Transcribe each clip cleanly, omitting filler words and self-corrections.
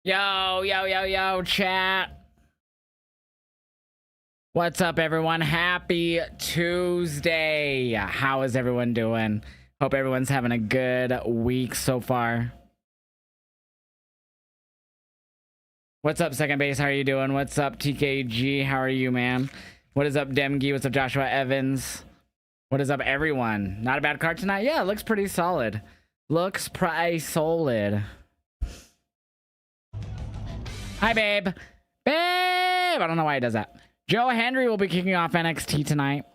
Yo, chat. What's up, everyone? Happy Tuesday. How is everyone doing? Hope everyone's having a good week so far. What's up, Second Base? How are you doing? What's up, TKG? How are you, man? What is up, Demgi? What's up, Joshua Evans? What is up, everyone? Not a bad card tonight? Yeah, it looks pretty solid. Looks pretty solid. Hi, babe. Babe! I don't know why he does that. Joe Henry will be kicking off NXT tonight.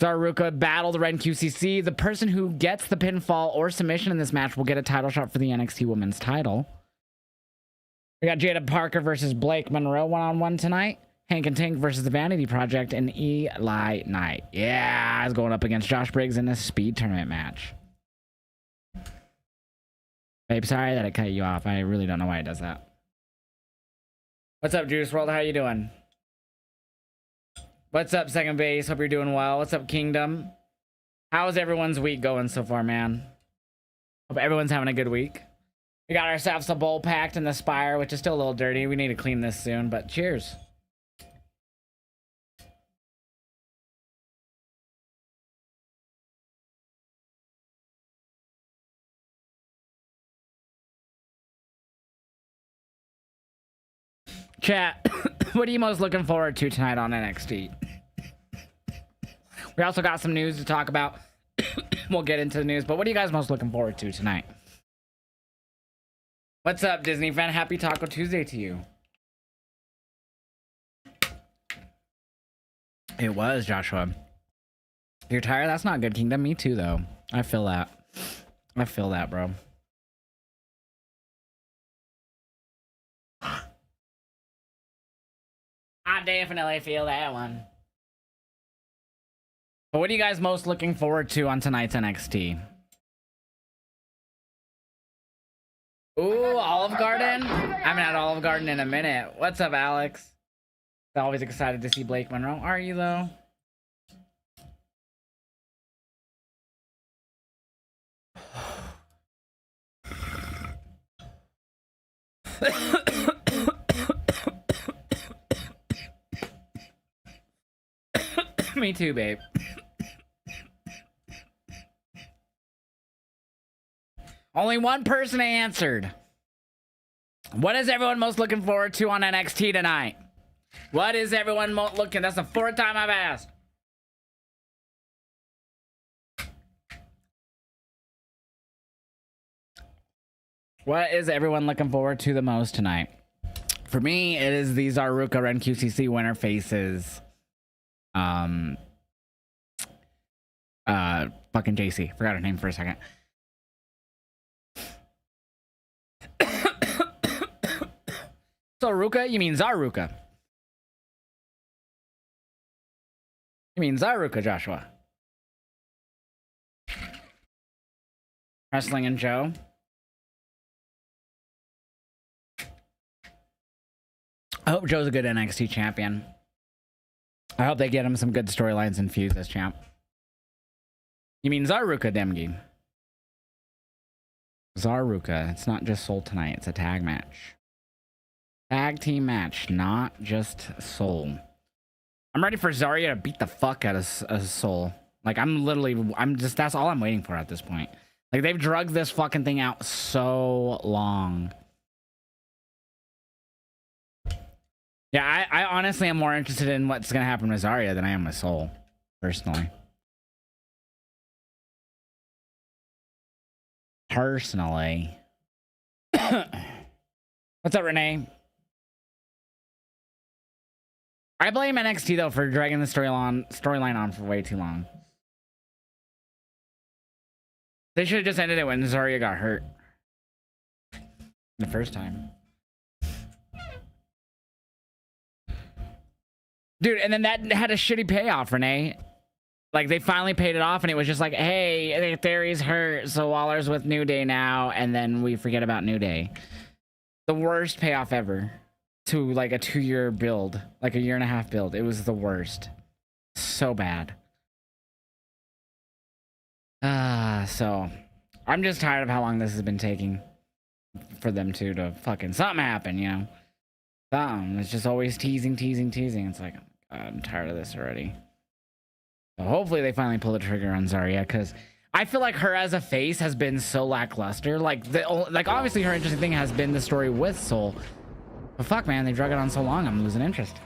Zaruka battled Ren QCC. The person who gets the pinfall or submission in this match will get a title shot for the NXT Women's title. We got Jada Parker versus Blake Monroe one-on-one tonight. Hank and Tank versus the Vanity Project and Eli Knight. Yeah, he's going up against Josh Briggs in a speed tournament match. Babe, sorry that I cut you off. I really don't know why it does that. What's up, Juice World? How you doing? What's up, Second Base? Hope you're doing well. What's up, Kingdom? How's everyone's week going so far, man? Hope everyone's having a good week. We got ourselves a bowl packed in the Spire, which is still a little dirty. We need to clean this soon, but cheers. Chat, what are you most looking forward to tonight on NXT? We also got some news to talk about. We'll get into the news, but what are you guys most looking forward to tonight? What's up, Disney fan? Happy Taco Tuesday to you. It was, Joshua. You're tired? That's not good, Kingdom. Me too, though. I feel that. I feel that, bro. I definitely feel that one. But what are you guys most looking forward to on tonight's NXT? Ooh, Olive Garden? I haven't had Olive Garden in a minute. What's up, Alex? Always excited to see Blake Monroe. Are you, though? Me too, babe. Only one person answered. What is everyone most looking forward to on NXT tonight? What is everyone looking? That's the fourth time I've asked. What is everyone looking forward to the most tonight? For me, it is the Zaruka Ren QCC winner faces. Fucking JC. Forgot her name for a second. Zaruka? You mean Zaruka? You mean Zaruka, Joshua? Wrestling and Joe. I hope Joe's a good NXT champion. I hope they get him some good storylines infused as champ. You mean Zaruka, Demgi? Zaruka. It's not just Soul tonight. It's a tag match. Tag team match, not just Soul. I'm ready for Zarya to beat the fuck out of Soul. Like, that's all I'm waiting for at this point. Like, they've drugged this fucking thing out so long. Yeah, I honestly am more interested in what's going to happen with Zarya than I am with Soul, personally. What's up, Renee? I blame NXT, though, for dragging the storyline on for way too long. They should have just ended it when Zarya got hurt. The first time. Dude, and then that had a shitty payoff, Renee. Like, they finally paid it off, and it was just like, hey, Theory's hurt, so Waller's with New Day now, and then we forget about New Day. The worst payoff ever to, like, a 2-year build. Like, a 1.5-year build. It was the worst. So bad. So, I'm just tired of how long this has been taking. for them to fucking something happen, you know? Something. It's just always teasing. It's like, I'm tired of this already. So hopefully they finally pull the trigger on Zarya, because I feel like her as a face has been so lackluster. Like obviously her interesting thing has been the story with Soul. But fuck, man, they drug it on so long, I'm losing interest.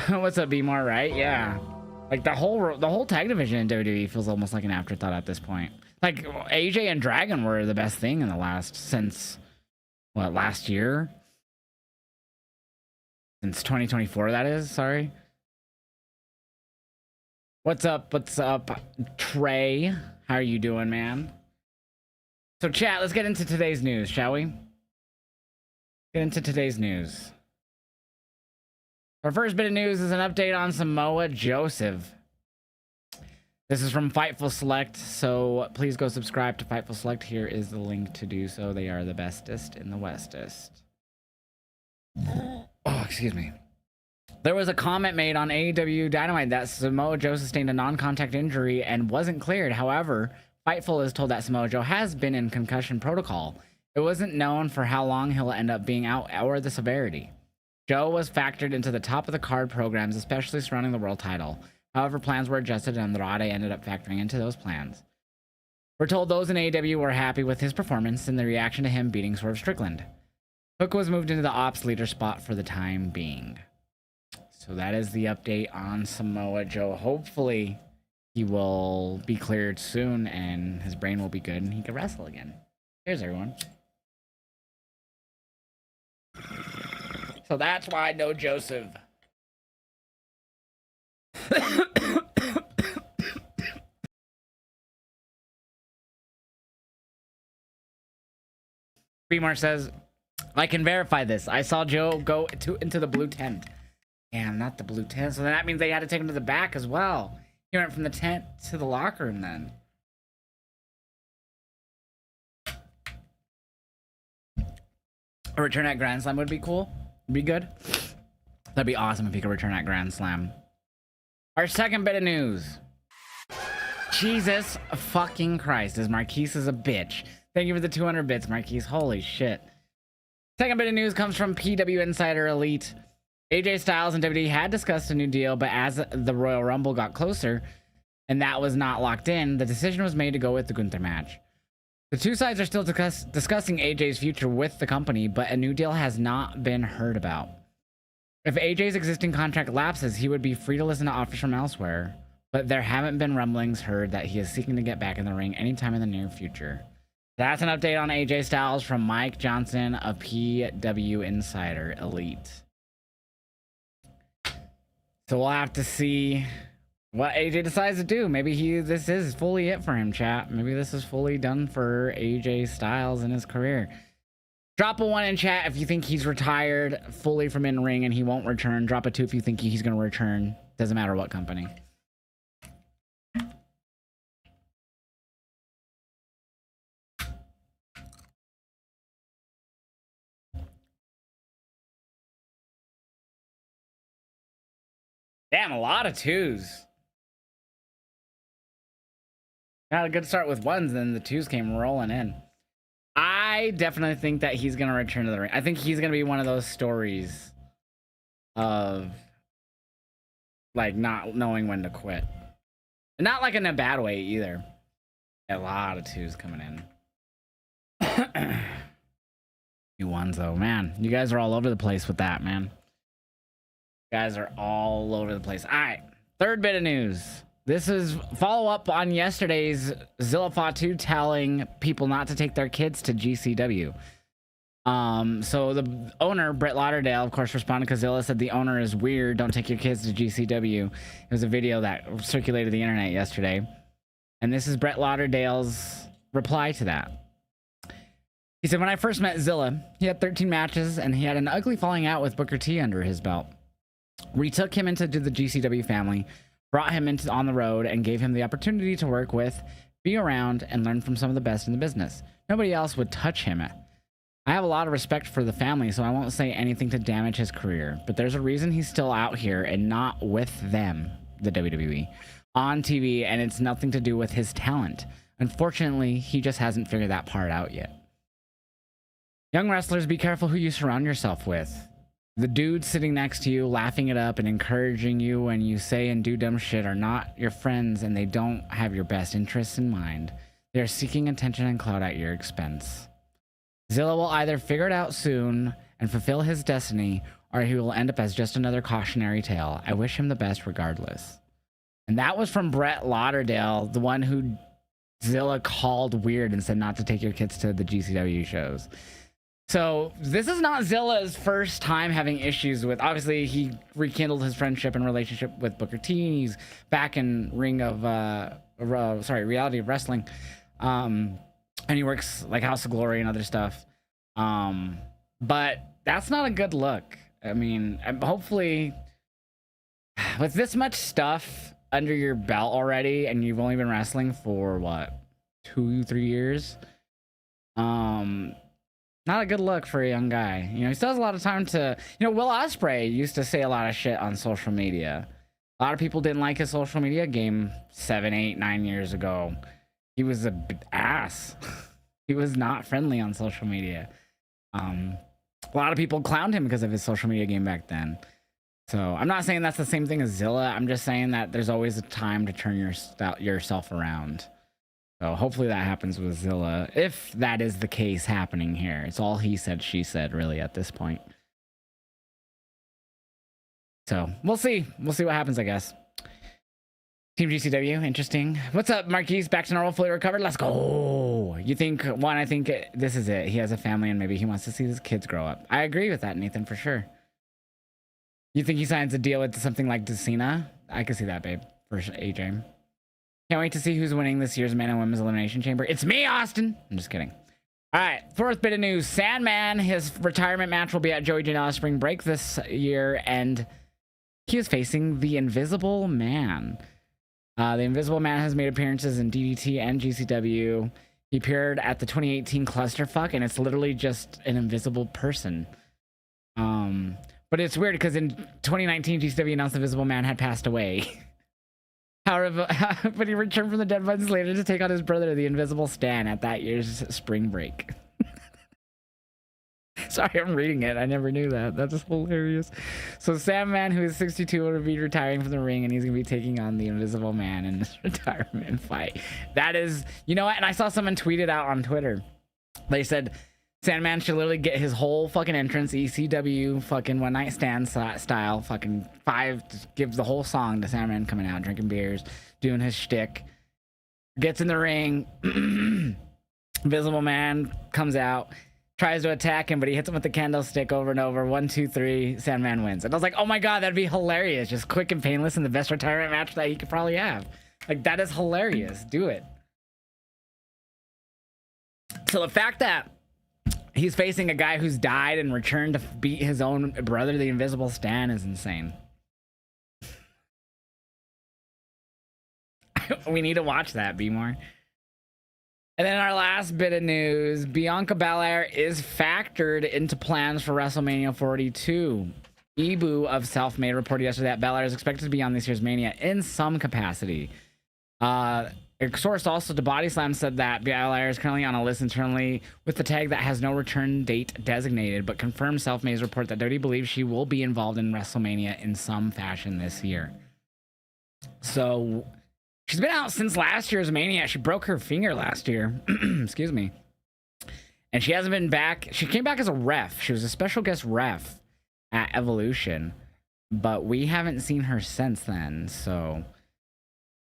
What's up, B-More, right? Yeah. Like the whole tag division in WWE feels almost like an afterthought at this point. Like AJ and Dragon were the best thing in the since what, last year? Since 2024, that is, sorry. What's up, Trey? How are you doing, man? So chat, let's get into today's news, shall we? Get into today's news. Our first bit of news is an update on Samoa Joseph. This is from Fightful Select, so please go subscribe to Fightful Select. Here is the link to do so. They are the bestest in the westest. Oh, excuse me. There was a comment made on AEW Dynamite that Samoa Joe sustained a non-contact injury and wasn't cleared. However, Fightful is told that Samoa Joe has been in concussion protocol. It wasn't known for how long he'll end up being out or the severity. Joe was factored into the top of the card programs, especially surrounding the world title. However, plans were adjusted and Andrade ended up factoring into those plans. We're told those in AEW were happy with his performance and the reaction to him beating Swerve Strickland. Hook was moved into the ops leader spot for the time being. So that is the update on Samoa Joe. Hopefully he will be cleared soon and his brain will be good and he can wrestle again. Cheers, everyone. So that's why no Joseph. Beamar says, I can verify this. I saw Joe go into the blue tent. Damn, not the blue tent. So that means they had to take him to the back as well. He went from the tent to the locker room then. A return at Grand Slam would be cool. Be good. That'd be awesome if he could return at Grand Slam. Our second bit of news. Jesus fucking Christ, this Marquise is a bitch. Thank you for the 200 bits, Marquise. Holy shit. Second bit of news comes from PW Insider Elite. AJ Styles and WWE had discussed a new deal, but as the Royal Rumble got closer and that was not locked in, the decision was made to go with the Gunther match. The two sides are still discussing AJ's future with the company, but a new deal has not been heard about. If AJ's existing contract lapses, he would be free to listen to offers from elsewhere, but there haven't been rumblings heard that he is seeking to get back in the ring anytime in the near future. That's an update on AJ Styles from Mike Johnson of PW Insider Elite. So we'll have to see what AJ decides to do. Maybe this is fully it for him, chat. Maybe this is fully done for AJ Styles in his career. Drop a 1 in chat if you think he's retired fully from in-ring and he won't return. Drop a 2 if you think he's going to return. Doesn't matter what company. Damn, a lot of 2s. Got a good start with 1s, then the 2s came rolling in. I definitely think that he's going to return to the ring. I think he's going to be one of those stories of, like, not knowing when to quit. And not, like, in a bad way, either. A lot of 2s coming in. You 1s, though. Man, you guys are all over the place with that, man. You guys are all over the place. All right, third bit of news. This is follow-up on yesterday's Zilla Fatu telling people not to take their kids to GCW. So the owner, Brett Lauderdale, of course, responded because Zilla said the owner is weird. Don't take your kids to GCW. It was a video that circulated the internet yesterday. And this is Brett Lauderdale's reply to that. He said, when I first met Zilla, he had 13 matches and he had an ugly falling out with Booker T under his belt. We took him into the GCW family, brought him into on the road, and gave him the opportunity to work with, be around, and learn from some of the best in the business. Nobody else would touch him. I have a lot of respect for the family, so I won't say anything to damage his career, but there's a reason he's still out here and not with them, the WWE, on TV, and it's nothing to do with his talent. Unfortunately, he just hasn't figured that part out yet. Young wrestlers, be careful who you surround yourself with. The dudes sitting next to you, laughing it up and encouraging you when you say and do dumb shit are not your friends, and they don't have your best interests in mind. They are seeking attention and clout at your expense. Zilla will either figure it out soon and fulfill his destiny, or he will end up as just another cautionary tale. I wish him the best regardless. And that was from Brett Lauderdale, the one who Zilla called weird and said not to take your kids to the GCW shows. So this is not Zilla's first time having issues with, obviously he rekindled his friendship and relationship with Booker T, and he's back in Reality of Wrestling. And he works like House of Glory and other stuff. But that's not a good look. I mean, hopefully with this much stuff under your belt already, and you've only been wrestling for what, 2-3 years? Not a good look for a young guy. You know, he still has a lot of time to, you know, Will Ospreay used to say a lot of shit on social media. A lot of people didn't like his social media game 7, 8, 9 years ago. He was a ass. He was not friendly on social media. A lot of people clowned him because of his social media game back then. So I'm not saying that's the same thing as Zilla. I'm just saying that there's always a time to turn yourself around. So hopefully that happens with Zilla, if that is the case happening here. It's all he said, she said, really, at this point. So we'll see. We'll see what happens, I guess. Team GCW, interesting. What's up, Marquise? Back to normal, fully recovered. Let's go. You think, one, I think this is it. He has a family and maybe he wants to see his kids grow up. I agree with that, Nathan, for sure. You think he signs a deal with something like Cena? I could see that, babe, for AJ. Can't wait to see who's winning this year's Men and Women's Elimination Chamber. It's me, Austin. I'm just kidding. All right, fourth bit of news. Sandman, his retirement match will be at Joey Janela Spring Break this year, and he is facing the Invisible Man. The Invisible Man has made appearances in DDT and GCW. He appeared at the 2018 Clusterfuck, and it's literally just an invisible person. But it's weird because in 2019, GCW announced the Invisible Man had passed away. However, but he returned from the dead months later to take on his brother, the Invisible Stan, at that year's Spring Break. Sorry, I'm reading it. I never knew that. That's hilarious. So Sandman, who is 62, will be retiring from the ring, and he's going to be taking on the Invisible Man in this retirement fight. That is, you know what? And I saw someone tweet it out on Twitter. They said Sandman should literally get his whole fucking entrance, ECW fucking one night stand style, fucking 5, just gives the whole song to Sandman coming out, drinking beers, doing his shtick. Gets in the ring. Invisible Man comes out, tries to attack him, but he hits him with the candlestick over and over. 1, 2, 3, Sandman wins. And I was like, oh my god, that'd be hilarious. Just quick and painless and the best retirement match that he could probably have. Like, that is hilarious. Do it. So the fact that he's facing a guy who's died and returned to beat his own brother, the Invisible Stan, is insane. We need to watch that, be more. And then our last bit of news, Bianca Belair is factored into plans for WrestleMania 42. Ibu of Selfmade reported yesterday that Belair is expected to be on this year's Mania in some capacity. A source also to Body Slam said that Belair is currently on a list internally with the tag that has no return date designated, but confirmed Selfmade's report that WWE believes she will be involved in WrestleMania in some fashion this year. So she's been out since last year's Mania. She broke her finger last year. Excuse me. And she hasn't been back. She came back as a ref. She was a special guest ref at Evolution, but we haven't seen her since then. So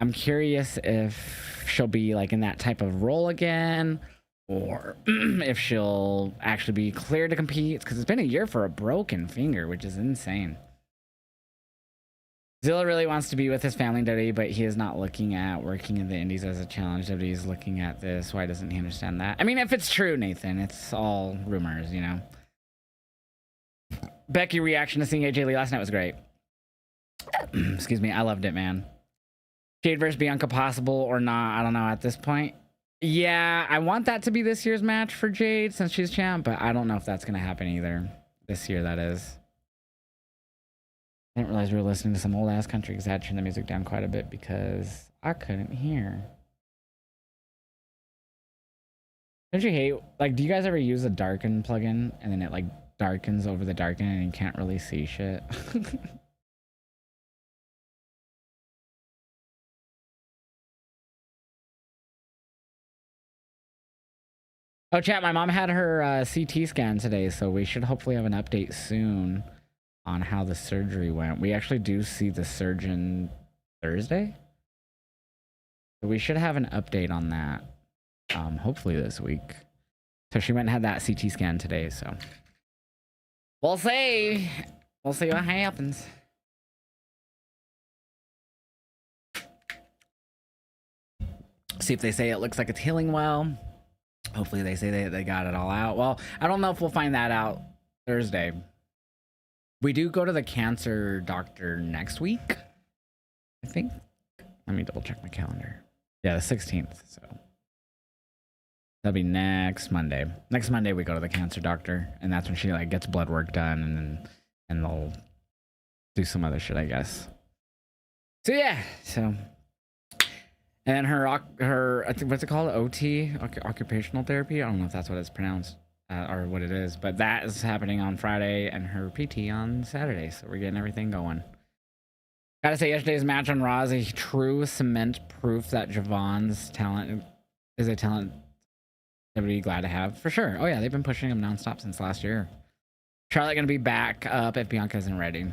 I'm curious if she'll be like in that type of role again, or if she'll actually be cleared to compete, because it's been a year for a broken finger, which is insane. Zilla really wants to be with his family in WWE, but he is not looking at working in the Indies as a challenge. WWE is looking at this. Why doesn't he understand that? I mean, if it's true, Nathan, it's all rumors, you know. Becky reaction to seeing AJ Lee last night was great. Excuse me, I loved it, man. Jade versus Bianca possible or not? I don't know at this point. Yeah, I want that to be this year's match for Jade since she's champ, but I don't know if that's going to happen either. This year, that is. I didn't realize we were listening to some old ass country because I had to turn the music down quite a bit because I couldn't hear. Don't you hate, like, do you guys ever use a darken plugin and then it like darkens over the darken and you can't really see shit? Oh, chat, my mom had her CT scan today, so we should hopefully have an update soon on how the surgery went. We actually do see the surgeon Thursday. So we should have an update on that, hopefully this week. So she went and had that CT scan today, so we'll see. We'll see what happens. See if they say it looks like it's healing well. Hopefully they say they got it all out. Well, I don't know if we'll find that out Thursday. We do go to the cancer doctor next week, I think. Let me double check my calendar. Yeah, the 16th. So that'll be next Monday. Next Monday we go to the cancer doctor, and that's when she like gets blood work done, and they'll do some other shit, I guess. So yeah, so. And her I think, what's it called? OT, occupational therapy. I don't know if that's what it's pronounced or what it is, but that is happening on Friday, and her PT on Saturday. So we're getting everything going. Gotta say, yesterday's match on Raw is a true cement proof that Javon's talent is a talent WWE glad to have for sure. Oh yeah, they've been pushing him nonstop since last year. Charlotte gonna be back up if Bianca isn't ready.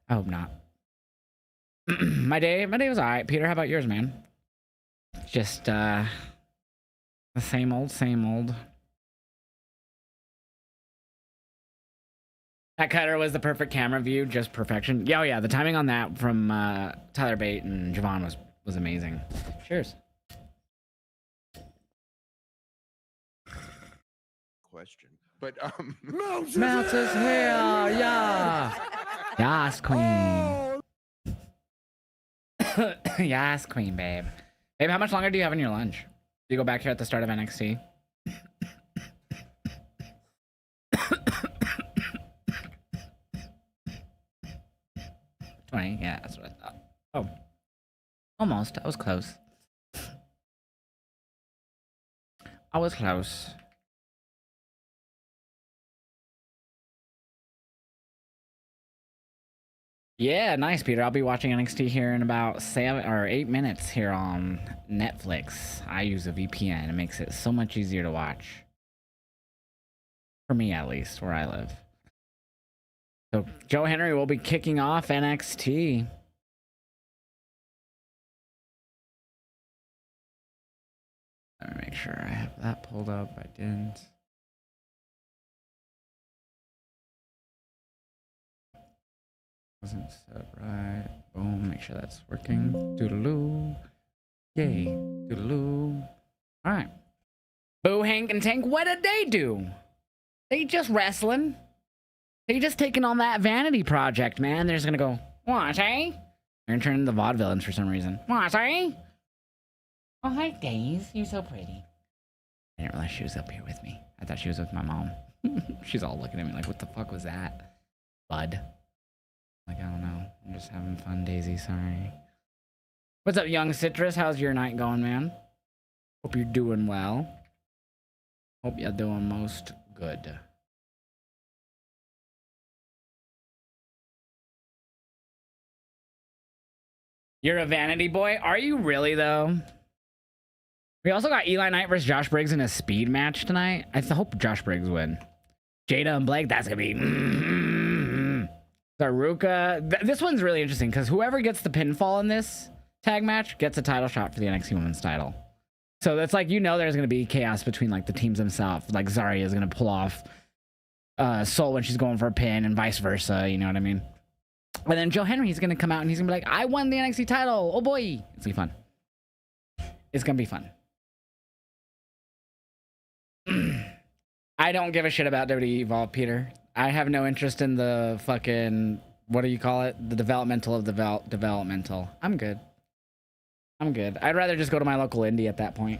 I hope not. my day was alright. Peter, how about yours, man? Just the same old, same old. That cutter was the perfect camera view, just perfection. Yeah, oh yeah, the timing on that from Tyler Bate and Javon was amazing. Cheers. Question, but Melts his hair, yeah. Yes, queen. Yes, queen, babe. Babe, how much longer do you have in your lunch? Do you go back here at the start of NXT? 20, yeah, that's what I thought. Oh, almost. I was close. I was close. Yeah, nice, Peter. I'll be watching NXT here in about 7 or 8 minutes here on Netflix. I use a VPN. It makes it so much easier to watch. For me, at least, where I live. So, Joe Henry will be kicking off NXT. Let me make sure I have that pulled up. I didn't. Wasn't set right. Boom, make sure that's working. Doodaloo. Yay. Doodaloo. Alright. Boo, Hank, and Tank, what did they do? They just wrestling. They just taking on that vanity project, man. They're just gonna go, what, eh? They're gonna turn into the vaudevillains for some reason. What, eh? Oh, hi, Days. You're so pretty. I didn't realize she was up here with me. I thought she was with my mom. She's all looking at me like, what the fuck was that? Bud. Like, I don't know. I'm just having fun, Daisy. Sorry. What's up, young Citrus? How's your night going, man? Hope you're doing well. Hope you're doing most good. You're a vanity boy? Are you really, though? We also got Eli Knight versus Josh Briggs in a speed match tonight. I hope Josh Briggs win. Jada and Blake, that's gonna be... Saruka. This one's really interesting because whoever gets the pinfall in this tag match gets a title shot for the NXT Women's title. So that's like, you know, there's going to be chaos between like the teams themselves. Like Zarya is going to pull off Sol when she's going for a pin and vice versa. You know what I mean? And then Joe Henry's going to come out and he's going to be like, I won the NXT title. Oh boy. It's going to be fun. It's going to be fun. I don't give a shit about WWE Evolve, Peter. I have no interest in the fucking, what do you call it? The developmental of the developmental. I'm good. I'm good. I'd rather just go to my local indie at that point.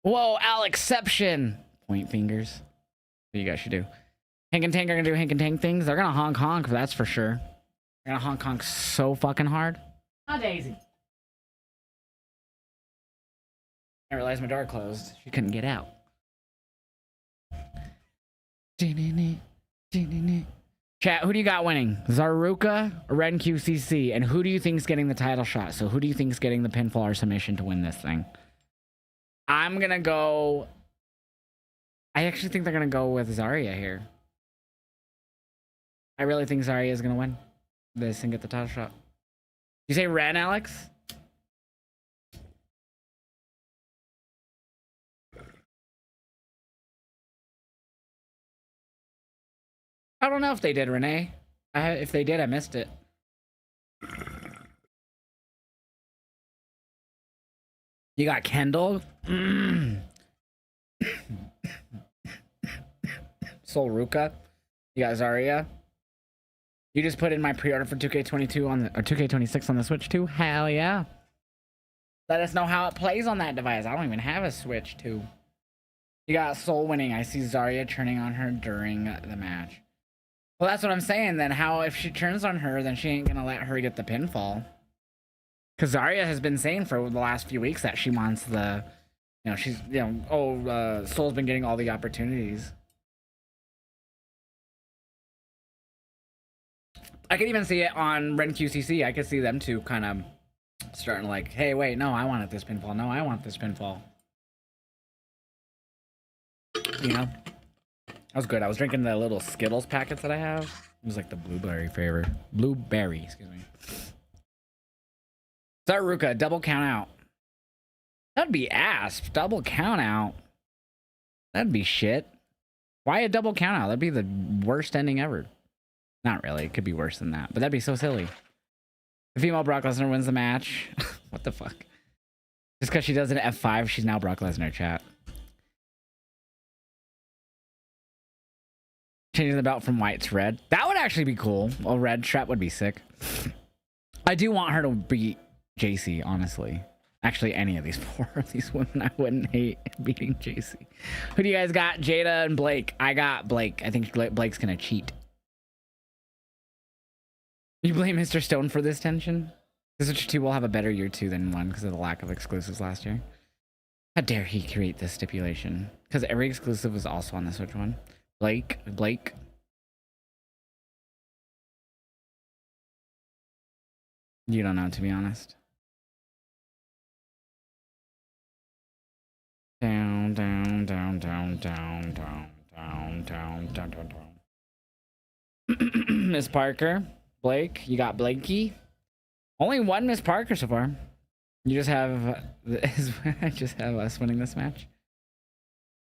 Whoa, Alexception. Point fingers. What you guys should do. Hank and Tank are gonna do Hank and Tank things. They're gonna honk honk, that's for sure. They're gonna honk honk so fucking hard. Hi, Daisy. I realized my door closed. She couldn't get out. Chat, who do you got winning? Zaruka or Ren QCC? And who do you think's getting the title shot? So who do you think's getting the pinfall or submission to win this thing? I'm gonna go... I actually think they're gonna go with Zarya here. I really think Zarya is gonna win this and get the title shot. You say Ren, Alex? I don't know if they did, Renee. If they did, I missed it. You got Kendall. Sol Ruka. You got Zarya. You just put in my pre-order for 2K22 on the, or 2K26 on the Switch too? Hell yeah. Let us know how it plays on that device. I don't even have a Switch 2. You got Sol winning. I see Zarya turning on her during the match. Well, that's what I'm saying then. How if she turns on her, then she ain't gonna let her get the pinfall. Because Zarya has been saying for the last few weeks that she wants the, you know, she's, you know, Sol's been getting all the opportunities. I could even see it on Ren QCC. I could see them two kind of starting like, hey, wait, no, I wanted this pinfall. No, I want this pinfall. You know? That was good. I was drinking the little Skittles packets that I have. It was like the blueberry flavor. Blueberry, excuse me. Zaruka, double count out. That'd be ass. Double count out. That'd be shit. Why a double count out? That'd be the worst ending ever. Not really. It could be worse than that. But that'd be so silly. The female Brock Lesnar wins the match. What the fuck? Just because she does an F5, she's now Brock Lesnar, chat. Changing the belt from white to red. That would actually be cool. A red strap would be sick. I do want her to beat JC, honestly. Actually, any of these four of these women, I wouldn't hate beating JC. Who do you guys got? Jada and Blake. I got Blake. I think Blake's gonna cheat. You blame Mr. Stone for this tension? The Switch 2 will have a better year 2 than 1 because of the lack of exclusives last year. How dare he create this stipulation? Because every exclusive was also on the Switch 1. Blake. You don't know, to be honest. Down, down, down, down, down, down, down, down, down, down, down. Miss Parker. Blake. You got Blakey. Only one Miss Parker so far. You just have... I just have us winning this match.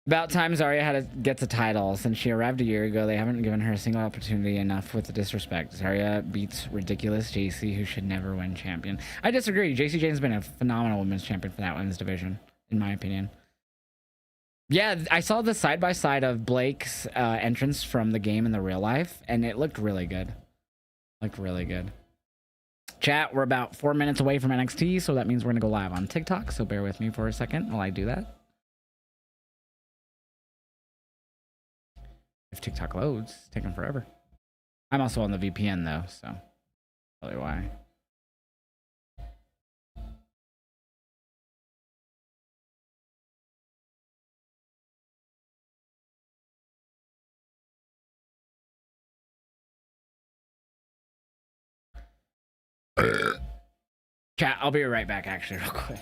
About time Zarya gets a title. Since she arrived a year ago, they haven't given her a single opportunity. Enough with the disrespect. Zarya beats ridiculous JC, who should never win champion. I disagree. JC Jane's been a phenomenal women's champion for that women's division, in my opinion. Yeah, I saw the side-by-side of Blake's entrance from the game in the real life, and it looked really good. Looked really good. Chat, we're about 4 minutes away from NXT, so that means we're going to go live on TikTok, so bear with me for a second while I do that. If TikTok loads, it's taking forever. I'm also on the VPN though, so probably why. Chat, I'll be right back actually real quick.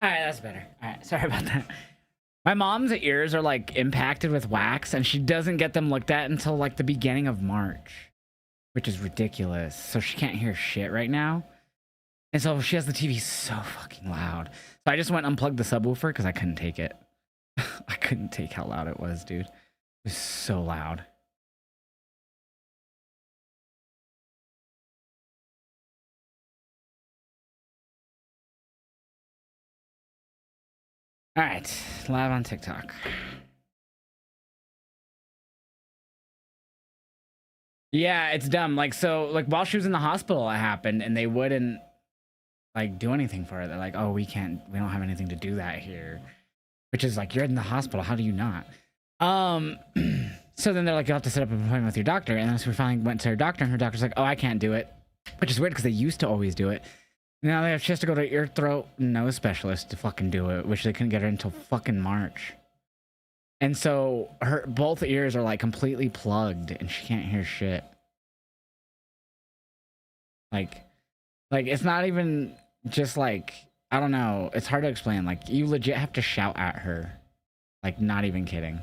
All right, that's better. All right, sorry about that. My mom's ears are like impacted with wax, and she doesn't get them looked at until like the beginning of March, which is ridiculous. So she can't hear shit right now. And so she has the TV so fucking loud. So I just went and unplugged the subwoofer because I couldn't take it. I couldn't take how loud it was, dude. It was so loud. All right, live on TikTok. Yeah, it's dumb. Like, so, like, while she was in the hospital, it happened, and they wouldn't, like, do anything for it. They're like, oh, we don't have anything to do that here. Which is like, you're in the hospital. How do you not? So then they're like, you'll have to set up an appointment with your doctor. And then so we finally went to her doctor, and her doctor's like, oh, I can't do it. Which is weird because they used to always do it. Now she has to go to ear, throat, nose specialist to fucking do it, which they couldn't get her until fucking March. And so her both ears are like completely plugged, and she can't hear shit. Like it's not even just like, I don't know. It's hard to explain. Like, you legit have to shout at her. Like, not even kidding.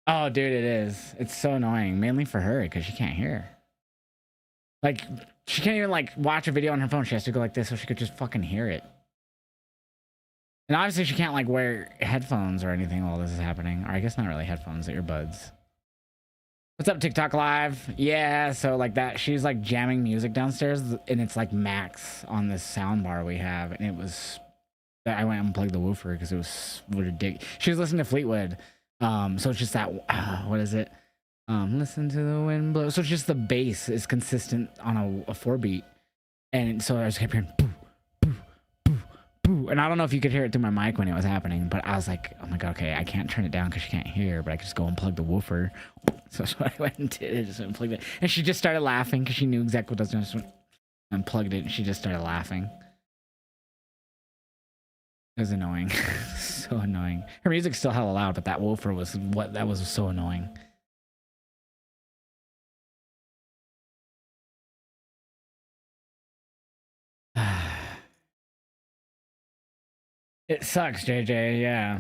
Oh, dude, it is. It's so annoying. Mainly for her, because she can't hear. Like, she can't even, like, watch a video on her phone. She has to go like this so she could just fucking hear it. And obviously she can't, like, wear headphones or anything while this is happening. Or I guess not really headphones, earbuds. What's up, TikTok Live? Yeah, so like that, she's like jamming music downstairs, and it's like max on this sound bar we have, and it was, I went and unplugged the woofer because it was ridiculous. She was listening to Fleetwood, so it's just that, what is it? Listen to the wind blow. So it's just the bass is consistent on a 4-beat, and so I just kept hearing boo, boo, boo, boo, and I don't know if you could hear it through my mic when it was happening, but I was like, oh my god, okay, I can't turn it down because she can't hear, but I could just go and plug the woofer. So that's what I went and did. I just unplugged it. And she just started laughing because she knew exactly what I was doing. Just unplugged it, and she just started laughing. It was annoying. So annoying. Her music's still hella loud, but that woofer was that was so annoying. It sucks, JJ, yeah.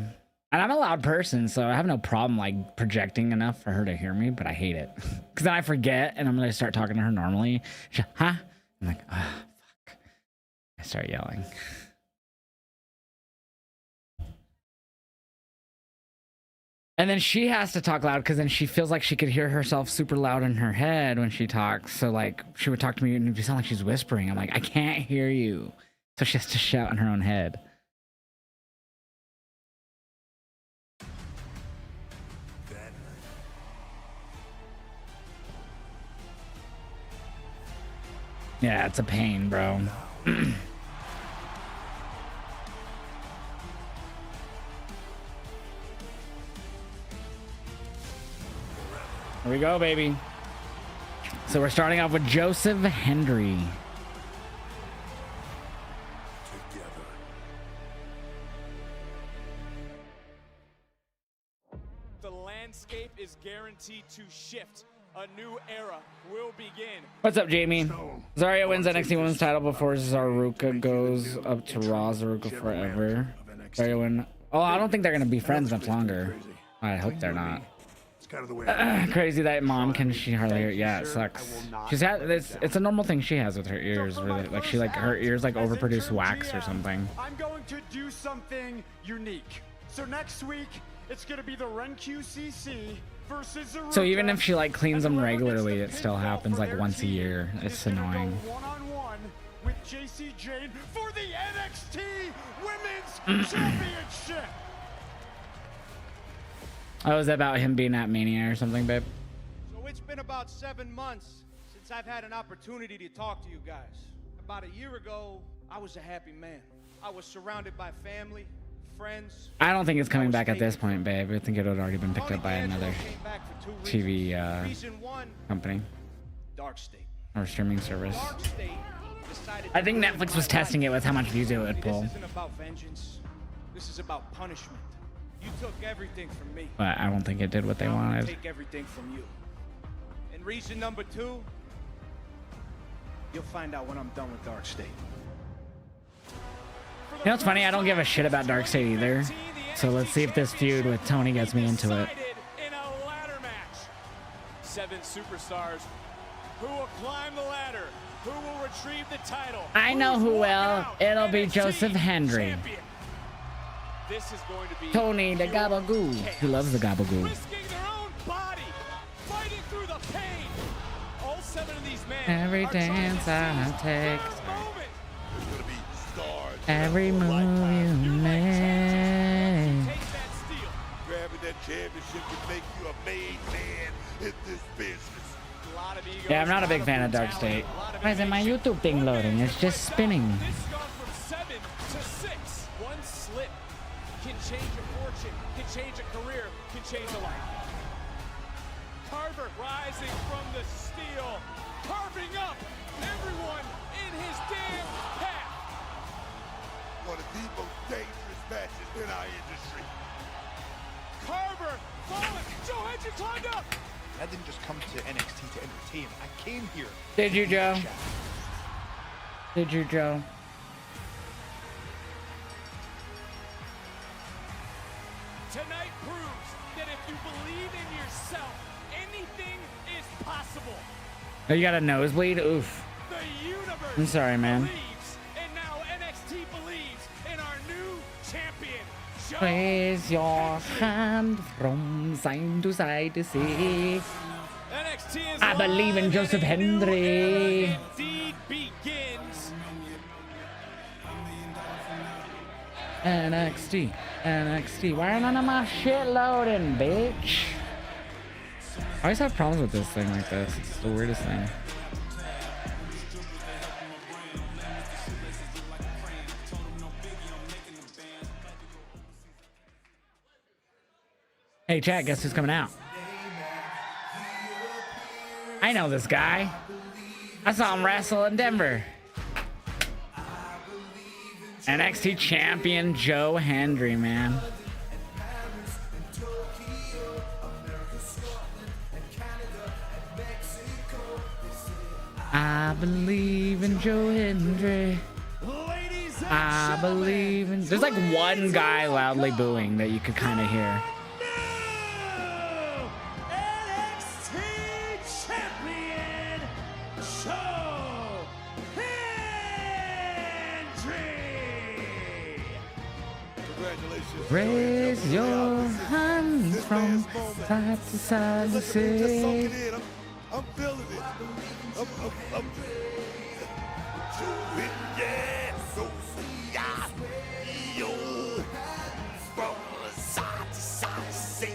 And I'm a loud person, so I have no problem like projecting enough for her to hear me, but I hate it. Because then I forget, and I'm going to start talking to her normally. Huh? I'm like, ah, oh, fuck. I start yelling. And then she has to talk loud because then she feels like she could hear herself super loud in her head when she talks. So like she would talk to me and it would sound like she's whispering. I'm like, I can't hear you. So she has to shout in her own head. Yeah, it's a pain, bro. Here we go, baby. So we're starting off with Joseph Hendry. The landscape is guaranteed to shift. A new era will begin. What's up, Jamie? Zarya wins NXT Women's title before Zaruka goes up to Raw. Zaruka forever. Zarya win. Oh, I don't think they're gonna be friends much longer. I hope they're not. Crazy that mom can she hardly hear. Yeah, it sucks. She's had it's a normal thing she has with her ears. Really, like she her ears like overproduce wax or something. I'm going to do something unique. So next week it's gonna be the Ren QCC. So even if she like cleans them regularly, it still happens like once a year. It's annoying. One-on-one with JC Jane for the NXT Women's Championship. Oh, is that about him being at Mania or something, babe? So it's been about 7 months since I've had an opportunity to talk to you guys. About a year ago, I was a happy man. I was surrounded by family, friends. I don't think it's coming back at this point, babe. I think it had already been picked up by another TV company or streaming service. I think Netflix was testing it with how much views it would pull. This isn't about vengeance. This is about punishment. You took everything from me. But I don't think it did what they wanted. Take everything from you. And reason number 2, you'll find out when I'm done with Dark State. You know what's funny? I don't give a shit about Dark State either. So let's see if this feud with Tony gets me into it. In a ladder match. 7 superstars who will climb the ladder, who will retrieve the title. I know who will. It'll be Joseph Hendry. This is going to be Tony the Gabagoo. He loves the Gabagoo. Risking their own body, fighting through the pain. 7 of these men Every are trying to dance seize I take, their moment. There's gonna be stars. every move you You like make. take that steal. Grabbing that championship can make you a made man in this business. A lot of egos, Yeah, I'm not a big fan of Dark brutality, State. a lot of Why isn't my innovation. YouTube thing One loading? man It's just right spinning. now, This has gone from 7 to 6. One slip can change a fortune, can change a career, can change a life. Carver rising from the steel, carving up everyone in his damn path. One of the most dangerous matches in our industry. Carver falling. Joe Hendry climbed up. I didn't just come to NXT to entertain. I came here. Did you, Joe? Chat. Did you, Joe? Tonight proves that if you believe in yourself, anything is possible. Oh, you got a nosebleed? Oof. The universe I'm sorry, man. believes, and now NXT believes in our new champion, Joe. Raise your hand from side to side to see. NXT is I believe in live Joseph and a new Hendry. era indeed begins. NXT, NXT. Why are none of my shit loading, bitch? I always have problems with this thing like this. It's the weirdest thing. Hey, chat, guess who's coming out? I know this guy. I saw him wrestle in Denver. NXT champion Joe Hendry, man. I believe in Joe Hendry. Ladies and I believe in. There's like one guy loudly booing that you could kind of hear. new NXT champion, Joe Hendry. Congratulations. Raise your hands from side to side to Just soak it see. in. I'm feeling it. I'm doing yeah. So yeah. Yo. From side to side, say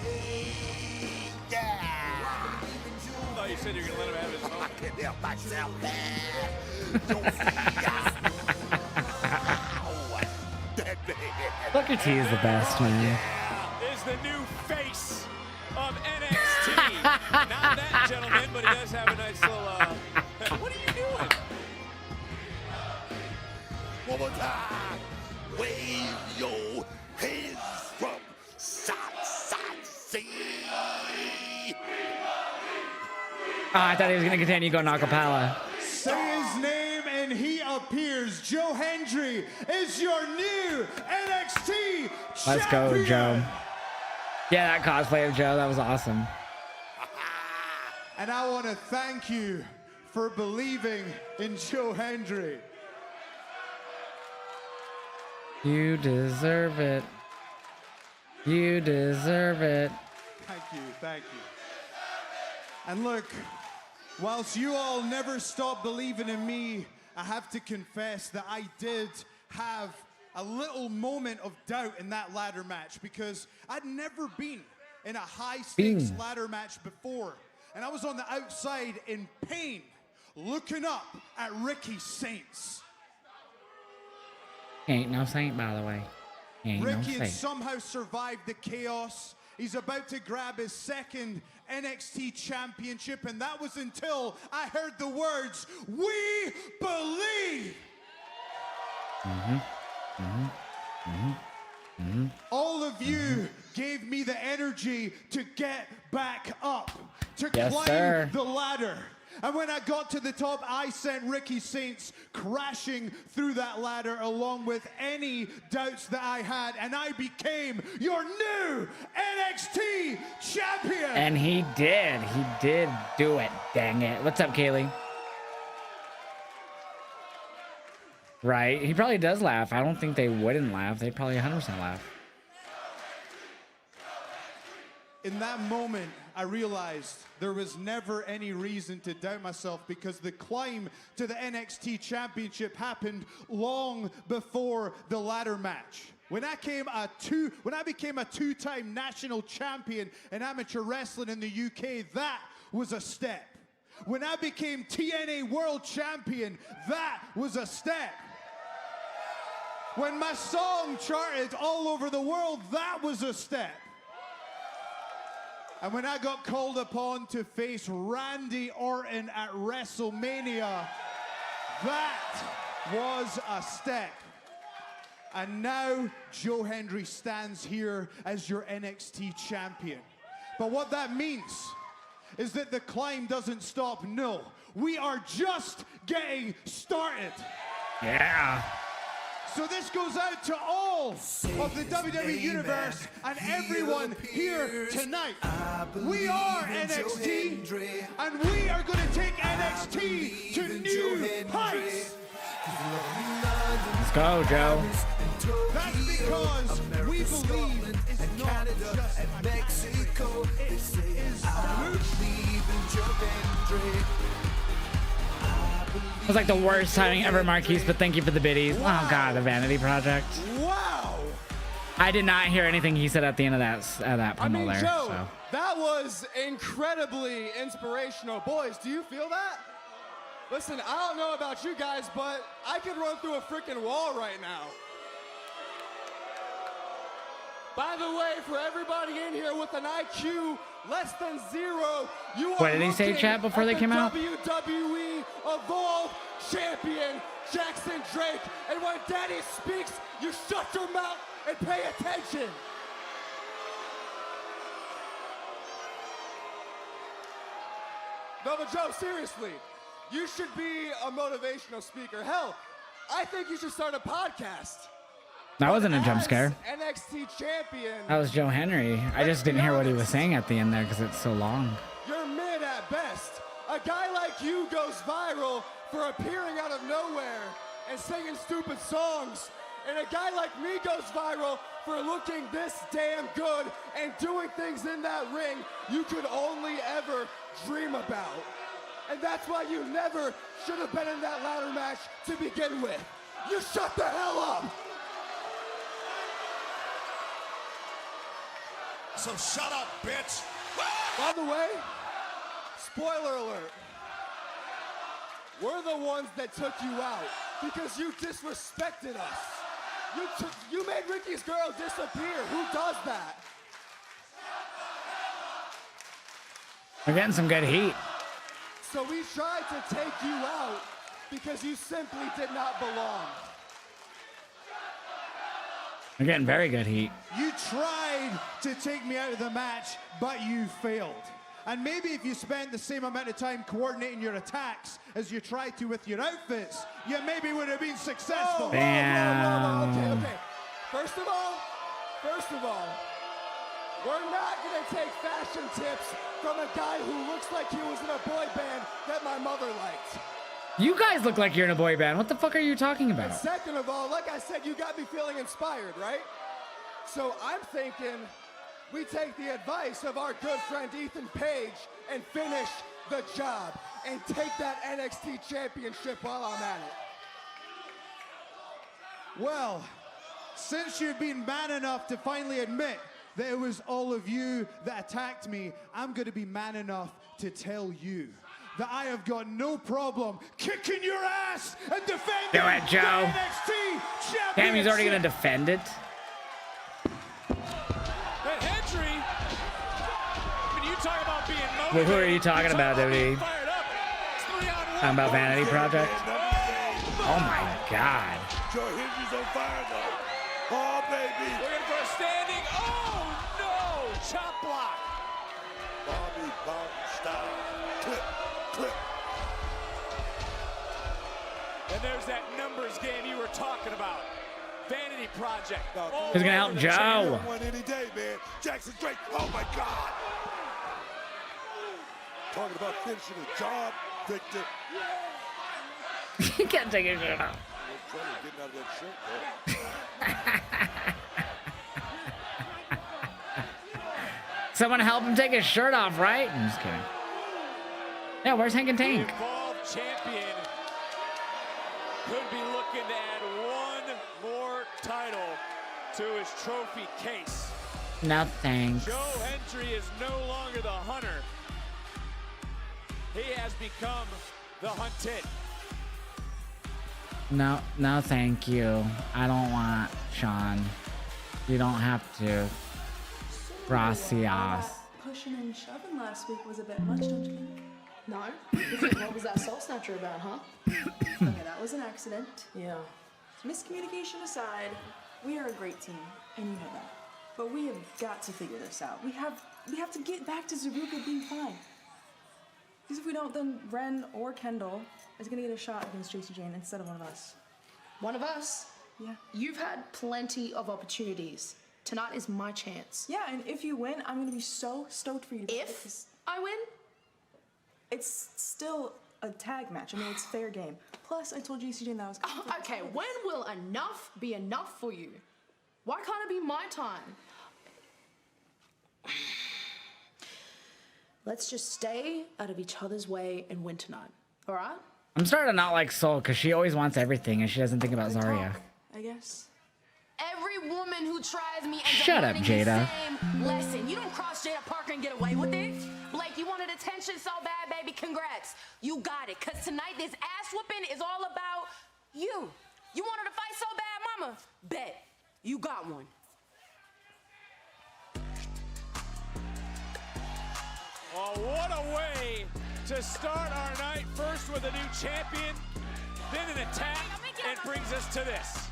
yeah. I thought you said you were gonna let him have his I moment. can't help myself, man. Don't see ya. Wow. That man. Booker T is the best, man. Is the new face of NXT. Not that gentleman, but he does have a nice little. What are you doing? One more time. Wave your hands from side to side, say. Oh, I thought he was gonna continue going acapella. Say his name and he appears. Joe Hendry is your new NXT Let's go, champion. Joe. Yeah, that cosplay of Joe, that was awesome. And I want to thank you for believing in Joe Hendry. You deserve it. You deserve it. Thank you, thank you. And look, whilst you all never stop believing in me, I have to confess that I did have a little moment of doubt in that ladder match because I'd never been in a high-stakes ladder match before. And I was on the outside in pain, looking up at Ricky Saints. Ain't no saint, by the way. Ain't no Ricky had saint. somehow survived the chaos. He's about to grab his second NXT championship, and that was until I heard the words, "We believe." All of you gave me the energy to get back up, to Yes, climb sir. the ladder. And when I got to the top, I sent Ricky Saints crashing through that ladder along with any doubts that I had, and I became your new NXT champion. And he did. He did do it. Dang it. What's up, Kaylee? Right. He probably does laugh. I don't think they wouldn't laugh. They'd probably 100% laugh. In that moment, I realized there was never any reason to doubt myself because the climb to the NXT Championship happened long before the ladder match. When I became a two-time national champion in amateur wrestling in the UK, that was a step. When I became TNA World Champion, that was a step. When my song charted all over the world, that was a step. And when I got called upon to face Randy Orton at WrestleMania, that was a step. And now Joe Hendry stands here as your NXT champion. But what that means is that the climb doesn't stop. No, we are just getting started. Yeah. So this goes out to all of the WWE Universe and everyone here tonight. We are NXT, and we are going to take NXT to new heights. Let's go, Joe. That's because we believe it's not just Mexico, it is It was like the worst timing ever, Marquise, but thank you for the biddies. Wow. Oh god, the Vanity Project. Wow. I did not hear anything he said at the end of that promo there. Joe, So. that was incredibly inspirational. Boys, do you feel that? Listen, I don't know about you guys, but I could run through a freaking wall right now. By the way, for everybody in here with an IQ less than 0, you are What did he say, chat, before they came out? WWE Evolve Champion Jackson Drake. And when Daddy speaks, you shut your mouth and pay attention. No, but Joe, seriously, you should be a motivational speaker. Hell, I think you should start a podcast. That wasn't a jump scare. NXT champion. That was Joe Henry. I just didn't hear what he was saying at the end there because it's so long. You're mid at best. A guy like you goes viral for appearing out of nowhere and singing stupid songs. And a guy like me goes viral for looking this damn good and doing things in that ring you could only ever dream about. And that's why you never should have been in that ladder match to begin with. You shut the hell up. So shut up, bitch. By the way, spoiler alert. We're the ones that took you out because you disrespected us. You made Ricky's girl disappear. Who does that? We're getting some good heat. So we tried to take you out because you simply did not belong. We're getting very good heat. You tried to take me out of the match, but you failed. And maybe if you spent the same amount of time coordinating your attacks as you tried to with your outfits, you maybe would have been successful. Bam. Okay. First of all, we're not gonna take fashion tips from a guy who looks like he was in a boy band that my mother liked. You guys look like you're in a boy band. What the fuck are you talking And about? second of all, like I said, you got me feeling inspired, right? So I'm thinking we take the advice of our good friend Ethan Page and finish the job and take that NXT championship while I'm at it. Well, since you've been man enough to finally admit that it was all of you that attacked me, I'm going to be man enough to tell you that I have got no problem kicking your ass and defending Do it, Joe. the NXT championship. Damn, he's already going to defend it. But Hendry, when you talk about being motivated, Well, who are you talking about, being WWE? fired up. It's 3-on-1. Talking about Vanity Project? Oh Oh my god. Joe Hendry's on fire though. Oh baby. Looking for a standing. Oh no! Chop block. Bobby Bomb style. Clip, clip. And there's that numbers game you were talking about. Vanity Project. Oh, Who's gonna help Joe? One any day, man. Jackson Drake. Oh my God. Talking about finishing a job, Victor. You can't take his shirt off. No trouble getting out of that shirt, though. Someone help him take his shirt off, right? I'm just kidding. Yeah, where's Hank and The Tank? Evolved champion could be looking to add one more title to his trophy case. No thanks. Joe Hendry is no longer the hunter. He has become the hunted. No, no, thank you. I don't want Sean. You don't have to. Gracias. Pushing and shoving last week was a bit much, don't you think? No? What was that soul snatcher about, huh? Okay, that was an accident. Yeah. Miscommunication aside, we are a great team, and you know that. But we have got to figure this out. We have to get back to Zaruka being fine. Because if we don't, then Ren or Kendall is gonna get a shot against JC Jane instead of one of us. One of us? Yeah. You've had plenty of opportunities. Tonight is my chance. Yeah, and if you win, I'm gonna be so stoked for you. If I win? It's still a tag match. I mean, it's fair game. Plus, I told JC Jane that I was coming for Okay, when will enough be enough for you? Why can't it be my time? Let's just stay out of each other's way and win tonight, all right? I'm starting to not like Soul because she always wants everything and she doesn't think about Zarya. I guess. Every woman who tries me ends Shut up, learning Jada. the same lesson. You don't cross Jada Parker and get away with it. Blake, you wanted attention so bad, baby. Congrats. You got it. Because tonight, this ass whooping is all about you. You wanted to fight so bad, mama? Bet. You got one. Oh, what a way to start our night. First with a new champion, then an attack, and brings us to this.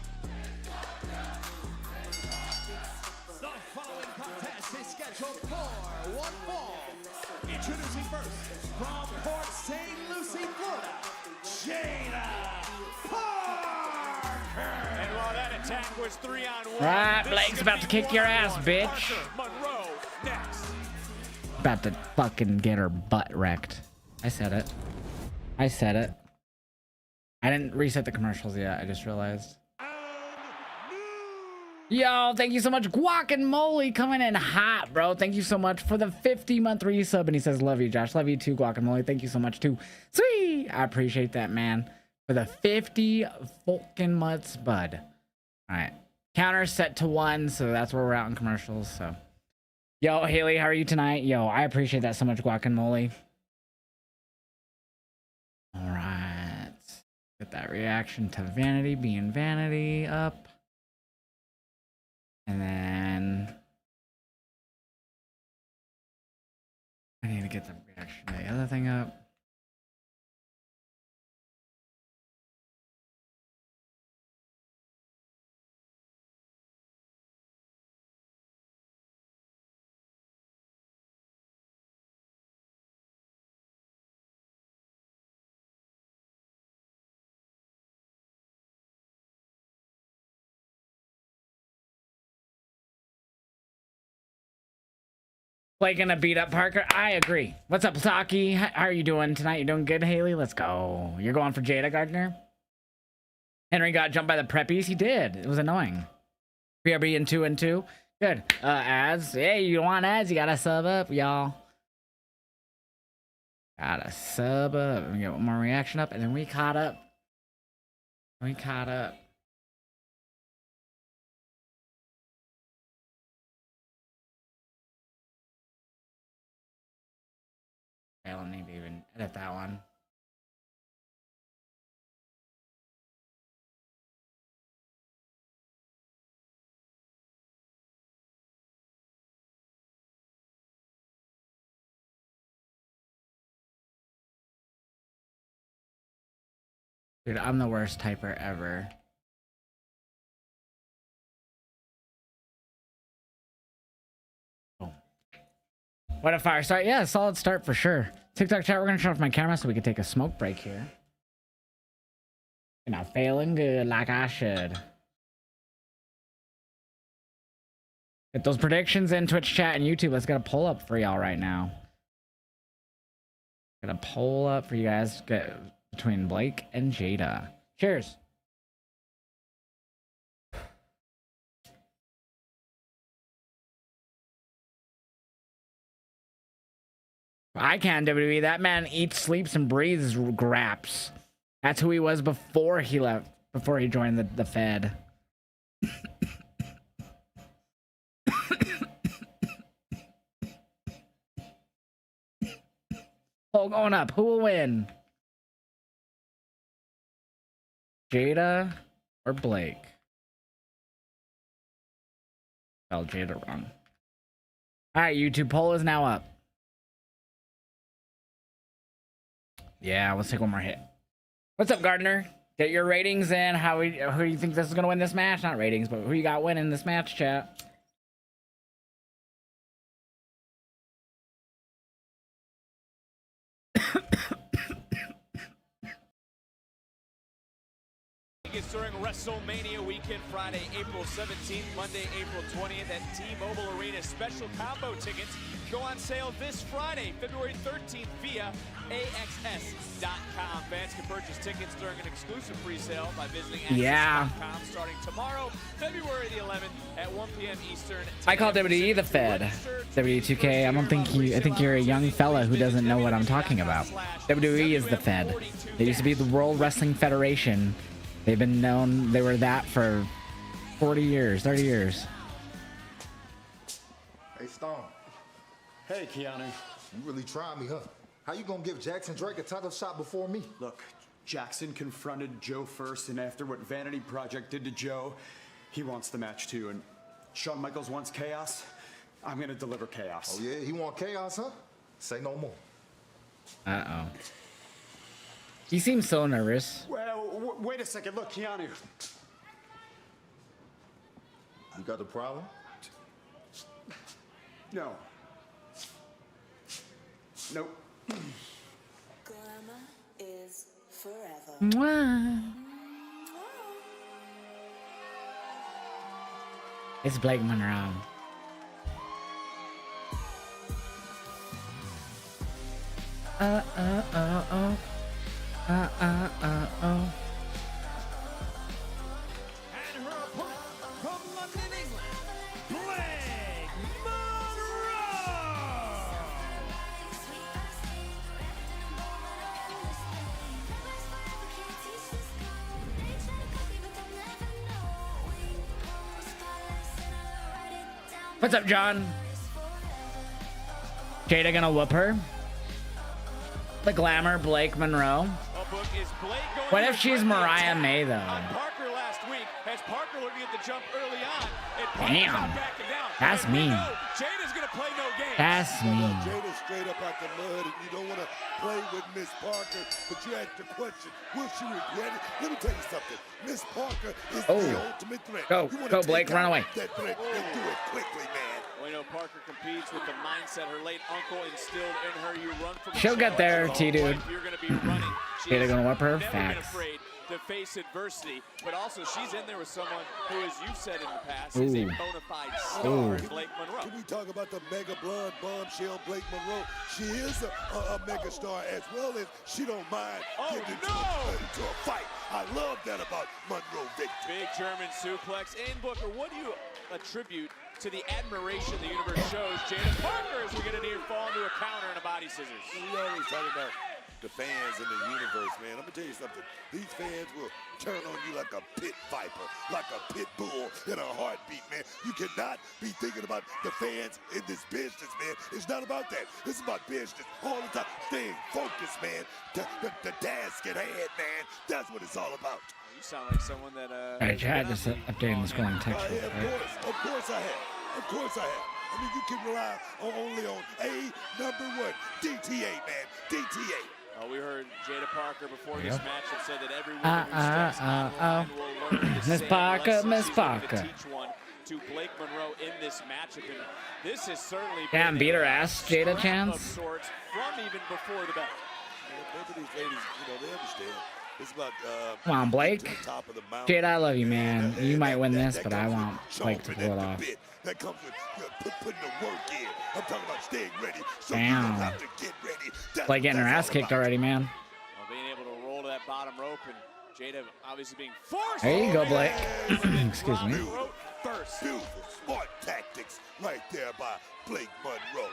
The following contest is scheduled for one fall. Introducing first, from Port St. Lucie, Florida, Jada Parker. And while that attack was 3-on-1, Right, this Blake's is about gonna to be kick your ass, 1-on-1. bitch. Parker Monroe next. About to fucking get her butt wrecked. I said it. I said it. I didn't reset the commercials yet. I just realized. Yo, thank you so much. Guacamole coming in hot, bro. Thank you so much for the 50-month resub. And he says, love you, Josh. Love you too, Guacamole. Thank you so much too. Sweet. I appreciate that, man. For the 50 fucking months, bud. All right. Counter set to 1. So that's where we're out in commercials. So, yo, Haley, how are you tonight? Yo, I appreciate that so much, Guacamole. All right. Get that reaction to Vanity being Vanity up. And then I need to get the reaction to the other thing up. Blake gonna beat up Parker? I agree. What's up, Saki? How are you doing tonight? You doing good, Haley? Let's go. You're going for Jada Gardner? Henry got jumped by the preppies? He did. It was annoying. BRB in 2 and 2. Good. Ads. Hey, you want ads? You gotta sub up, y'all. Gotta sub up. Let me get one more reaction up, and then we caught up. We caught up. I don't need to even edit that one. Dude, I'm the worst typer ever. What a fire start. Yeah, solid start for sure. TikTok chat, we're going to turn off my camera so we can take a smoke break here. You're not failing good like I should. Get those predictions in Twitch chat and YouTube. Let's get a poll up for y'all right now. Get a poll up for you guys between Blake and Jada. Cheers. I can WWE. That man eats, sleeps, and breathes graps. That's who he was before he left. Before he joined the Fed. Poll going up. Who will win? Jada or Blake? Oh, Jada wrong. Alright, YouTube, poll is now up. Yeah, let's take one more hit. What's up, Gardner? Get your ratings in. Who do you think this is gonna win this match? Not ratings, but who you got winning this match, chat? It's during WrestleMania weekend, Friday, April 17th, Monday, April 20th at T-Mobile Arena. Special combo tickets go on sale this Friday, February 13th via AXS.com. Fans can purchase tickets during an exclusive pre-sale by visiting AXS.com starting tomorrow, February the 11th at 1 p.m. Eastern. I call WWE the Fed. WWE 2K, I think you're a young fella who doesn't know what I'm talking about. WWE is the Fed. They used to be the World Wrestling Federation. They've been known, they were that for 40 years, 30 years. Hey, Stone. Hey, Keanu. You really trying me, huh? How you gonna give Jackson Drake a title shot before me? Look, Jackson confronted Joe first, and after what Vanity Project did to Joe, he wants the match too. And Shawn Michaels wants chaos. I'm gonna deliver chaos. Oh yeah, he want chaos, huh? Say no more. Uh-oh. He seems so nervous. Well, wait a second. Look, Keanu. You got a problem? No. Nope. Glamour is forever. Mwah. It's Blake Monroe. Oh. And her opponent from London, England, Blake Monroe. What's up, John? Jada gonna whoop her? The glamour, Blake Monroe. What if she's Mariah May, though? Parker last week has Parker looking at the jump early on. Damn. That's mean. Jada's gonna play no game. That's mean. Jada straight up out the mud, and you don't want to play with Miss Parker, but you ask the question, will she regret it? Let me tell you something. Miss Parker is the ultimate threat. Go, Blake, run away. That threat and do it quickly, man. We know Parker competes with the mindset her late uncle instilled in her. You run from She'll get there, T-dude. You're gonna be running. Jada gonna whip her? Never been Facts. afraid to face adversity, but also she's in there with someone who, as you've said in the past, is a bona fide star, Blake Monroe. Can we talk about the mega blood bombshell Blake Monroe? She is a mega star, as well as she don't mind getting into a fight. I love that about Monroe Victor. Big German suplex. And Booker, what do you attribute to the admiration the universe shows Jada Parker as we get a near fall into a counter and a body scissors? We always talk about the fans in the universe, man. I'm gonna tell you something. These fans will turn on you like a pit viper, like a pit bull in a heartbeat, man. You cannot be thinking about the fans in this business, man. It's not about that. It's about business all the time. Staying focused, man. The task at hand, man. That's what it's all about. You sound like someone that Alright, Chad, just updating the scoring text. Of course I have. Of course I have. I mean, you can rely only on #1, DTA, man. DTA. We heard Jada Parker before this match have said that every woman who steps on the line will learn the Miss same Parker, lessons. Miss She's going Parker. to teach one to Blake Monroe in this matchup, and this is certainly Damn, beat her ass, Jada of chance. sorts from even before the bell. Both of these ladies, they understand. It's about Come on, Blake. to the top of the mountain. Jada, I love you, man. You might win this, That but I comes want with Blake to pull it off. That comes with putting the work in. I'm talking about staying ready. So Damn. you don't have to get ready. That's Like getting her what ass that's kicked all about. already, man. Well, being able to roll to that bottom rope and Jada obviously being forced. There you go, Blake. Excuse me. Beautiful, smart tactics right there by Blake Monroe.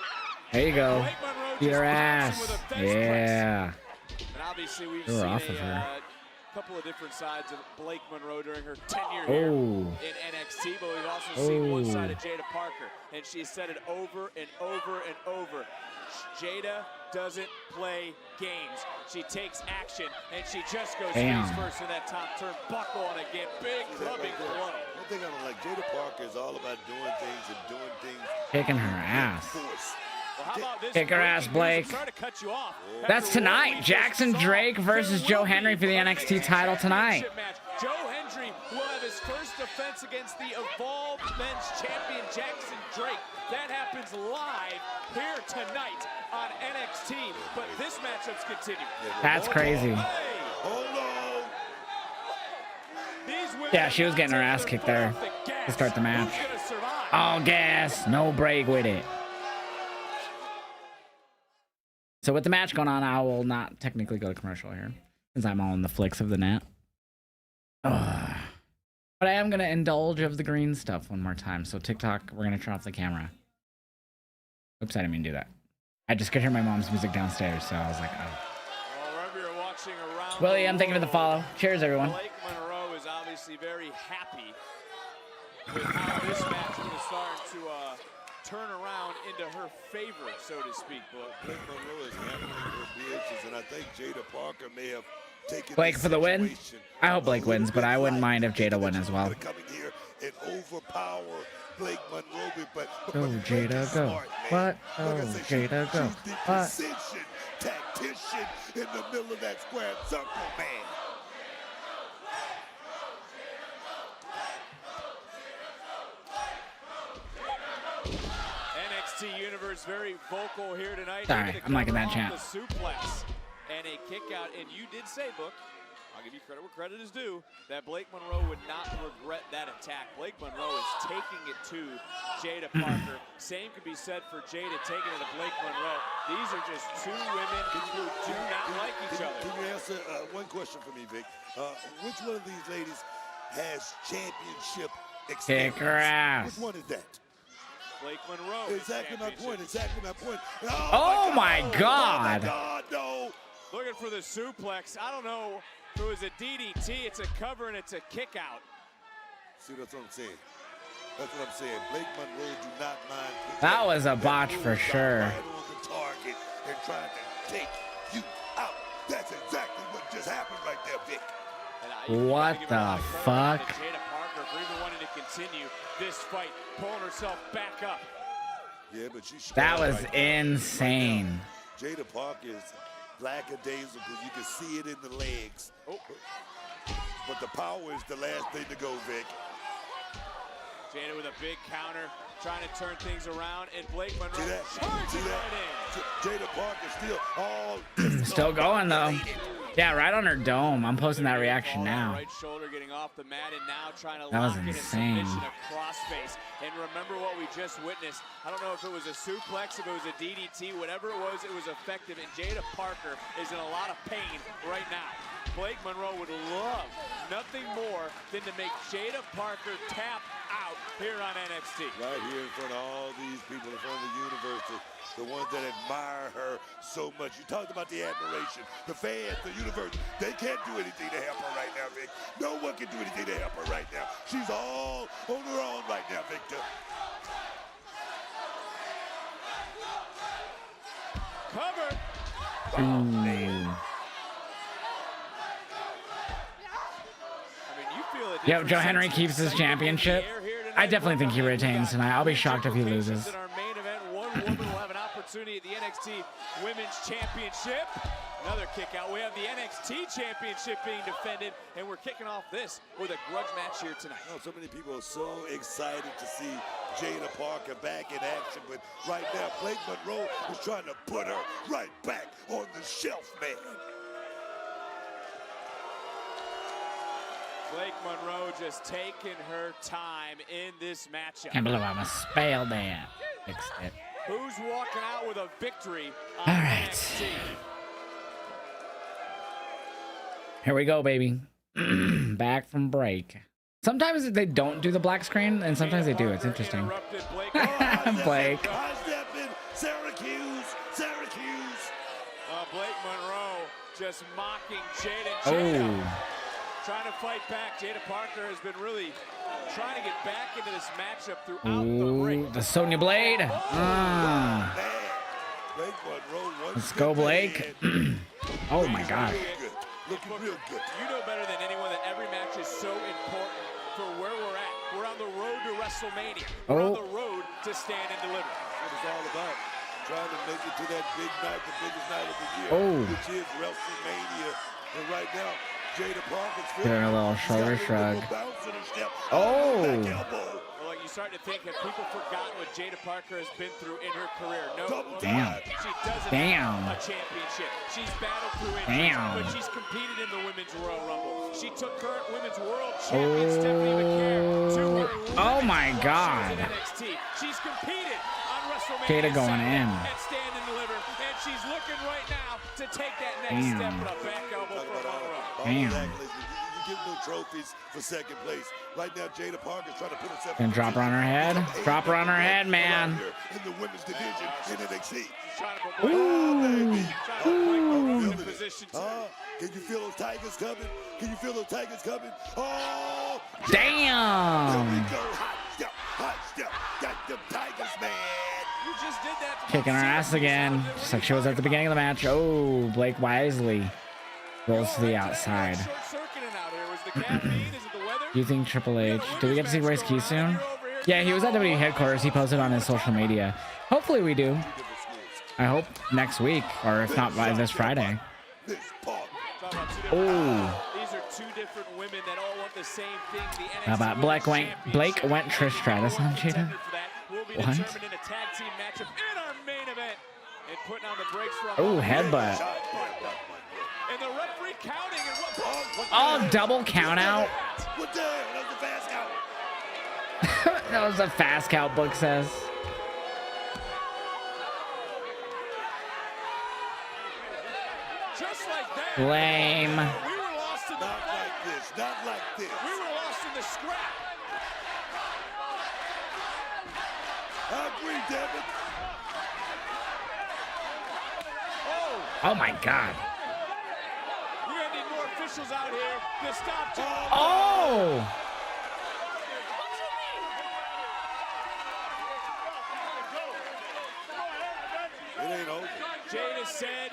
There you go. Blake Monroe Beat just her pops him ass. with a fence press. Yeah. And obviously we've They were seen off of her. a couple of different sides of Blake Monroe during her tenure here Oh. in NXT, but we've also seen one side Oh. of Jada Parker, and she's said it over and over and over. Jada doesn't play games. She takes action, and she just goes Damn. face first in that top turn. Buckle on again. Big clubbing blow. One thing I don't like, Jada Parker is all about doing things and doing things. Kicking her ass. Force. Well, how about this? Kick her ass, Blake. Sorry to cut you off. That's After what tonight. we Jackson just saw, Drake versus there Joe will Henry be for the an NXT title tonight. championship match. Joe Hendry will have his first defense against the Evolved Men's Champion Jackson Drake. That happens live here tonight on NXT. But this matchup's continuing. That's crazy. Hey, Hold on. these women Yeah, she was getting her have ass not kicked taken there their foot off the gas. to start the match. Who's gonna survive? All gas, no break with it. So with the match going on, I will not technically go to commercial here, since I'm on the flicks of the net. Ugh. But I am going to indulge of the green stuff one more time. So TikTok, we're going to turn off the camera. Oops, I didn't mean to do that. I just could hear my mom's music downstairs, so I was like, oh. Well, wherever you're watching around William, the thank you for the follow. world, Cheers, everyone. Blake Monroe is obviously very happy with how this match is starting to turn around into her favor, so to speak. But Blake Monroe is handling her business, and I think Jada Parker may have taken Blake this for the win. situation I hope Blake a little wins, but bit I wouldn't light. mind if Jada won as well. Come in here and overpower Blake Monroe, but Go, Blake Jada, is go. smart, man. What? Like I Oh, said, Jada, go. She's the What? precision tactician in the middle of that square circle, man. NXT Universe very vocal here tonight. Sorry, They're gonna I'm liking cover that off chant. The suplex and a kick out, and you did say, Book, I'll give you credit where credit is due, that Blake Monroe would not regret that attack. Blake Monroe is taking it to Jada Parker. Same could be said for Jada taking it to Blake Monroe. These are just two women who do not like each other. Can you answer one question for me, Vic? Which one of these ladies has championship experience? Kick her ass. Which one is that? Blake Monroe. is Exactly my point. Exactly my point. Oh my Oh my God. God, no. Looking for the suplex. I don't know if it was a DDT. It's a cover and it's a kick out. See, that's what I'm saying. That's what I'm saying. Blake Monroe do not mind. That was a botch That for move sure. Right on the target and trying to take you out. That's exactly what just happened right there, Vic. And you What gotta give a lot the of credit fuck? to Jada Parker for even wanting to continue this fight, pulling herself back up. Yeah, but she's That strong was right now. insane. Jada Parker is lackadaisical. You can see it in the legs. Oh. But the power is the last thing to go, Vic. Jada with a big counter, trying to turn things around, and Blake Monroe See that? charging See that? right in. Jada Parker still all Still going though. Yeah, right on her dome. I'm posting that reaction Ball on now. the right shoulder getting off the mat, and now trying to That was lock in a insane. submission across face. And remember what we just witnessed. I don't know if it was a suplex, if it was a DDT, whatever it was effective. And Jada Parker is in a lot of pain right now. Blake Monroe would love nothing more than to make Jada Parker tap out here on NXT. right here in front of all these people, in front of the universe, the ones that admire her so much. You talked about the admiration, the fans, the universe. They can't do anything to help her right now, Vic. No one can do anything to help her right now. She's all on her own right now, Victor. Cover. Yep, Joe Henry keeps his championship. I definitely think he retains tonight. I'll be shocked if he loses. In our main event, one woman will have an opportunity at the NXT Women's Championship. Another kick out. We have the NXT Championship being defended, and we're kicking off this with a grudge match here tonight. Oh, so many people are so excited to see Jada Parker back in action, but right now, Blake Monroe is trying to put her right back on the shelf, man. Blake Monroe just taking her time in this matchup. Can't believe I'm a spell that. Fixed it. Who's walking out with a victory on All right. NXT? Here we go, baby. Back from break. Sometimes they don't do the black screen, and sometimes they do. It's interesting. Interrupted Blake. Blake. High step in, Sarah Syracuse. Blake Monroe just mocking Jada. Oh. Trying to fight back. Jada Parker has been really trying to get back into this matchup throughout the ring. The Sonya Blade. Blake Monroe, Let's go, Blake. Oh my gosh. Looking real good. You know better than anyone that every match is so important for where we're at. We're on the road to WrestleMania. We're on the road to Stand and Deliver. That's what it's all about. Trying to make it to that big night, the biggest night of the year, which is WrestleMania. And right now, Jada Parker's Doing a little shoulder shrug. Well, like you start to think, have people forgotten what Jada Parker has been through in her career? No. Damn. She doesn't Damn. have a championship. She's battled through injuries, but she's competed in the Women's Royal Rumble. She took current Women's World Champion Stephanie McCare to her Oh my God. NXT. She's competed on WrestleMania Jada going in. and Stand and Deliver, and she's looking right now to take that next step with a back elbow from Monroe. Damn. You give no trophies for second place. Right now, Jada Parker's trying to put herself. Gonna drop her on her head. Drop her on her head, man. In the women's division in NXT. Can you feel those Tigers coming? Can you feel those Tigers coming? Oh! Damn. There we go. Hot step. Got the Tigers, man. You just did that. Kicking her ass again. Just like she was at the beginning of the match. Oh, Blake wisely rolls to the outside. Do you think Triple H? Do we get to see Royce Key soon? Yeah, he was at WWE headquarters. He posted on his social media. Hopefully we do. I hope next week, or if not by this Friday. Oh. These are two different women that all want the same thing. How about Blake went Trish Stratus on Jada? What? Oh, headbutt. And the referee counting and Oh, double count out. What the hell? That was a fast count. That was a fast count, book says. Just like that. Lame. We were lost in the Not like this. Not like this. We were lost in the scrap. I agree, Devin. Oh. Oh my God. We're gonna need more officials out here to stop. Oh. It ain't over. Jada said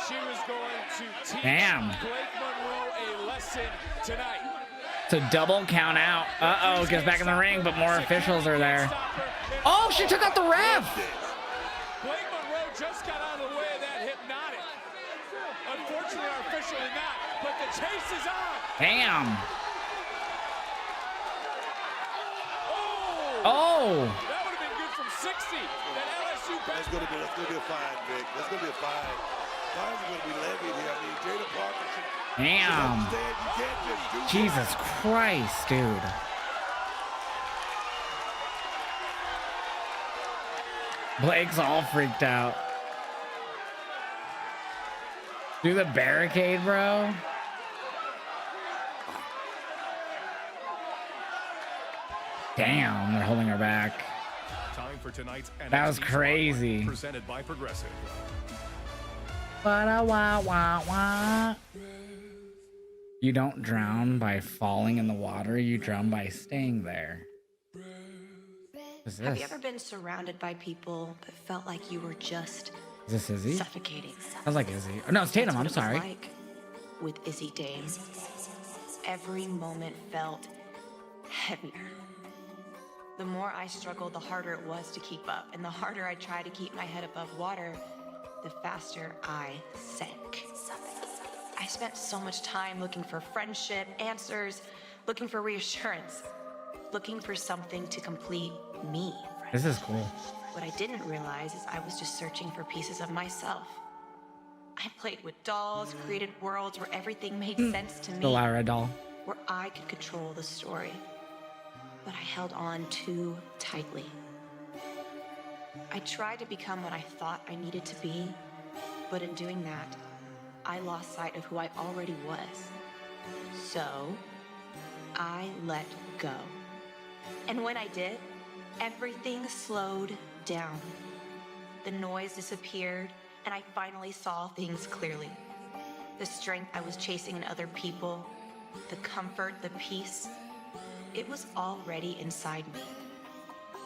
she was going to teach Blake Monroe a lesson tonight. So double count out. Uh-oh, gets back in the ring, but more officials are there. Oh, she took out the ref. Blake Monroe just got out of the way of that hypnotic. Unfortunately, our official did not, but the chase is on. Damn. Oh. That would have been good from 60. That LSU That's gonna be a fine, Vic. That's gonna be a fine. Fines are gonna be levied here. I mean, Jada Parker should. Damn. You can't just do Jesus Christ, dude. Blake's all freaked out. Do the barricade, bro. Damn, they're holding her back. Time for tonight's That was crazy. Presented by Progressive. Wah, wah, wah, wah. You don't drown by falling in the water. You drown by staying there. What's Have this? you ever been surrounded by people but felt like you were just Is this Izzy? suffocating? Sounds like Izzy. Oh, no, it's Tatum. I'm That's what it was sorry. like with Izzy Dame. Every moment felt heavier. The more I struggled, the harder it was to keep up. And the harder I tried to keep my head above water, the faster I sank. I spent so much time looking for friendship, answers, looking for reassurance, looking for something to complete me. This is cool. What I didn't realize is I was just searching for pieces of myself. I played with dolls, created worlds where everything made sense to me. The Lyra doll. Where I could control the story. But I held on too tightly. I tried to become what I thought I needed to be, but in doing that, I lost sight of who I already was. So, I let go. And when I did, everything slowed down. The noise disappeared, and I finally saw things clearly. The strength I was chasing in other people, the comfort, the peace, it was already inside me.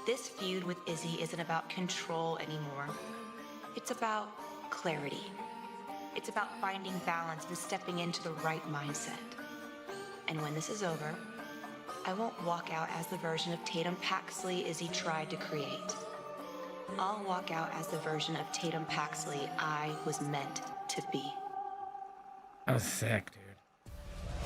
This feud with Izzy isn't about control anymore. It's about clarity. It's about finding balance and stepping into the right mindset. And when this is over, I won't walk out as the version of Tatum Paxley Izzy tried to create. I'll walk out as the version of Tatum Paxley I was meant to be. That was sick, dude.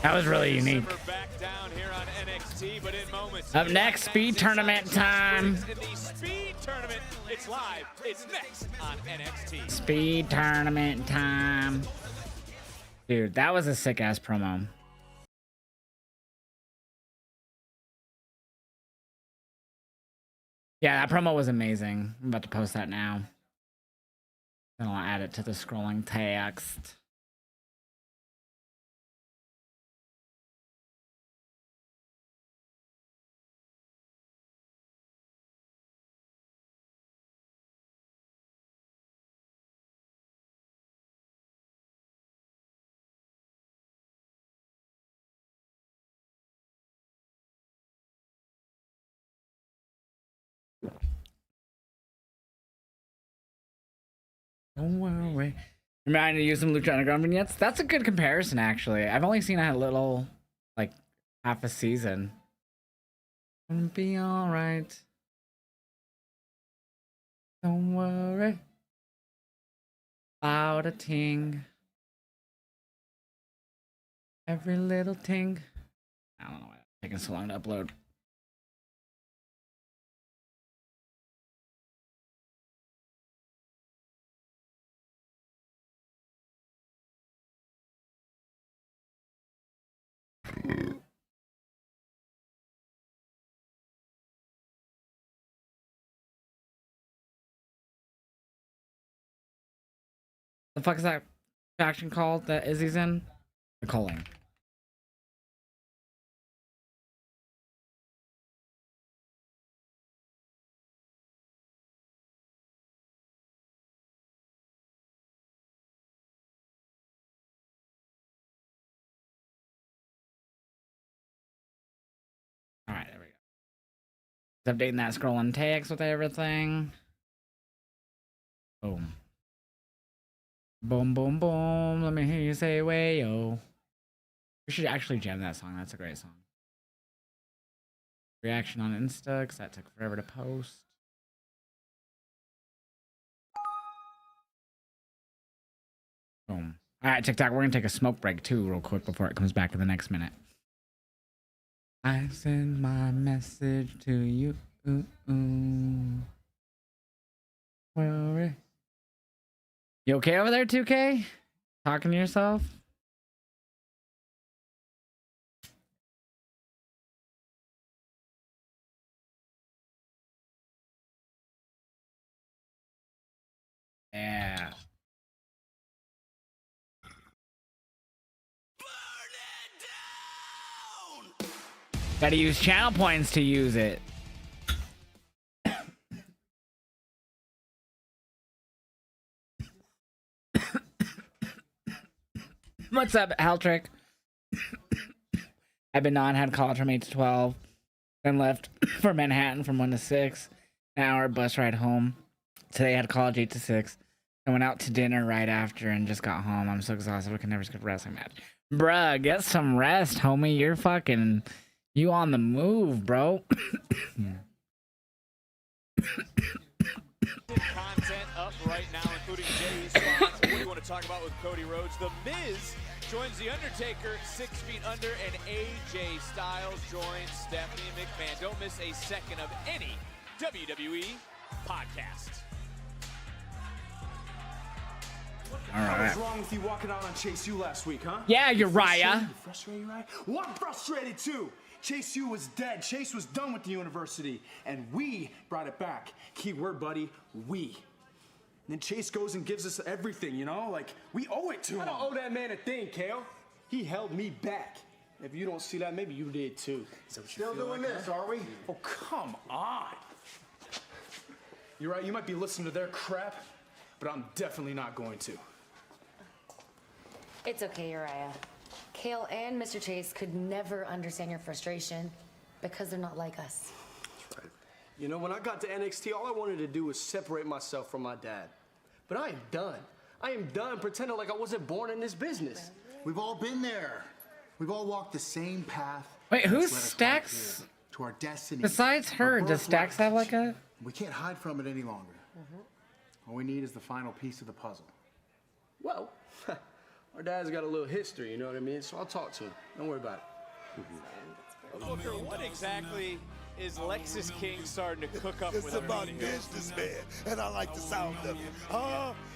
That was really unique. Back down here on NXT, but in moments. Up next, speed tournament time. In the speed tournament, it's live. It's next on NXT. Speed tournament time. Dude, that was a sick ass promo. Yeah, that promo was amazing. I'm about to post that now. Then I'll add it to the scrolling text. Don't worry. Remember, I need to use some Lucha Underground vignettes. That's a good comparison, actually. I've only seen a little, like, half a season. Gonna be alright. Don't worry. About a ting. Every little ting. I don't know why it's taking so long to upload. The fuck is that faction called that Izzy's in? The Culling. Alright, there we go. Updating that scrolling text with everything. Boom. Boom, boom, boom. Let me hear you say way-yo. We should actually jam that song. That's a great song. Reaction on Insta, because that took forever to post. Boom. Alright, TikTok, we're going to take a smoke break too real quick before it comes back in the next minute. I send my message to you. Worry. You okay over there, 2K? Talking to yourself? Yeah. Gotta use channel points to use it. What's up, Haltrick? I've been on, had college from 8 to 12. Then left for Manhattan from 1 to 6. An hour bus ride home. Today I had college 8 to 6. I went out to dinner right after and just got home. I'm so exhausted I can never skip a wrestling match. Bruh, get some rest, homie. You're fucking... You on the move, bro. Content up right now, including Jay's spots. What do you want to talk about with Cody Rhodes? The Miz joins The Undertaker 6 feet under, and AJ Styles joins Stephanie McMahon. Don't miss a second of any WWE podcast. All What was wrong with you walking out on Chase U last week, huh? Yeah, Uriah. You frustrated, right? Well, I'm frustrated too. Chase U was dead. Chase was done with the university, and we brought it back. Key word, buddy, we. And then Chase goes and gives us everything, you know? Like, we owe it to him. I don't owe that man a thing, Kale. He held me back. If you don't see that, maybe you did too. Still doing this, are we? Oh, come on. You're right, you might be listening to their crap, but I'm definitely not going to. It's okay, Uriah. Kale and Mr. Chase could never understand your frustration because they're not like us. That's right. You know, when I got to NXT, all I wanted to do was separate myself from my dad. But I am done. I am done pretending like I wasn't born in this business. We've all been there. We've all walked the same path. Wait, who's that's led us Stax? right here, to our destiny. Besides her, does Stax have like a... We can't hide from it any longer. All we need is the final piece of the puzzle. Well, our dad's got a little history, you know what I mean? So I'll talk to him. Don't worry about it. Booker, what exactly is Lexus King starting to cook up with? It's about business, man, and I like the sound of it.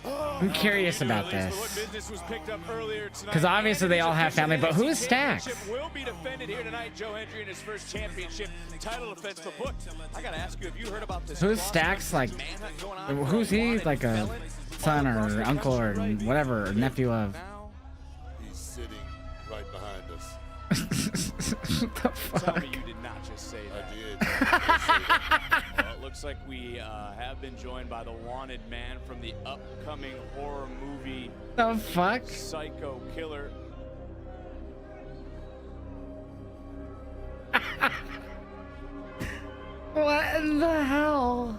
I'm curious about this. Business was picked up earlier tonight. Because obviously they all have family, but who's Stax? Will be defended here tonight. Joe Hendry in his first championship title defense. But Book, I gotta ask you, have you heard about this? Who's Stax? Like, who's he? Like a son or uncle or whatever, or nephew of? He's sitting right behind us. What the fuck? Tell me you did not just say that. I did. Well, it looks like we have been joined by the wanted man from the upcoming horror movie. The fuck? Psycho Killer. What in the hell?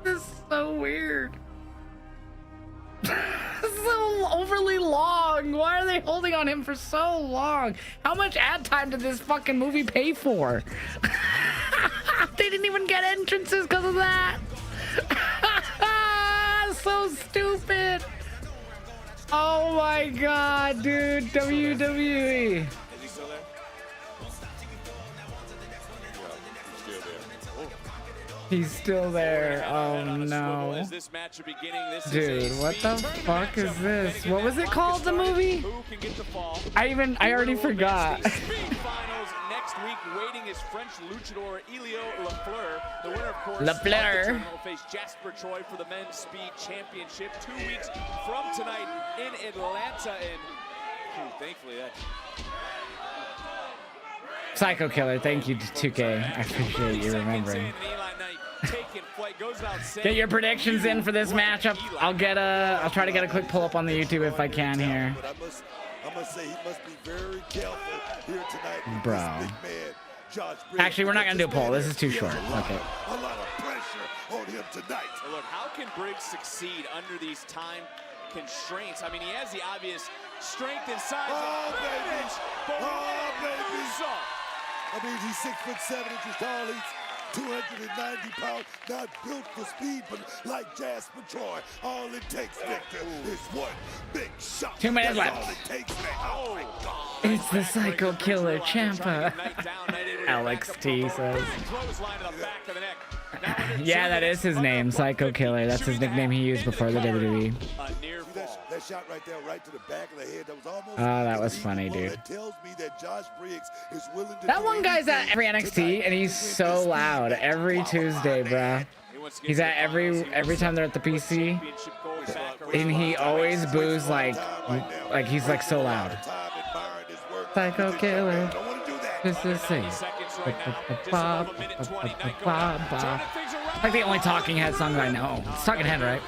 This is so weird. So overly long. Why are they holding on him for so long? How much ad time did this fucking movie pay for? They didn't even get entrances because of that. So stupid. Oh my god, dude. WWE. Is he still there? He's still there. Oh no. Dude, what the fuck is this? What was it called, the movie? I already forgot. Finals next week, waiting is French luchador Elio Lafleur. The winner, of course, Lafleur will face Jasper Troy for the men's speed championship 2 weeks from tonight in Atlanta. And thankfully that. Psycho Killer, thank you, 2K. I appreciate you remembering. Get your predictions in for this matchup. I'll try to get a quick pull up on the YouTube if I can here. But I must say he must be very careful here tonight. Bro. Actually, we're not gonna do a poll. This is too short. Okay. A lot of pressure on him tonight. So look, how can Briggs succeed under these time constraints? I mean, he has the obvious strength and size. Oh, baby. Oh, baby. So, I mean, he's 6'7" tall. He's 290 pounds, not built for speed, but like Jasper Troy, all it takes, Victor, is one big shot. 2 minutes That's left. all it takes, man. Oh my God. It's the Psycho Killer Champa. Alex T says. Yeah, that is his name, Psycho Killer. That's his nickname he used before the WWE. That shot right there, right to the back of the head, that was almost. Oh, that was funny, dude. That tells me that Josh Briggs is willing to. That one guy's at every NXT, and he's so loud every Tuesday, bruh. He's at every time they're at the PC, and he always boos like he's like so loud. Psycho Killer. This is it. Like the only Talking Head song I know. It's Talking Head, right?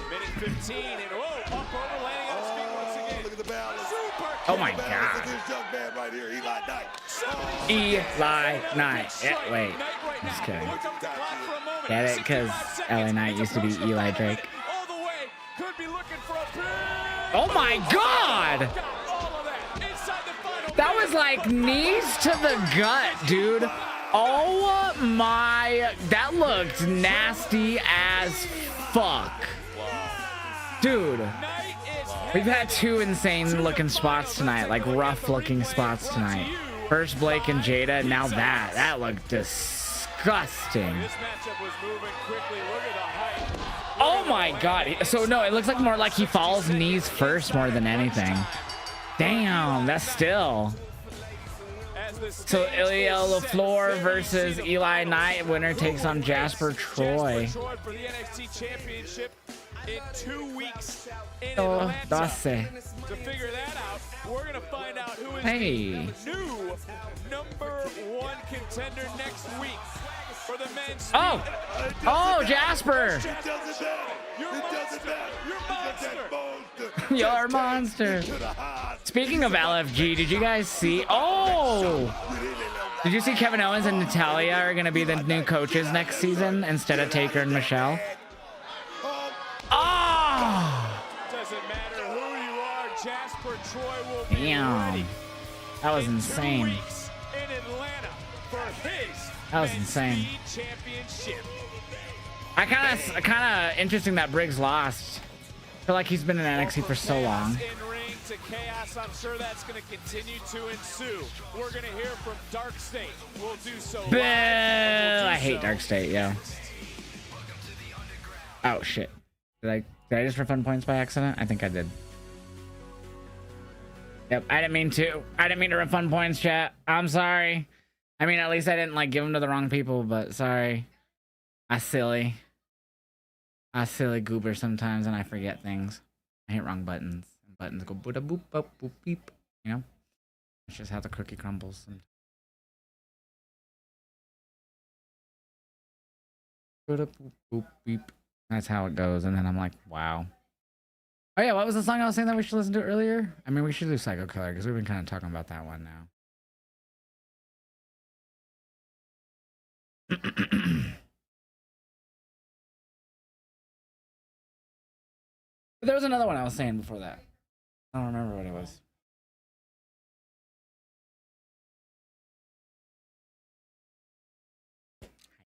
minute 15, and up over, landing on his feet once again. Look at the balance. Oh my God. This young man right here, Eli Knight. Eli Knight. Yeah, wait. I'm just kidding. Get it? Because LA Knight used to be Eli Drake. Oh my God! That was like knees to the gut, dude. Oh my, that looked nasty as fuck. Dude, we've had 2 insane looking spots tonight, like rough looking spots tonight. First Blake and Jada, now that looked disgusting. Oh my God. So no, it looks like more like he falls knees first more than anything. Damn, that's still. So Ilya LaFleur versus Eli Knight. Winner takes on Jasper Troy. For the NXT Championship in 2 weeks. Oh, that's it. To figure that out, we're gonna find out who is Hey. the new #1 contender next week. For the men's Oh! Oh, Jasper! You're a monster. Speaking of LFG, did you guys see? Oh! Did you see Kevin Owens and Natalia are going to be the new coaches next season instead of Taker and Michelle? Oh! Doesn't matter who you are, Jasper Troy will be ready. That was insane. 2 weeks in Atlanta for his That was insane. championship. I kind of interesting that Briggs lost. I feel like he's been in NXT for so long. In ring to chaos, I'm sure that's going to continue to ensue. We're going to hear from Dark State. We'll do so. Boo! I hate Dark State, yeah. Oh shit! Did I just refund points by accident? I think I did. Yep, I didn't mean to. I didn't mean to refund points, chat. I'm sorry. I mean, at least I didn't like give them to the wrong people, but sorry. I silly goober sometimes, and I forget things. I hit wrong buttons. Buttons go boop boop boop boop beep. You know, it's just how the cookie crumbles. Boop boop beep. That's how it goes, and then I'm like, wow. Oh yeah, what was the song I was saying that we should listen to earlier? I mean, we should do Psycho Killer because we've been kind of talking about that one now. But there was another one I was saying before that. I don't remember what it was.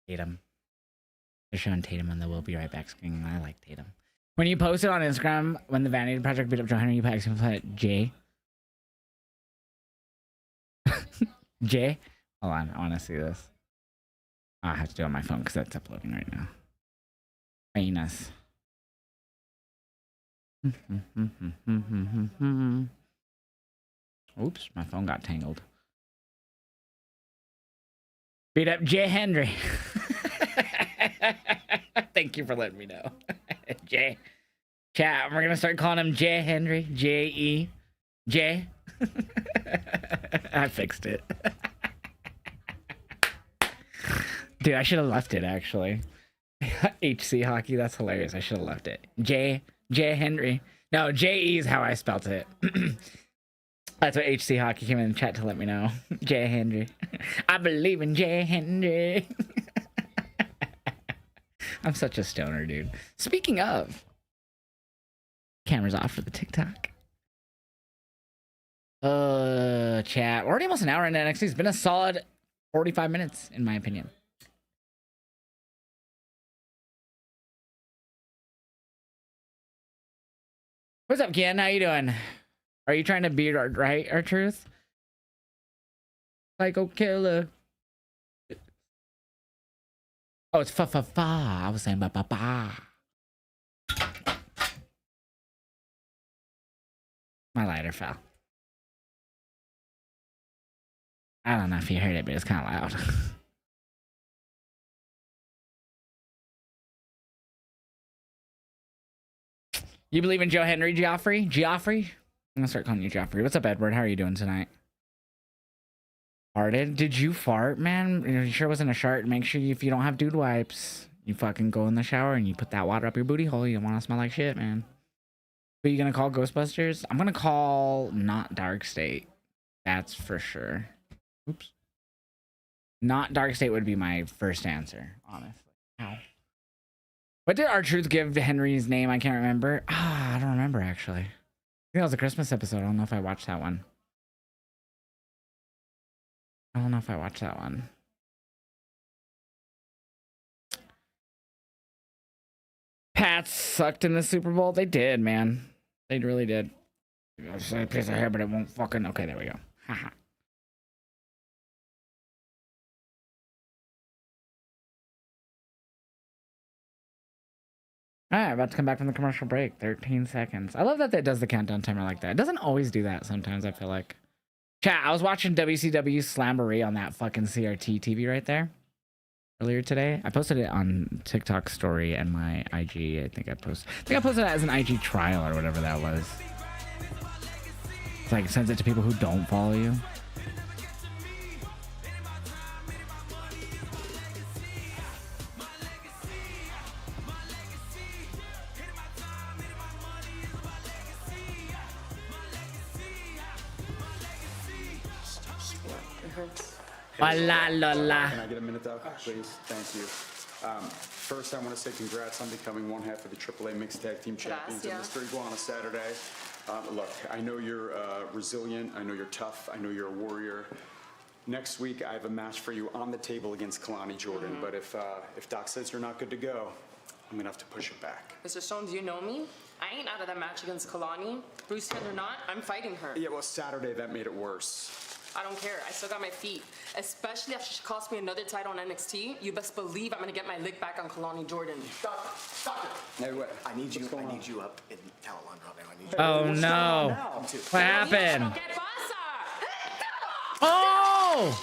Tatum. They're showing Tatum on the We'll Be Right Back screen. I like Tatum. When you posted on Instagram, when the Vanity Project beat up Joe Henry, you put J. J? Hold on, I want to see this. I have to do it on my phone because that's uploading right now. Famous. Oops, my phone got tangled. Beat up Jay Henry. Thank you for letting me know. Jay. Chat, we're gonna start calling him Jay Henry. J-E. Jay. I fixed it. Dude, I should have left it actually. HC hockey, that's hilarious. I should have left it. J Henry. No, J-E is how I spelt it. That's what HC hockey came in the chat to let me know. J Henry. I believe in J Henry. I'm such a stoner, dude. Speaking of, camera's off for the TikTok. Chat. We're already almost an hour into NXT. It's been a solid 45 minutes, in my opinion. What's up, Ken? How you doing? Are you trying to beat our truth? Psycho Killer. Oh, it's fa. I was saying ba. My lighter fell. I don't know if you heard it, but it's kind of loud. You believe in Joe Henry, Geoffrey? Geoffrey? I'm gonna start calling you Geoffrey. What's up, Edward? How are you doing tonight? Farted? Did you fart, man? You sure it wasn't a shart? Make sure if you don't have dude wipes, you fucking go in the shower and you put that water up your booty hole. You don't want to smell like shit, man. Who are you gonna call, Ghostbusters? I'm gonna call not Dark State. That's for sure. Oops. Not Dark State would be my first answer, honestly. Ow. What did R-Truth give to Henry's name? I can't remember. I don't remember, actually. I think that was a Christmas episode. I don't know if I watched that one. Pats sucked in the Super Bowl. They did, man. They really did. It's a piece of hair, but it won't fucking... Okay, there we go. Haha. Alright, about to come back from the commercial break. 13 seconds. I love that it does the countdown timer like that. It doesn't always do that sometimes, I feel like. Chat, I was watching WCW Slamboree on that fucking CRT TV right there earlier today. I posted it on TikTok story and my IG. I think I posted it as an IG trial or whatever that was. It's like it sends it to people who don't follow you. hurts. La la la. Can I get a minute though, please? Thank you. First, I want to say congrats on becoming one half of the AAA Mixed Tag Team Champions of Mr. Iguana Saturday. Look, I know you're resilient. I know you're tough. I know you're a warrior. Next week, I have a match for you on the table against Kalani Jordan. But if Doc says you're not good to go, I'm gonna have to push it back. Mr. Stone, do you know me? I ain't out of that match against Kalani. Bruce said or not, I'm fighting her. Yeah, well, Saturday that made it worse. I don't care. I still got my feet. Especially after she cost me another title on NXT. You best believe I'm gonna get my lick back on Kalani Jordan. Doctor. Hey, what? I need you up in Talon right now. I need you. Oh no. What happened? Oh!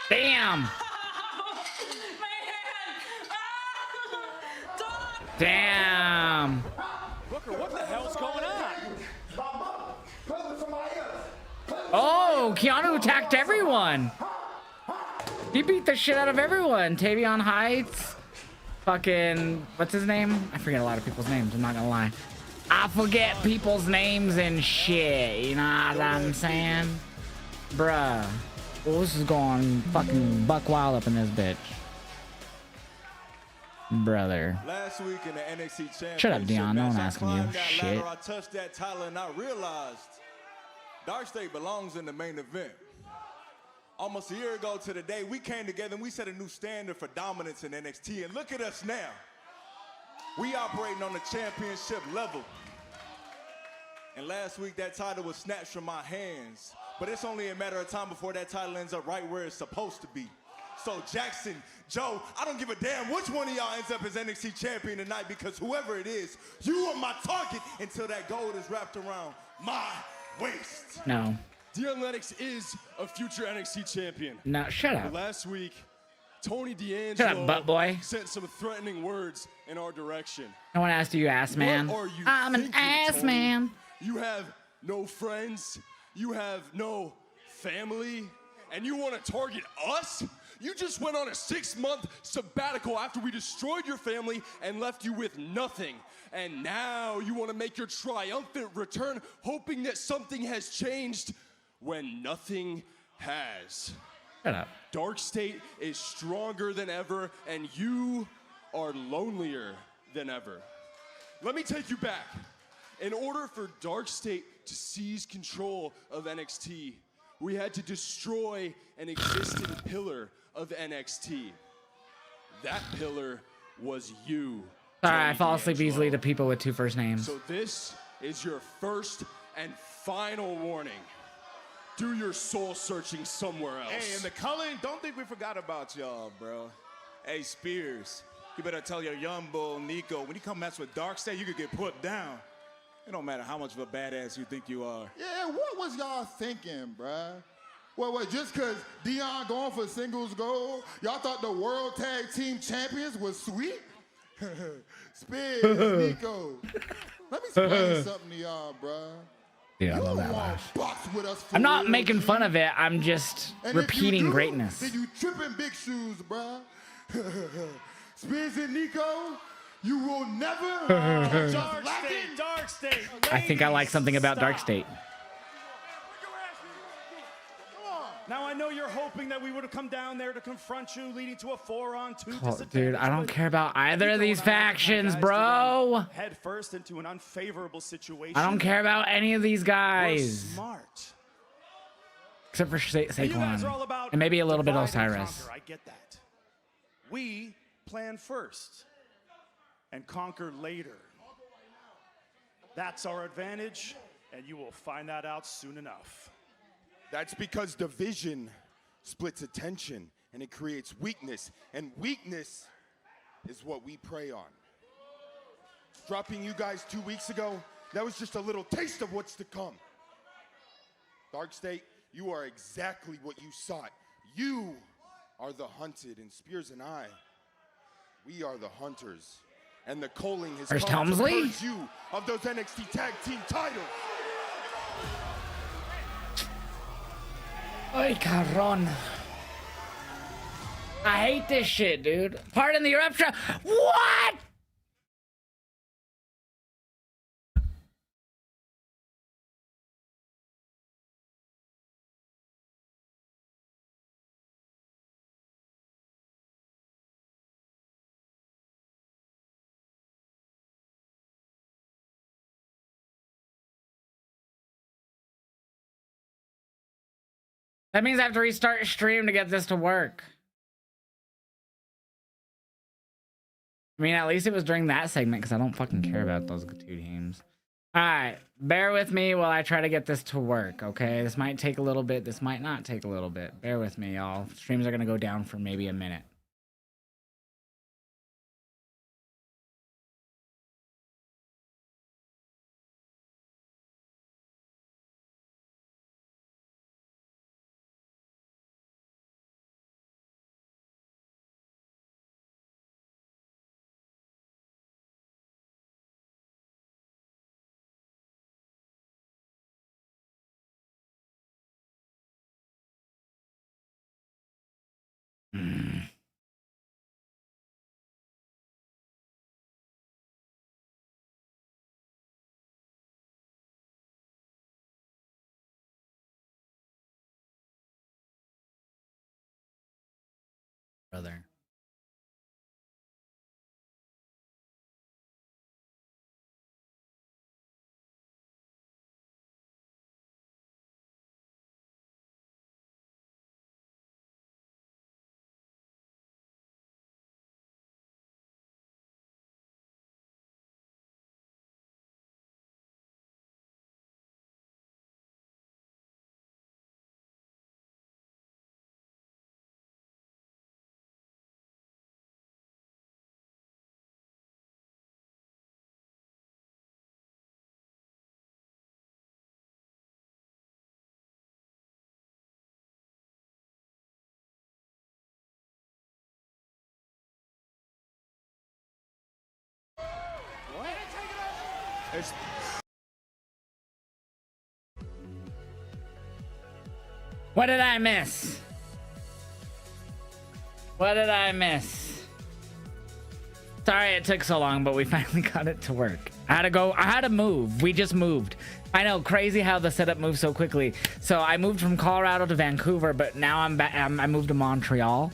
Damn. Damn. Booker, what the hell's going on? Oh, Keanu attacked everyone. He beat the shit out of everyone. Tavion Heights. Fucking, what's his name? I forget a lot of people's names, I'm not gonna lie. I forget people's names and shit, you know what I'm saying? Bruh. Well, this is going fucking buck wild up in this bitch. Brother. Last week in the NXT Championship Shut up, Dion. No one match, I asking you. climbed that Shit. ladder, I touched that title and I realized Dark State belongs in the main event. Almost a year ago to the day, we came together and we set a new standard for dominance in NXT. And look at us now. We operating on the championship level. And last week, that title was snatched from my hands. But it's only a matter of time before that title ends up right where it's supposed to be. So Jackson, Joe, I don't give a damn which one of y'all ends up as NXT champion tonight, because whoever it is, you are my target until that gold is wrapped around my waist. No. Dion Lennox is a future NXT champion. No, shut up. But last week, Tony D'Angelo Shut up, butt boy. sent some threatening words in our direction. No one asked you, ass man. What are you I'm an thinking, ass Tony? man. You have no friends. You have no family. And you want to target us? You just went on a 6-month sabbatical after we destroyed your family and left you with nothing. And now you want to make your triumphant return, hoping that something has changed when nothing has. Shut up. Dark State is stronger than ever, and you are lonelier than ever. Let me take you back. In order for Dark State to seize control of NXT, we had to destroy an existing pillar of NXT. That pillar was you. Sorry, I fall asleep easily to people with 2 first names. So this is your first and final warning. Do your soul searching somewhere else. Hey, and the culling, don't think we forgot about y'all, bro. Hey, Spears, you better tell your young bull, Nico, when you come mess with Dark State, you could get put down. It don't matter how much of a badass you think you are. Yeah, what was y'all thinking, bruh? What, just because Dion going for singles gold, y'all thought the World Tag Team Champions was sweet? Spears, Nico, let me explain something to y'all, bruh. Dude, I You love don't that want laugh. to box with us for I'm not real, making G. fun of it. I'm just And if you repeating do, greatness. Then you tripping big shoes, bruh. Spears and Nico, you will never just lacking. Dark State. I think I like something about Dark State. Now I know you're hoping that we would have come down there to confront you, leading to a 4-on-2 Oh, dude, I don't care about either of these factions, bro. Head first into an unfavorable situation. I don't care about any of these We're guys. smart. Except for And you guys are all Saquon. about And maybe a little bit divide and Osiris. conquer. I get that. We plan first and conquer later. That's our advantage, and you will find that out soon enough. That's because division splits attention and it creates weakness. And weakness is what we prey on. Dropping you guys 2 weeks ago, that was just a little taste of what's to come. Dark State, you are exactly what you sought. You are the hunted, and Spears and I, we are the hunters. And the calling has There's come to Helmsley? purge you of those NXT Tag Team titles. Ay, cabrón. I hate this shit, dude. Pardon the eruption. What? That means I have to restart stream to get this to work. I mean, at least it was during that segment because I don't fucking care about those two teams. All right, bear with me while I try to get this to work, okay? This might take a little bit. This might not take a little bit. Bear with me, y'all. Streams are going to go down for maybe a minute. Brother. What did I miss? What did I miss? Sorry it took so long, but we finally got it to work. I had to move. We just moved. I know, crazy how the setup moves so quickly. So I moved from Colorado to Vancouver, but now I'm back. I moved to Montreal.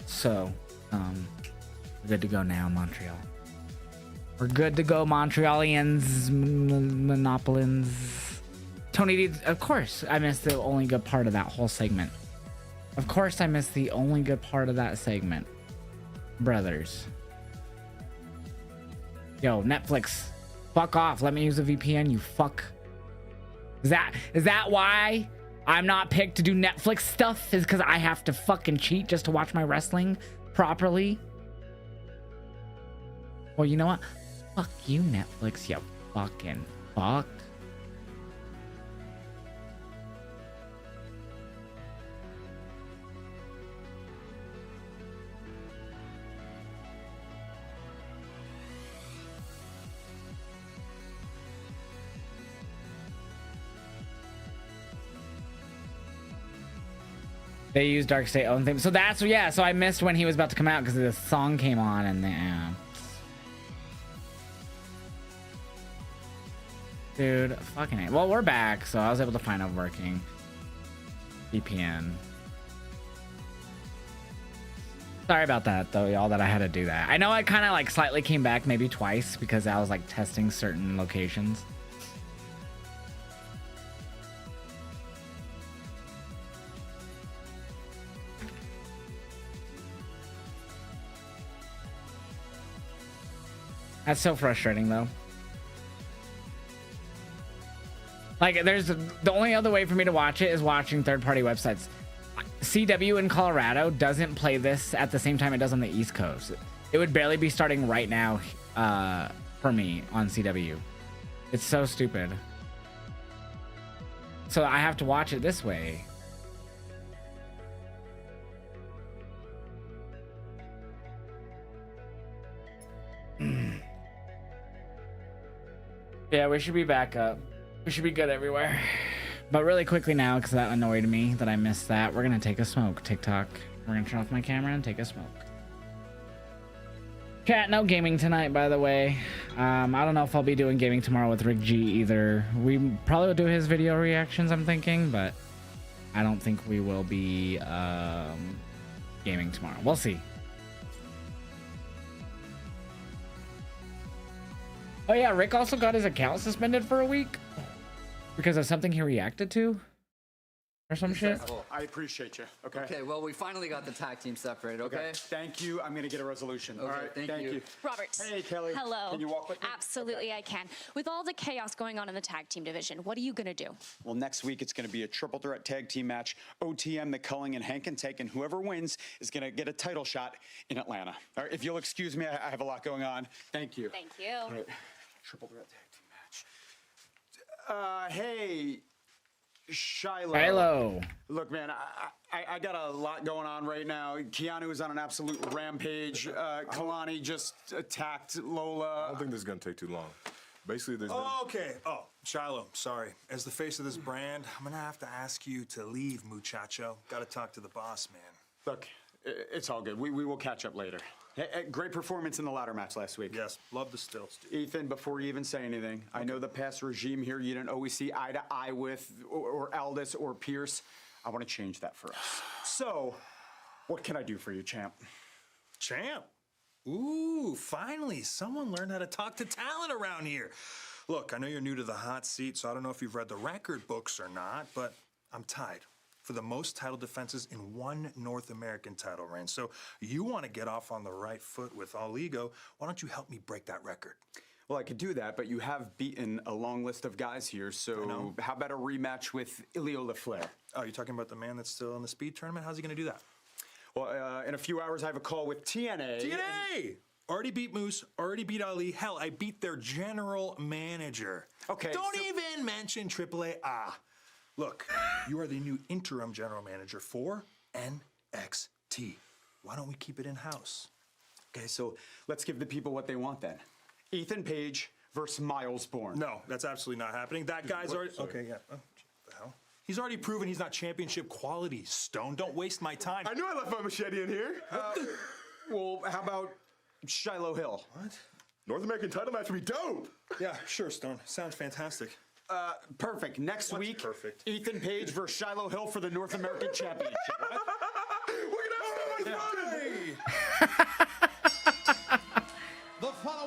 So, we're good to go now, Montreal. We're good to go, Montrealians, Monopolians. Tony D, of course, I missed the only good part of that whole segment. Of course, I missed the only good part of that segment. Brothers. Yo, Netflix, fuck off. Let me use a VPN, you fuck. Is that why I'm not picked to do Netflix stuff? Is because I have to fucking cheat just to watch my wrestling properly? Well, you know what? Fuck you, Netflix, you fucking fuck. They used Dark State own theme. So that's, yeah, so I missed when he was about to come out because the song came on and then... Dude, fucking it. Well, we're back, so I was able to find a working VPN. Sorry about that, though, y'all, that I had to do that. I know I kind of, like, slightly came back maybe twice because I was, like, testing certain locations. That's so frustrating, though. Like, there's the only other way for me to watch it is watching third-party websites. CW in Colorado doesn't play this at the same time it does on the East Coast. It would barely be starting right now for me on CW. It's so stupid. So I have to watch it this way. Yeah, we should be back up. We should be good everywhere. But really quickly now, because that annoyed me that I missed that, we're going to take a smoke, TikTok. We're going to turn off my camera and take a smoke. Chat, no gaming tonight, by the way. I don't know if I'll be doing gaming tomorrow with Rick G either. We probably will do his video reactions, I'm thinking, but I don't think we will be gaming tomorrow. We'll see. Oh yeah, Rick also got his account suspended for a week because of something he reacted to. or some shit. I appreciate you. Okay. Okay, well, we finally got the tag team separated, okay? Thank you. I'm going to get a resolution. Okay, All right. thank you. Robert. Hey, Kelly. Hello. Can you walk with me? Absolutely, I can. With all the chaos going on in the tag team division, what are you going to do? Well, next week it's going to be a triple threat tag team match. OTM, McCulling, and Hank can take, and whoever wins is going to get a title shot in Atlanta. All right, if you'll excuse me, I have a lot going on. Thank you. Thank you. All right. Triple threat tag team match. Hey, Shiloh. Shiloh. Look, man, I got a lot going on right now. Keanu is on an absolute rampage. Kalani just attacked Lola. I don't think this is going to take too long. Basically, there's Okay. Oh, Shiloh, sorry. As the face of this brand, I'm going to have to ask you to leave, muchacho. Got to talk to the boss, man. Look, it's all good. We will catch up later. Hey, great performance in the ladder match last week. Yes, love the stilts, dude. Ethan, before you even say anything, I know the past regime here you didn't always see eye to eye with, or Aldis or Pierce. I want to change that for us. So, what can I do for you, champ? Champ? Ooh, finally, someone learned how to talk to talent around here. Look, I know you're new to the hot seat, so I don't know if you've read the record books or not, but I'm tied for the most title defenses in one North American title reign. So you want to get off on the right foot with all ego. Why don't you help me break that record? Well, I could do that, but you have beaten a long list of guys here, so how about a rematch with Ilio LaFleur? Oh, you're talking about the man that's still in the speed tournament? How's he going to do that? Well, in a few hours, I have a call with TNA. TNA! Already beat Moose, already beat Ali. Hell, I beat their general manager. Okay. Don't even mention AAA. Look, you are the new interim general manager for NXT. Why don't we keep it in-house? Okay, so let's give the people what they want then. Ethan Page versus Miles Bourne. No, that's absolutely not happening. That guy's already... Okay, yeah. Oh, what the hell? He's already proven he's not championship quality, Stone. Don't waste my time. I knew I left my machete in here. Well, how about Shiloh Hill? What? North American title match would be dope. Yeah, sure, Stone. Sounds fantastic. Perfect. Next week, perfect? Ethan Page versus Shiloh Hill for the North American Championship.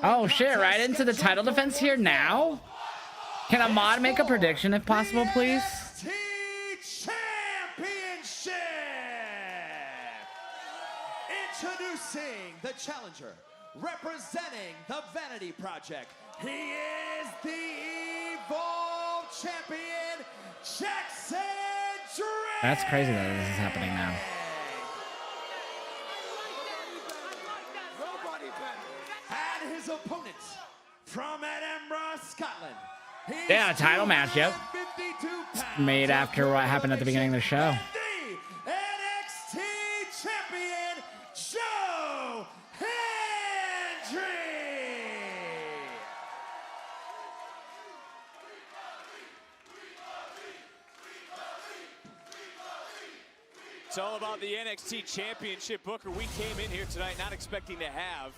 Oh shit, right into the title defense here now? Can a mod make a prediction if possible, please? Championship! Introducing the challenger, representing the Vanity Project. He is the Evolve Champion, Jackson Drake! That's crazy that this is happening now. And his opponent from Edinburgh, Scotland. Yeah, title match, yep. Made after what happened at the beginning of the show. The NXT Champion, Joe Hendry! It's all about the NXT Championship, Booker. We came in here tonight not expecting to have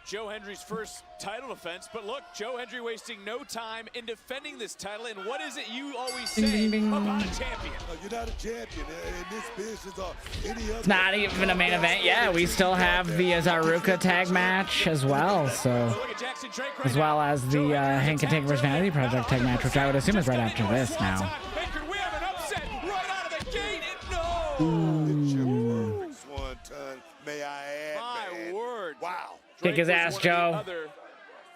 Joe Hendry's first title defense, but look, Joe Hendry wasting no time in defending this title. And what is it you always say about a champion? You're not a champion in this business or any other. It's not even a main event. Yeah, we still have the Zaruka tag match as well, so as well as the Hank and Tank vs Vanity Project tag match, which I would assume is right after this now. We have an upset right out of the gate. No. Swanton, may I add, My word. Wow. Kick his ass, Joe. Other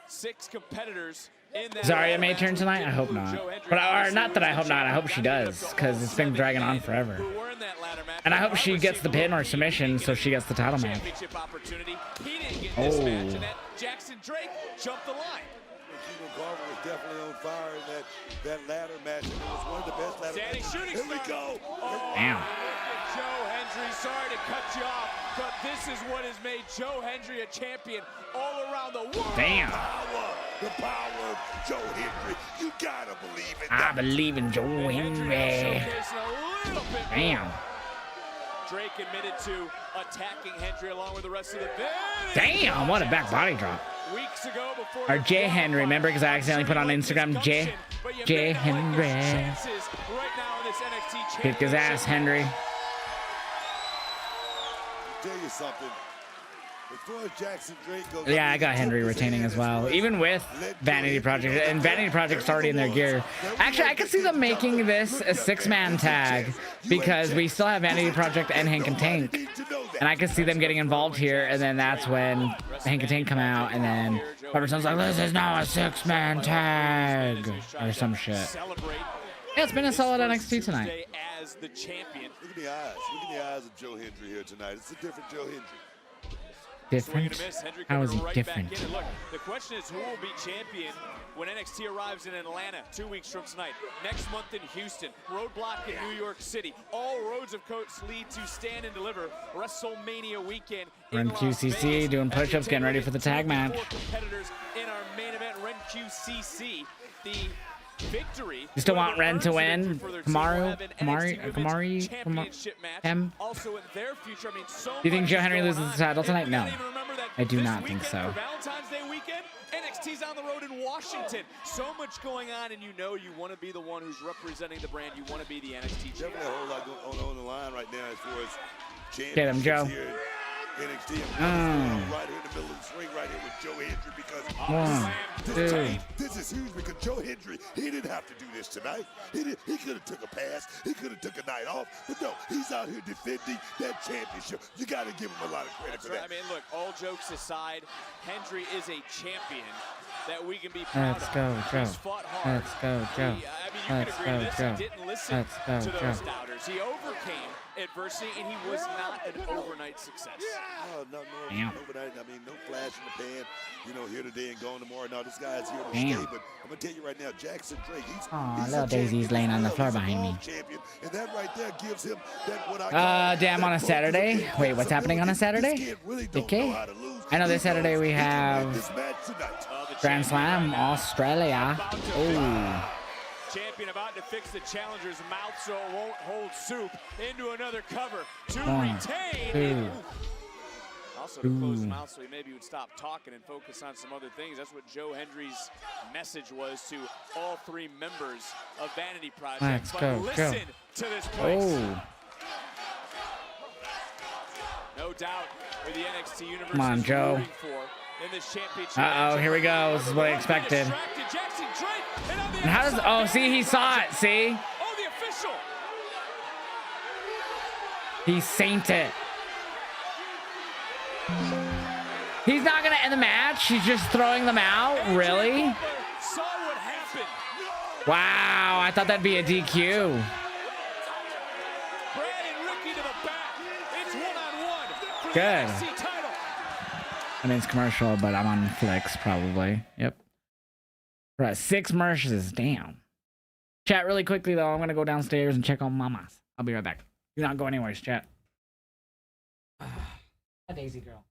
6 competitors in that Zarya may turn tonight? I hope not. But or not that I hope not. I hope she does, because it's been dragging on forever. And I hope she gets the pin or submission, so she gets the title match. Opportunity. He didn't get this match, and that Jackson Drake jumped the line. Garver was definitely on fire in that ladder match, and it was one of the best ladder matches. Here we go. Damn. Joe Hendry, sorry to cut you off, but this is what has made Joe Hendry a champion all around the world. Damn. The power of Joe Hendry. You gotta believe it. I believe in Joe Hendry. Damn. Drake admitted to attacking Hendry along with the rest of the band. Damn, what a back body drop. Weeks ago before Or Jay Henry, remember, because I accidentally put on Instagram Jay Henry. Right now in this NXT Kick his ass, Henry. Tell you something. As far as Jackson Drake goes, Yeah, I got Henry retaining as well, even with Vanity Project, and Vanity Project's already in their gear. Actually, I could see them making this a 6-man tag because we still have Vanity Project and Hank and Tank, and I could see them getting involved here, and then that's when Hank and Tank come out, and then Robertson's like, "This is now a 6-man tag," or some shit. Yeah, it's been a solid NXT tonight. As the champion. Look at the eyes. Look at the eyes of Joe Hendry here tonight. It's a different Joe Hendry. Different? How is he different? Look, the question is who will be champion when NXT arrives in Atlanta 2 weeks from tonight. Next month in Houston, Roadblock in New York City. All roads of course lead to Stand and Deliver WrestleMania weekend. We're in QCC doing push-ups, getting ready for the tag match. Competitors in our main event, Ren QCC. The victory. You still want Ren to win? Kamari? Also in their future, I mean, so Do you think Joe Henry loses the title tonight? No. I do not think so. Valentine's Day weekend, NXT's on the road in Washington. So much going on, and you know you want to be the one who's representing the brand. You want to be the NXT champion. Definitely a whole lot going on the line right now as far as champions. Get him, Joe. NXT right here in the middle of the ring right here with Joe Hendry because this is huge because Joe Hendry, he didn't have to do this tonight. He could have took a pass. He could have took a night off. But no, he's out here defending that championship. You got to give him a lot of credit for that. I mean, look, all jokes aside, Hendry is a champion that we can be proud Let's go, Joe. Let's go, Joe. Let's go, Joe. He didn't listen to those doubters. He overcame adversity, and he was not an overnight success. No overnight. I mean, no flash in the pan. You know, here today and gone tomorrow. No, this guy's here to stay. But I'm gonna tell you right now, Jackson Drake. He's little Daisy's laying on the floor behind me. Champion, and that right there gives him that what I damn, on a Saturday. Wait, what's happening on a Saturday? Okay. I know this Saturday we have Grand Slam Australia. Oh. Champion about to fix the challenger's mouth so it won't hold soup. Into another cover to 1, retain. Also to close his mouth so he maybe would stop talking and focus on some other things. That's what Joe Hendry's message was to all 3 members of Vanity Project. Let's go, listen to this place. Oh. No doubt where the NXT universe Come on, is Joe. rooting for in this championship. Uh-oh, here we go. This is what I expected. And how does... Oh, see, he saw it. See? Oh, the official. He saint it. He's not going to end the match. He's just throwing them out. Really? Saw what happened. Wow, I thought that'd be a DQ. Brad and Ricky to the back. It's one-on-one. Good. I mean, it's commercial, but I'm on Flex probably. Yep. We're at 6 merches. Damn. Chat, really quickly, though. I'm going to go downstairs and check on mamas. I'll be right back. Do not go anywhere, chat. A Daisy girl.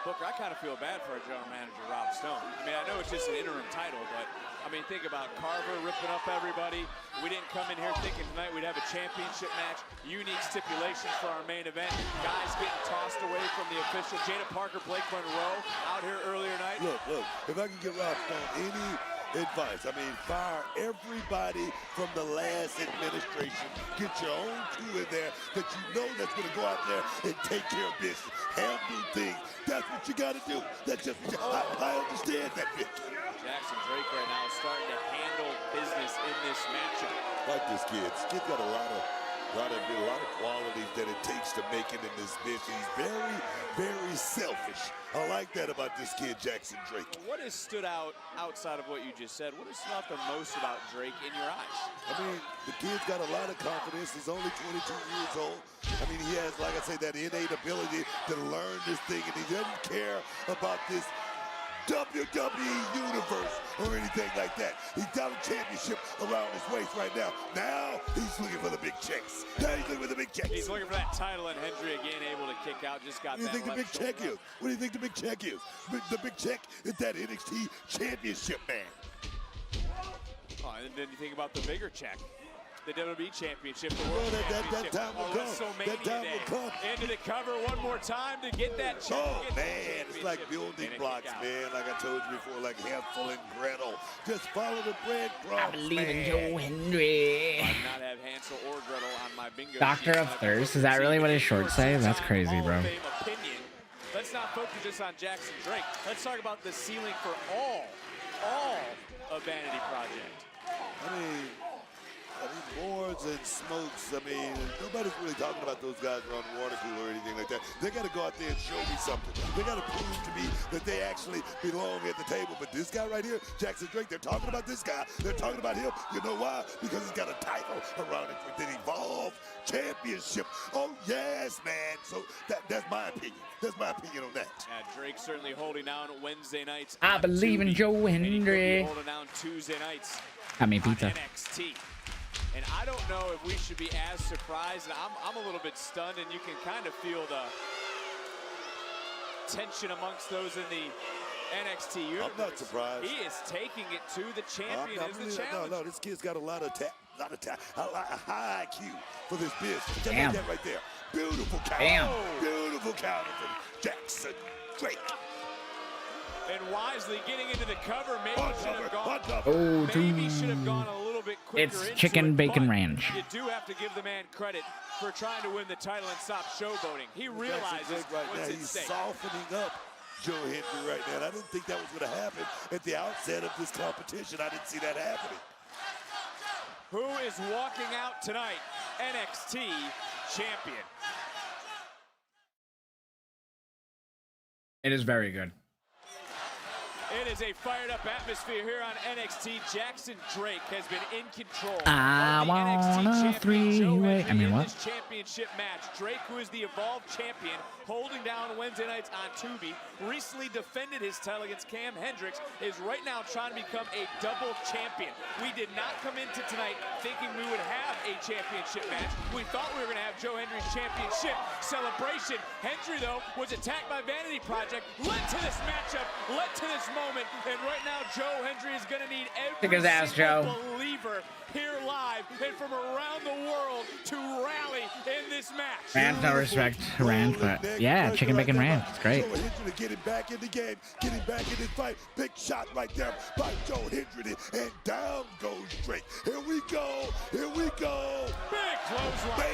Booker, I kind of feel bad for our general manager, Rob Stone. I mean, I know it's just an interim title, but, I mean, think about Carver ripping up everybody. We didn't come in here thinking tonight we'd have a championship match. Unique stipulations for our main event. Guys getting tossed away from the official. Jada Parker, Blake Monroe out here earlier tonight. Look, if I can give Rob Stone any advice, I mean, fire everybody from the last administration. Get your own crew in there that you know that's going to go out there and take care of business. Handle things. That's what you got to do. That's just what I understand that bit. Jackson Drake right now is starting to handle business in this matchup. Like this kid. This kid's got a lot of qualities that it takes to make it in this business. He's very, very selfish. I like that about this kid, Jackson Drake. What has stood out outside of what you just said? What has stood out the most about Drake in your eyes? I mean, the kid's got a lot of confidence. He's only 22 years old. I mean, he has, like I say, that innate ability to learn this thing, and he doesn't care about this WWE universe or anything like that. He's got a championship around his waist right now. Now he's looking for the big checks. Now he's looking for the big checks. He's looking for that title, and Hendry again able to kick out. Just got What do you think the big check is? What do you think the big check is? The big check is that NXT championship, man. Oh, and then you think about the bigger check. the WWE Championship, the World Championship, time will come. That time will come. Into the cover one more time to get that Oh, man, it's like building blocks, man. Like I told you before, like Hansel and Gretel. Just follow the breadcrumbs, I believe in Joe Hendry. I did not have Hansel or Gretel on my bingo Doctor sheet. of Thirst. Is that really what his shorts say? That's crazy, bro. Opinion. Let's not focus just on Jackson Drake. Let's talk about the ceiling for all of Vanity Project. I mean, boards and smokes. I mean, nobody's really talking about those guys around the water cooler or anything like that. They got to go out there and show me something. They got to prove to me that they actually belong at the table. But this guy right here, Jackson Drake, they're talking about this guy. They're talking about him. You know why? Because he's got a title around it with the Evolve Championship. Oh, yes, man. So that's my opinion. That's my opinion on that. Yeah, Drake certainly holding down Wednesday nights. I believe in Joe Hendry. Holding down Tuesday nights. Got me pizza. NXT. And I don't know if we should be as surprised. And I'm a little bit stunned, and you can kind of feel the tension amongst those in the NXT universe. I'm not surprised. He is taking it to the champion as the challenge. No, this kid's got a lot of high IQ for this biz. Just Damn. like that right there. Beautiful counter. Damn. Beautiful counter from Jackson Drake. And wisely getting into the cover. Maybe should have gone. Oh, Maybe should have gone a little bit quicker. It's into chicken it, bacon but ranch. You do have to give the man credit for trying to win the title and stop showboating. He realizes right what's now, at he's stake. softening up Joe Hendry right now. And I didn't think that was going to happen at the outset of this competition. I didn't see that happening. Who is walking out tonight? NXT champion. It is very good. It is a fired up atmosphere here on NXT. Jackson Drake has been in control. I want a three-way. I mean, what? Championship match. Drake, who is the Evolve champion, holding down Wednesday nights on Tubi, recently defended his title against Cam Hendricks, is right now trying to become a double champion. We did not come into tonight thinking we would have a championship match. We thought we were going to have Joe Hendry's championship celebration. Hendry, though, was attacked by Vanity Project, led to this matchup, led to this moment, and right now Joe Hendry is going to need every his ass, single Joe. believer here live and from around the world to rally in this match. Ranch, no respect to ranch, but yeah, chicken bacon ranch. It's great. Joe Hendry getting back in the game, getting back in this fight. Big shot right there by Joe Hendry, and down goes Drake. Here we go. Here we go. Big clothesline. Man.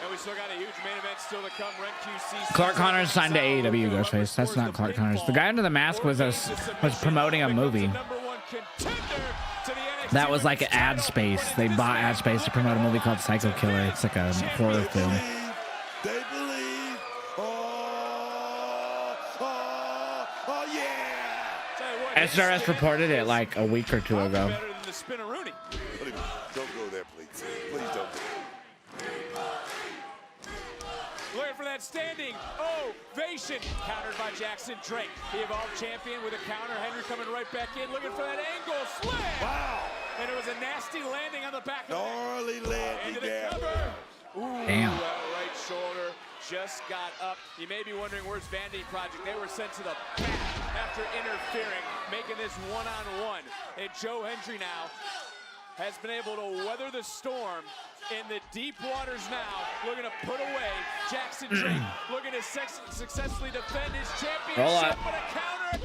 And we still got a huge main event still to come. Ren QC. Clark Connors signed to AEW, Ghostface. That's not Clark Connors. The guy under the mask was promoting a movie. That was like an ad space. They bought ad space to promote a movie called Psycho Killer. It's like a horror film. They believe. Oh yeah. SRS reported it like a week or two ago. Better than the Spinaroonie. Don't go there, please. Please don't. Looking for that standing ovation. Countered by Jackson Drake. The Evolve champion with a counter. Hendry coming right back in. Looking for that angle slam. Wow. And it was a nasty landing on the back of Gnarly landing into the there. cover. Ooh, Damn. that right shoulder just got up. You may be wondering where's Vanity Project. They were sent to the back after interfering, making this one-on-one. And Joe Hendry now has been able to weather the storm in the deep waters now, looking to put away Jackson Drake, looking to successfully defend his championship, but a cover, and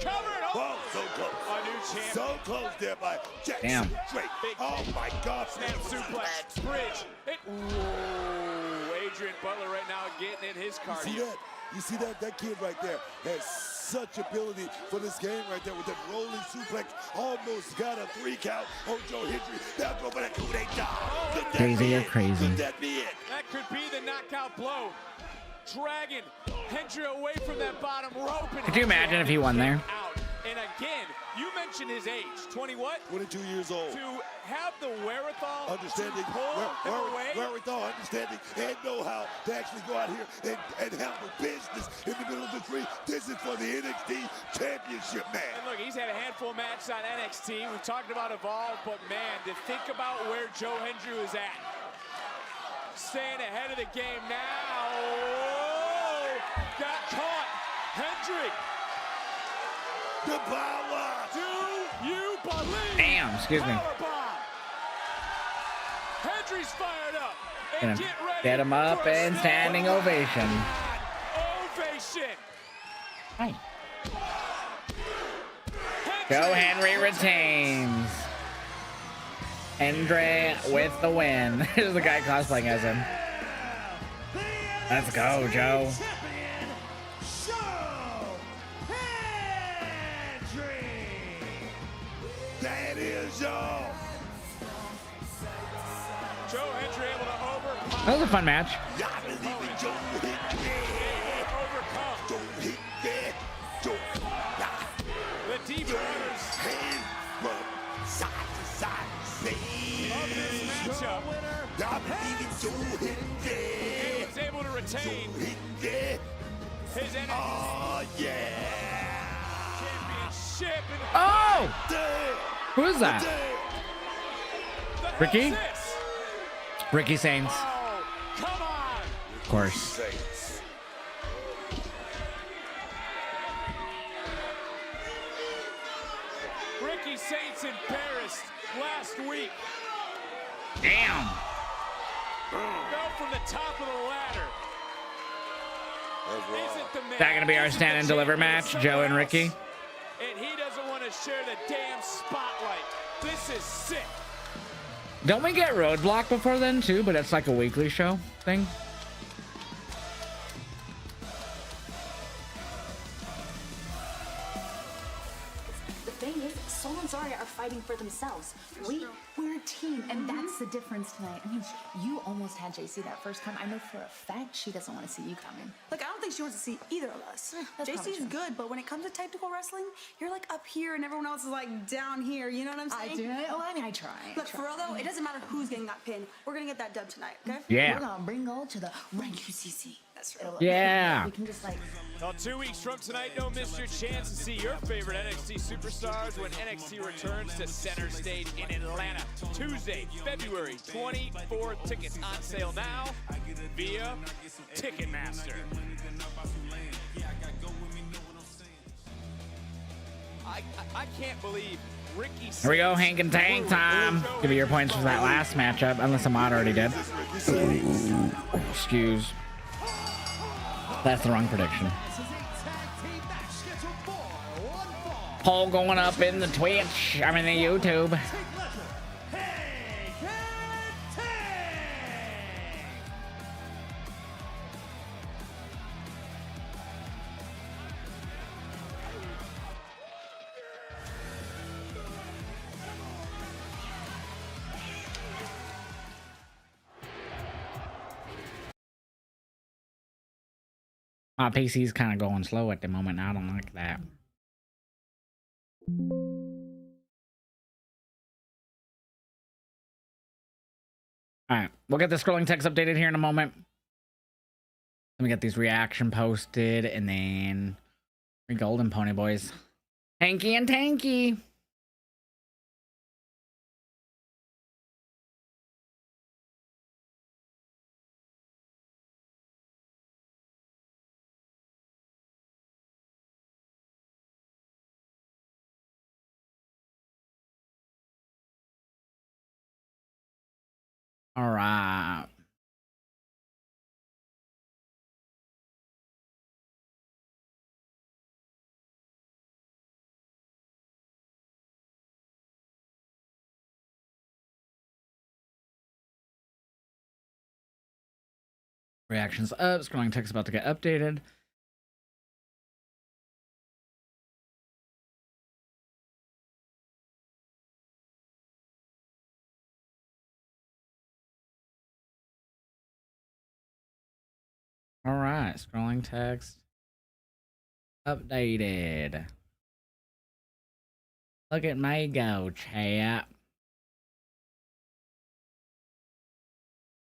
Whoa, so close. A new champion. So close there by Jackson Damn. Drake. Oh my God. Snap suplex, bridge. Ooh, Adrian Butler right now getting in his cardio. You see that? You see that? That kid right there has such ability for this game right there with that rolling suplex. Almost got a 3 count on Joe Hendry. Now go for that coup d'etat. Crazy, you're crazy. Could that be it? That could be the knockout blow. Dragging Hendry away from that bottom rope. And Could you imagine if he won there? Out. And again, you mentioned his age. 20 what? 22 years old. To have the wherewithal, Understanding, to pull him away. wherewithal, understanding, and know-how to actually go out here and handle business in the middle of the ring. This is for the NXT Championship, man. And look, he's had a handful of matches on NXT. We've talked about Evolve, but man, to think about where Joe Hendry is at. Staying ahead of the game now. Oh, got caught. Hendry. The power. Do you believe? Damn, excuse me. Powerbomb. Hendry Hendry's fired up. Gonna And get ready get him up for a and standing ovation. ovation. Hi. Joe Henry retains. Andre with the win. Here's the guy cosplaying as him. Let's go, Joe. That is y'all. Joe Hendry able to overcome. That was a fun match. The deep waters side to side. of this matchup. He was able to retain his NXT championship. Oh! Who is that? Ricky? Ricky Saints. Oh, come on! Of course. Ricky Saints embarrassed last week. Damn. Fell from the top of the ladder. Isn't the man, Is that gonna be our stand and deliver match, Joe and Ricky? and he doesn't want to share the damn spotlight. This is sick. Don't we get Roadblock before then too? But it's like a weekly show thing. The thing is, Sol and Zarya are fighting for themselves. We're a team, and that's the difference tonight. I mean, you almost had JC that first time. I know for a fact she doesn't want to see you coming. Like, I don't think she wants to see either of us. That's probably JC's true. good, but when it comes to technical wrestling, you're like up here and everyone else is like down here. You know what I'm saying? I do. Oh, I mean, I try. Look, for real though, it doesn't matter who's getting that pin. We're gonna get that done tonight, okay? Yeah. We're gonna bring gold to the rank QCC. That's right. Yeah. We can just like. Well, 2 weeks from tonight, don't miss your chance to see your favorite NXT superstars when NXT returns to center stage in Atlanta. Tuesday, February 24th. Tickets on sale now via Ticketmaster. I can't believe Ricky. Here we go, Hank and Tank time. Give me your points for that last matchup, unless Ahmad already did. Excuse. That's the wrong prediction. Poll going up in the Twitch. I mean the YouTube. My PC's kind of going slow at the moment. I don't like that. All right, we'll get the scrolling text updated here in a moment. Let me get these reaction posted, and then we golden pony boys. Hanky and Tanky. All right. Reactions up. Scrolling text about to get updated. All right, scrolling text updated. Look at me go, chat.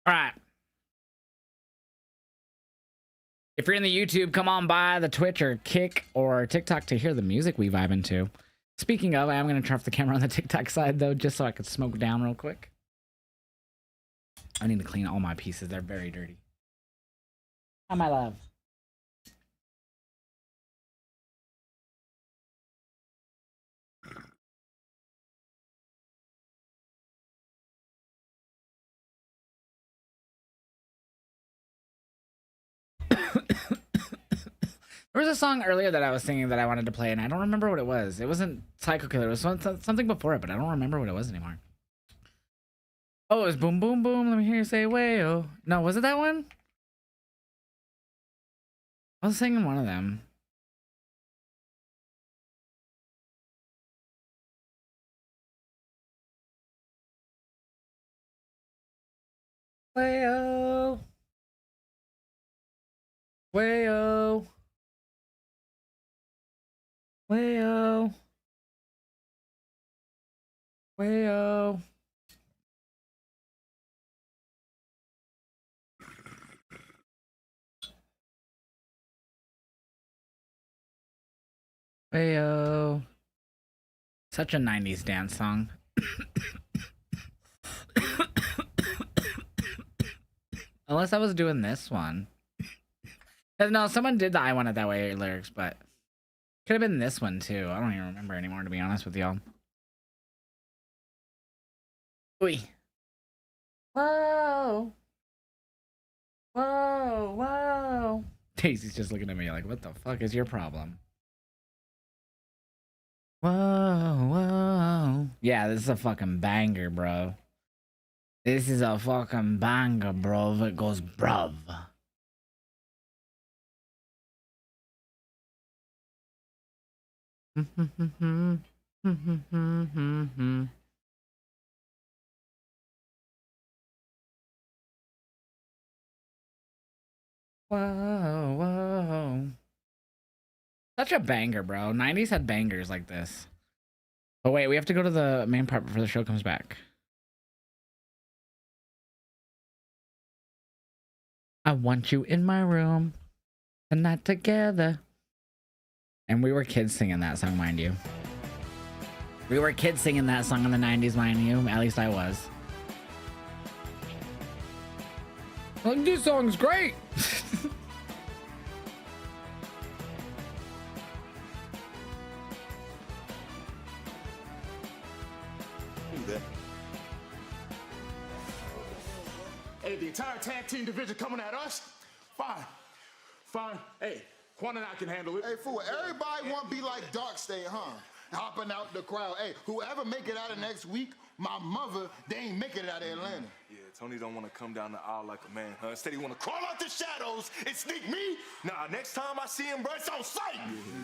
All right. If you're in the YouTube, come on by the Twitch or Kick or TikTok to hear the music we vibe into. Speaking of, I'm going to turn off the camera on the TikTok side, though, just so I could smoke down real quick. I need to clean all my pieces. They're very dirty. Hi, my love. There was a song earlier that I was singing that I wanted to play, and I don't remember what it was. It wasn't Psycho Killer. It was something before it, but I don't remember what it was anymore. Oh, it was Boom Boom Boom. Let me hear you say way-oh. No, was it that one? I was singing one of them. Way-oh. Way-oh. Way-oh. Way-oh. Way-oh. Such a 90s dance song. Unless I was doing this one. No, someone did the I Want It That Way lyrics, but could have been this one too. I don't even remember anymore, to be honest with y'all. Oi. Whoa. Whoa, whoa. Daisy's just looking at me like, what the fuck is your problem? Whoa, whoa. Yeah, this is a fucking banger, bro. This is a fucking banger, bro. It goes, bruv. Whoa, whoa. Such a banger, bro. 90s had bangers like this. Oh, wait, we have to go to the main part before the show comes back. I want you in my room tonight together. And we were kids singing that song, mind you. We were kids singing that song in the 90s, mind you. At least I was. Like, this song's great! Hey, the entire tag team division coming at us? Fine. Fine. Hey, Quan and I can handle it. Hey, fool, everybody want to be like Darkstay, huh? Hopping out the crowd. Hey, whoever make it out of next week, my mother, they ain't making it out of Atlanta. Yeah, Tony don't want to come down the aisle like a man, huh? Instead, he want to crawl out the shadows and sneak me. Nah, next time I see him, bro, it's on sight.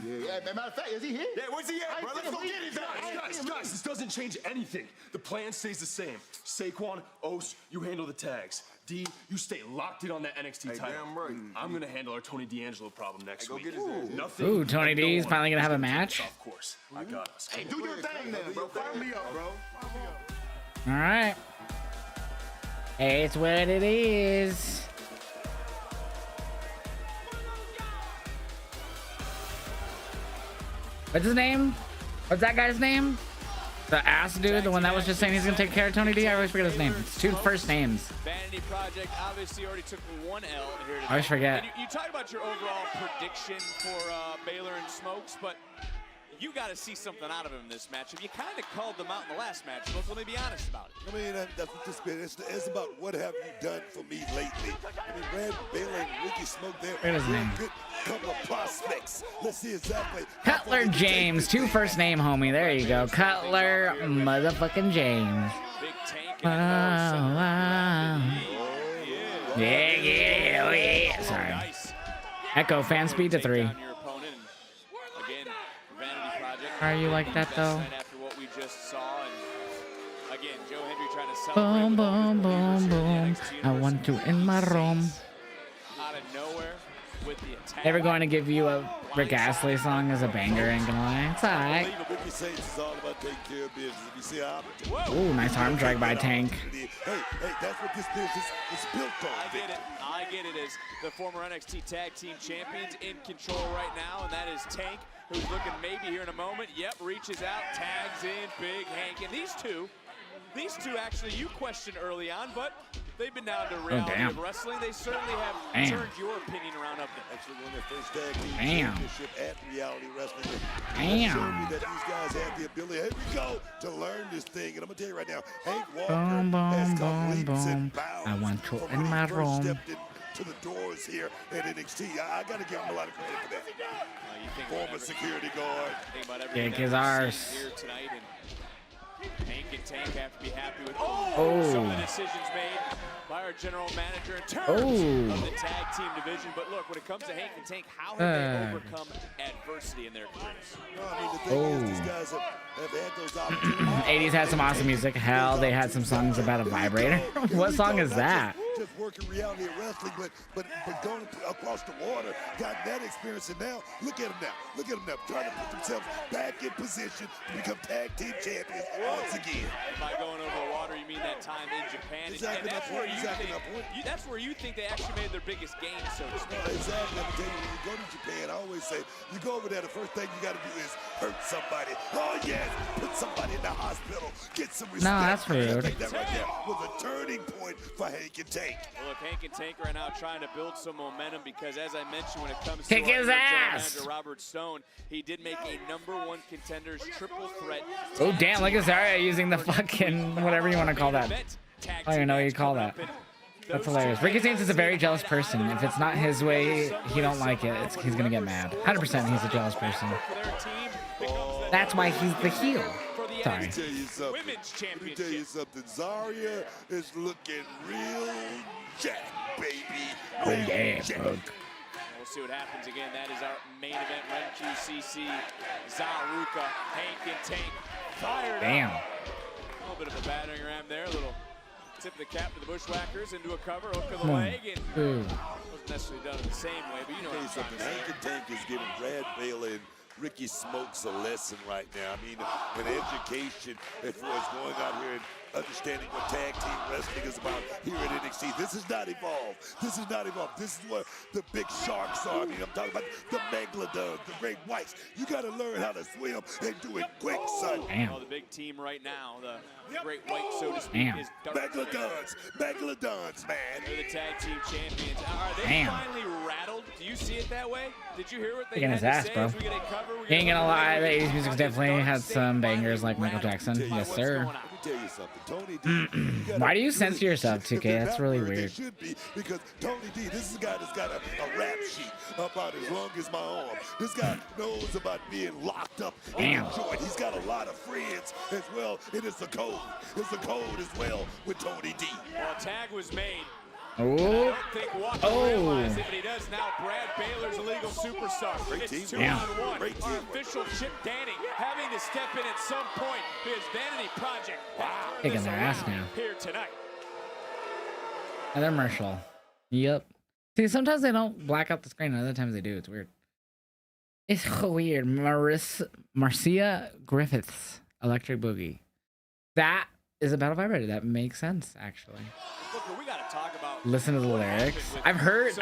Yeah, matter of fact, is he here? Yeah, where's he at, bro? Let's go get his ass. Guys, this doesn't change anything. The plan stays the same. Saquon, Os, you handle the tags. D, you stay locked in on that NXT title. Damn right. I'm gonna handle our Tony D'Angelo problem next week. Get his ass. Nothing. Ooh, Tony D's finally gonna have a match. Of course, I got us. Hey, do your thing then, bro. Fire me up, bro. All right. Hey, it's what it is. What's his name? What's that guy's name? The ass dude, the one that was just saying he's gonna take care of Tony D. I always forget his name. It's two first names. Vanity Project obviously already took one L here today. I always forget. And you talked about your overall prediction for Baylor and Smokes, but you got to see something out of him in this matchup. You kind of called them out in the last match, but let me be honest about it. I mean, that's what this been. It's about what have you done for me lately. I mean, Brad Baylor and Ricky Smoke there. What is his name? Good couple of prospects. Let's see exactly. Cutler James, two first name, homie. There you go. Cutler motherfucking James. Big Tank. Wow, wow. Yeah, yeah, oh yeah. Sorry. Echo, fan speed to 3. Are you like that though? After what we just saw, and again, Joe Hendry trying to Boom, boom, boom, boom. I want you in my room. Out of nowhere with the attack. Ever going to give you a Rick Astley song as a banger? Ain't gonna lie. It's alright. Ooh, nice arm drag by Tank. Hey, that's what this business is built on. I get it as the former NXT Tag Team Champions in control right now, and that is Tank, who's looking maybe here in a moment. Yep, reaches out, tags in, Big Hank. And these two actually you questioned early on, but they've been down to reality of wrestling. They certainly have turned your opinion around of them. Actually won their first tag team championship at Reality Wrestling. Showed me that these guys have the ability, here we go, to learn this thing. And I'm going to tell you right now, Hank Walker Boom, boom, has come boom, leaps boom. and bounds I want you from in when he my first room. stepped to the doors here at NXT. I got to give him a lot of credit for that. Former security guard. Kick his arse. Here tonight, and Hank and Tank have to be happy with some of the decisions made by our general manager in terms of the tag team division. But look, when it comes to Hank and Tank, how have they overcome adversity in their careers? These guys have had those opportunities. 80s had some awesome music. Hell, they had some songs about a vibrator. What song is that? Just working reality of wrestling, but going across the water, got that experience, and now look at them now. Look at them now, trying to put themselves back in position to become tag team champions once again. And by going over the water, you mean that time in Japan, and that's where that's where you think they actually made their biggest gain, so to speak. Exactly. I'm tell you, when you go to Japan, I always say, you go over there, the first thing you got to do is hurt somebody. Oh yes, put somebody in the hospital, get some respect. No, that's rude. I think that right there was a turning point for Hank and Tank. Well, look, Hank and Tank right now trying to build some momentum because, as I mentioned, when it comes Kick to his our ass. manager Robert Stone, he did make a #1 contenders triple threat. Oh, damn, look at Zarya using the fucking whatever you want to call that. I don't even know what you call that. That's hilarious. Ricky Saints is a very jealous person. If it's not his way, he don't like it. He's going to get mad. 100% he's a jealous person. That's why he's the heel. Sorry. Let me tell you something. Zarya is looking real jack, baby. Oh, yeah, bro. We'll see what happens again. That is our main event. Ren QCC, Zaruka, Hank and Tank fired Damn. up. A little bit of a battering ram there. A little tip of the cap to the Bushwhackers into a cover, hook of the leg, and wasn't necessarily done in the same way, but you know what I'm something. saying. Hank and Tank is giving Brad Baylor and Ricky Smokes a lesson right now. I mean, an education as far as going out here and understanding what tag team wrestling is about here at NXT. This is not evolved. This is not evolved. This is what the big sharks are. I mean, I'm talking about the megalodons, the great whites. You got to learn how to swim and do it quick, son. Well, the big team right now, the great white, so to speak, is Megalodons, man. They're the tag team champions. Are they finally rattled? Do you see it that way? Did you hear what they Kicking had his ass, to say? bro. As we get a cover, He ain't gonna lie, the 80s music's definitely had some bangers like Michael Jackson. Yes, sir. Let me tell you something. Tony D. Why do you censor yourself, 2K? That's really weird. Should be, because Tony D, this is a guy that's got a rap sheet about as long as my arm. This guy knows about being locked up in a joint. He's got a lot of friends as well, and it's a code. It's a code as well with Tony D. Well, a tag was made. Oh. I don't think Walker realized it, but he does now. Brad Baylor's a legal superstar. It's 2-on-1. Our official Chip Danning having to step in at some point because Vanity Project. Wow. Kicking their ass now. Here tonight. Another commercial. Yep. See, sometimes they don't black out the screen, and other times they do. It's weird. It's weird. Marcia Griffiths, Electric Boogie. That is about a vibrator. That makes sense, actually. Look, we gotta talk about. Listen to the lyrics. I've heard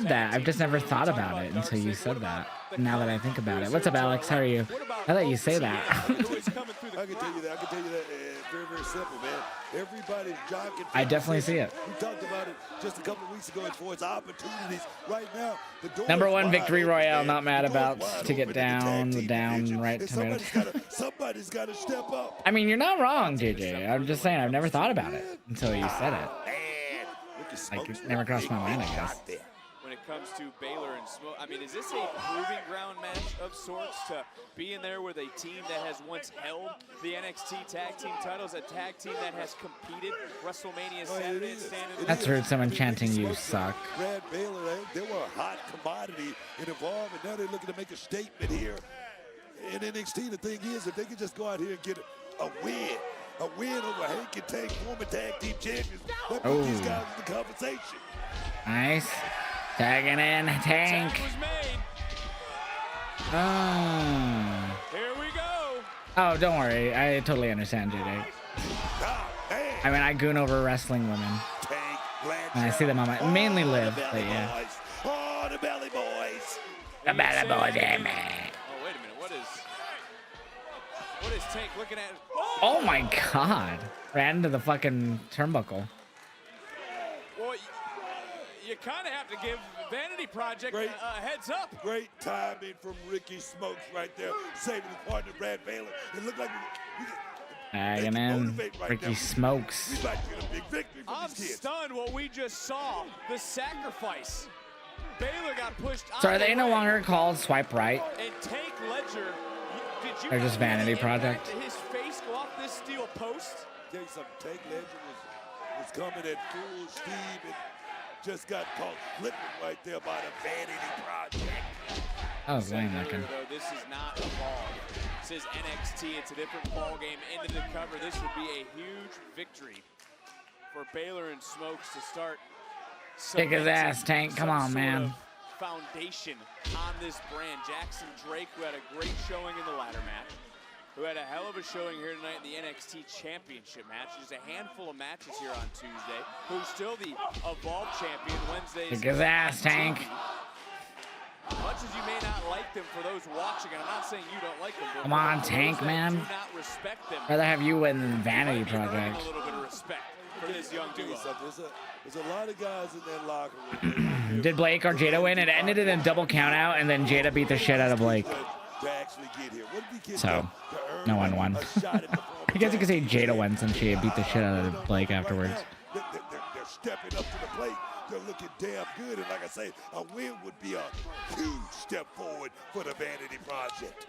that. I've just never thought about it until you said that. Now that I think about it. What's up, Alex? How are you? Now that you say that. I can tell you that. I can tell you that. Very, very simple, man. Everybody's jogging. I definitely see it. We talked about it just a couple of weeks ago as far as opportunities. Right now, the door #1 is victory wide open, royale. man. Not mad The door's about wide to get open in the down tag the team down division. right And tomato. somebody's got to step up. I mean, you're not wrong, JJ. I'm just saying I've never thought about it until you said it. Like, it never crossed my mind, I guess. When it comes to Baylor and Smoke, I mean, is this a proving ground match of sorts to be in there with a team that has once held the NXT tag team titles, a tag team that has competed WrestleMania Saturday and Stand? That's rude. Someone chanting "You suck." Brad Baylor, they were a hot commodity in Evolve, and now they're looking to make a statement here. In NXT, the thing is, if they can just go out here and get a win over Hank and Tank, former tag team champions, that puts these guys in the conversation. Nice. Tagging in Tank. Here we go. Oh, don't worry. I totally understand, JJ. I mean, I goon over wrestling women. And I see them on my mainly live, but yeah. Oh, the Belly Boys. The Belly Boys, yeah, man. Oh, wait a minute. What is Tank looking at? Oh my God. Ran into the fucking turnbuckle. Well, you kind of have to give Vanity Project a heads up. Great timing from Ricky Smokes right there, saving his partner Brad Baylor. It looked like Tagging in Ricky Smokes. I'm stunned what we just saw. The sacrifice. Baylor got pushed. So are they no longer called Swipe Right? And Tank Ledger, did you They're just Vanity Project. Did his face go off this steel post? Tell you something, Tank Ledger was coming at full steam and just got caught flipping right there by the Vanity Project. That was lame looking. Though this is not a ball. This is NXT. It's a different ball game. Into the cover. This would be a huge victory for Baylor and Smokes to start. Kick his ass, Tank. Come on, man. Foundation on this brand. Jackson Drake, who had a great showing in the ladder match, who had a hell of a showing here tonight in the NXT Championship match. There's a handful of matches here on Tuesday. Who's still the Evolve champion Wednesday. Kick his ass, Tank. Much as you may not like them, for those watching, and I'm not saying you don't like them. Come on, Tank, man. Rather have you win than Vanity Project. A little bit of respect for this young duo. There's a lot of guys in that locker room. Did Blake or Jada win? It ended in a double count out, and then Jada beat the shit out of Blake. So, no one won. I guess you could say Jada won since she beat the shit out of Blake afterwards. They're stepping up to the plate. They're looking damn good. And like I say, a win would be a huge step forward for the Vanity Project.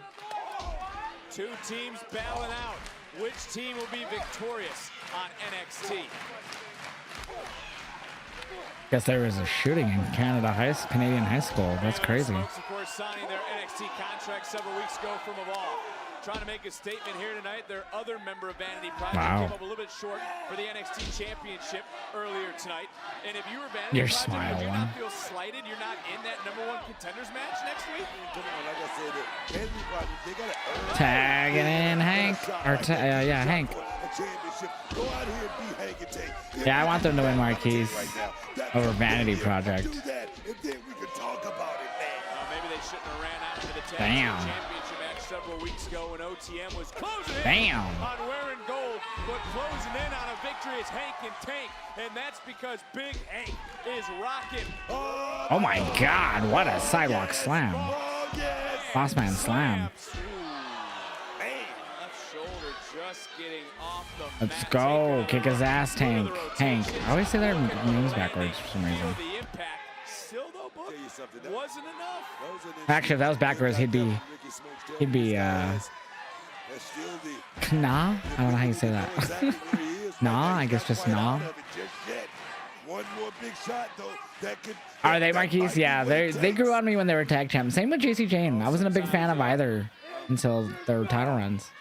Two teams battling out. Which team will be victorious on NXT? Guess there was a shooting in Canadian high school. That's crazy. Smokes, of course, signing their NXT contract several weeks ago from Evolve. Trying to make a statement here tonight. Their other member of Vanity Project came up a little bit short for the NXT Championship earlier tonight. And if you were Vanity Your Project, smile would you one. not feel slighted? You're not in that #1 contenders match next week? Come on, like I said, the Vanity Project, they got to earn Tagging in Hank. Or yeah, Hank. a championship. Go out here and be Hank and Tank. Yeah, I want them to win Marquise over Vanity Project. Do that, and then we can talk about it, man. Maybe they shouldn't have ran out into the tag Damn. team championship match several weeks ago when OTM was closing Damn. in on wearing gold, but closing in on a victory is Hank and Tank, and that's because Big Hank is rocking. Oh my God, what a sidewalk slam. Boss man slam. Left shoulder just getting off the Let's go. Kick his ass, Tank. Hank. I always say their names backwards for some reason. The impact still though, Book, wasn't enough. Actually, if that was backwards, he'd be Kna? I don't know how you say that. Nah, I guess just Nah. One more big shot, though, that could. Are they Marquise? Yeah, they grew on me when they were tag champs. Same with JC Jane. I wasn't a big fan of either until their title runs.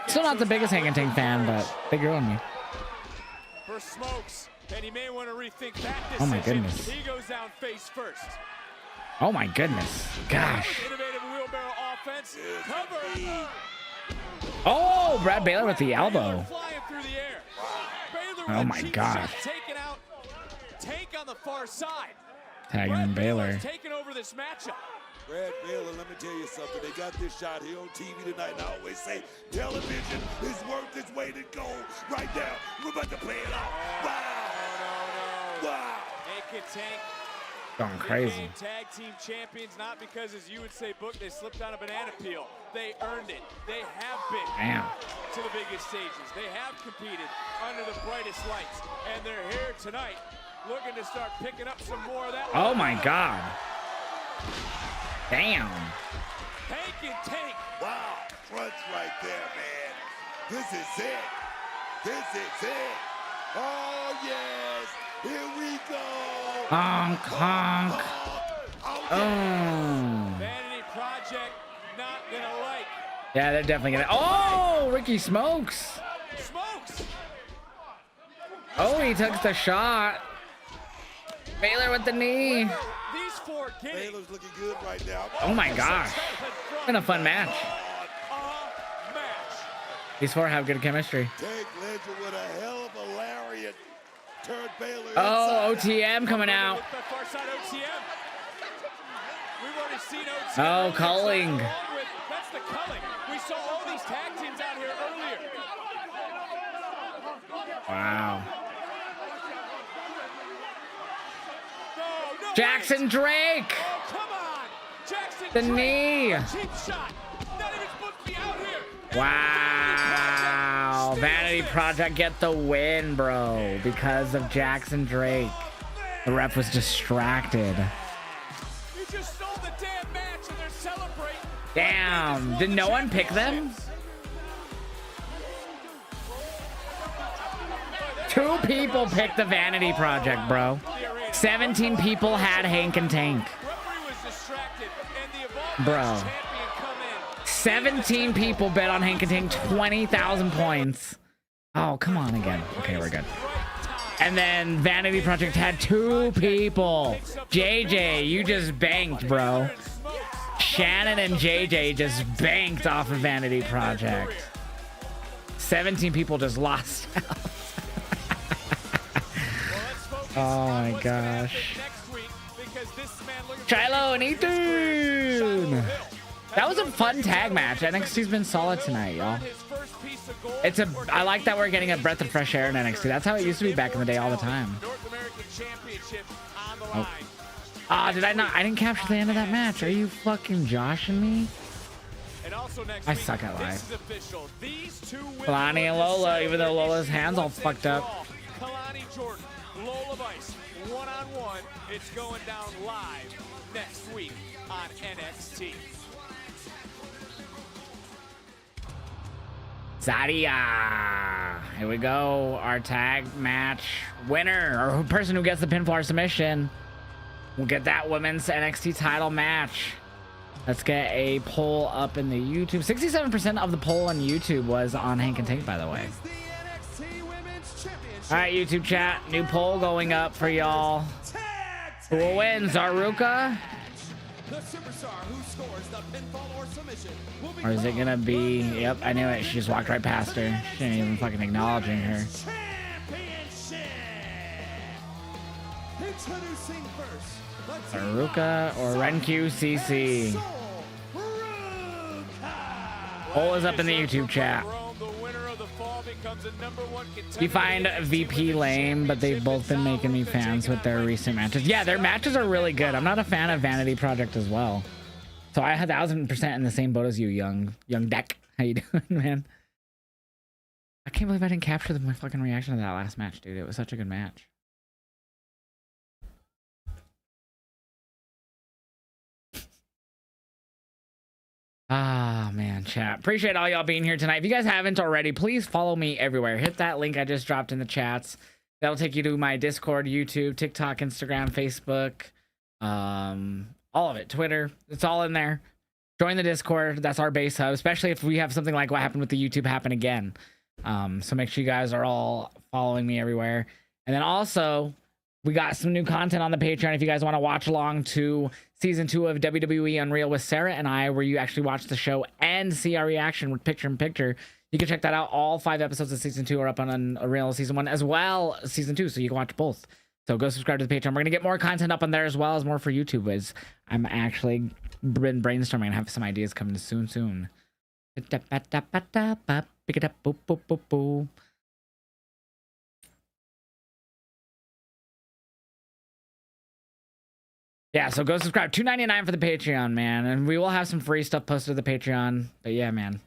Still not the biggest Hank and Tank fan, but they grew on me. For Smokes, and he may want to rethink that decision. Oh my goodness. He goes down face first. Oh my goodness. Gosh. Innovative wheelbarrow offense. Cover. Oh, Brad Baylor with the elbow. Flying through the air. Baylor Oh with my cheap gosh. shot, taking out Tank on the far side. Tagging in Baylor. Taking over this matchup. Brad Baylor, let me tell you something. They got this shot here on TV tonight, and I always say television is worth its weight in gold. Right now, we're about to play it out. Wow! Wow! Hank and Tank Going crazy. became tag team champions, not because, as you would say, Book, they slipped on a banana peel. They earned it. They have been Damn. to the biggest stages. They have competed under the brightest lights, and they're here tonight looking to start picking up some more of that. Oh my God. Damn. Hank and Tank. Wow! Crunch right there, man. This is it. This is it. Oh, yes. Here we go. Honk, honk. Oh. Vanity Project not gonna like. Yeah, they're definitely gonna. Oh, Ricky Smokes. Smokes. Oh, he took the shot. Baylor with the knee. These four Baylor's looking good right now. Oh my gosh. Been a fun match. These four have good chemistry. Tank Ledger with a hell of a lariat. Turned Baylor Oh, inside. OTM coming out. Far side OTM. We've already seen OTM. Oh, culling. That's the culling. We saw all these tag teams out here earlier. Wow. Jackson Drake. Oh, come on. Jackson The Drake. knee. A cheap shot. Not even supposed to be out here. Wow. Vanity Project get the win, bro, because of Jackson Drake. The ref was distracted. You just stole the damn match and they're celebrating. Damn. Did no one pick them? 2 people picked the Vanity Project, bro. 17 people had Hank and Tank. Bro. 17 people bet on Hank and Tank, 20,000 points. Oh, come on again. Okay, we're good. And then Vanity Project had 2 people. JJ, you just banked, bro. Shannon and JJ just banked off of Vanity Project. 17 people just lost out. Oh my gosh. Shiloh and Ethan. That was a fun tag match. NXT's been solid tonight, y'all. I like that we're getting a breath of fresh air in NXT. That's how it used to be back in the day all the time. Oh. I didn't capture the end of that match. Are you fucking joshing me? I suck at live. Kalani and Lola, even though Lola's hands all fucked up. Kalani Jordan, Lola Vice, one-on-one. It's going down live next week on NXT. Zadia. Here we go. Our tag match winner, or person who gets the pinfall or submission, will get that women's NXT title match. Let's get a poll up in the YouTube. 67% of the poll on YouTube was on Hank and Tank, by the way. All right, YouTube chat. New poll going up for y'all. Who will win, Zaruka? Or is it gonna be? Yep, I knew it. She just walked right past her. She ain't even fucking acknowledging her. Zaruka or Renq CC? Poll is up in the YouTube chat. You find VP lame, but they've both been making me fans with their recent matches. Yeah, their matches are really good. I'm not a fan of Vanity Project as well. So I had 1000% in the same boat as you, young deck. How you doing, man? I can't believe I didn't capture my fucking reaction to that last match, dude. It was such a good match. Ah, man, chat. Appreciate all y'all being here tonight. If you guys haven't already, please follow me everywhere. Hit that link I just dropped in the chats. That'll take you to my Discord, YouTube, TikTok, Instagram, Facebook, all of it, Twitter. It's all in there. Join the Discord. That's our base hub, especially if we have something like what happened with the YouTube happen again. So make sure you guys are all following me everywhere. And then also, we got some new content on the Patreon if you guys want to watch along to season 2 of WWE Unreal with Sarah and I, where you actually watch the show and see our reaction with picture-in-picture. You can check that out. All 5 episodes of season 2 are up on Unreal season 1 as well as season 2, so you can watch both. So go subscribe to the Patreon. We're going to get more content up on there as well as more for YouTube. As I'm actually been brainstorming and have some ideas coming soon. Pick it up, boop, boop, boop, boop. Yeah, so go subscribe. $2.99 for the Patreon, man. And we will have some free stuff posted to the Patreon. But yeah, man.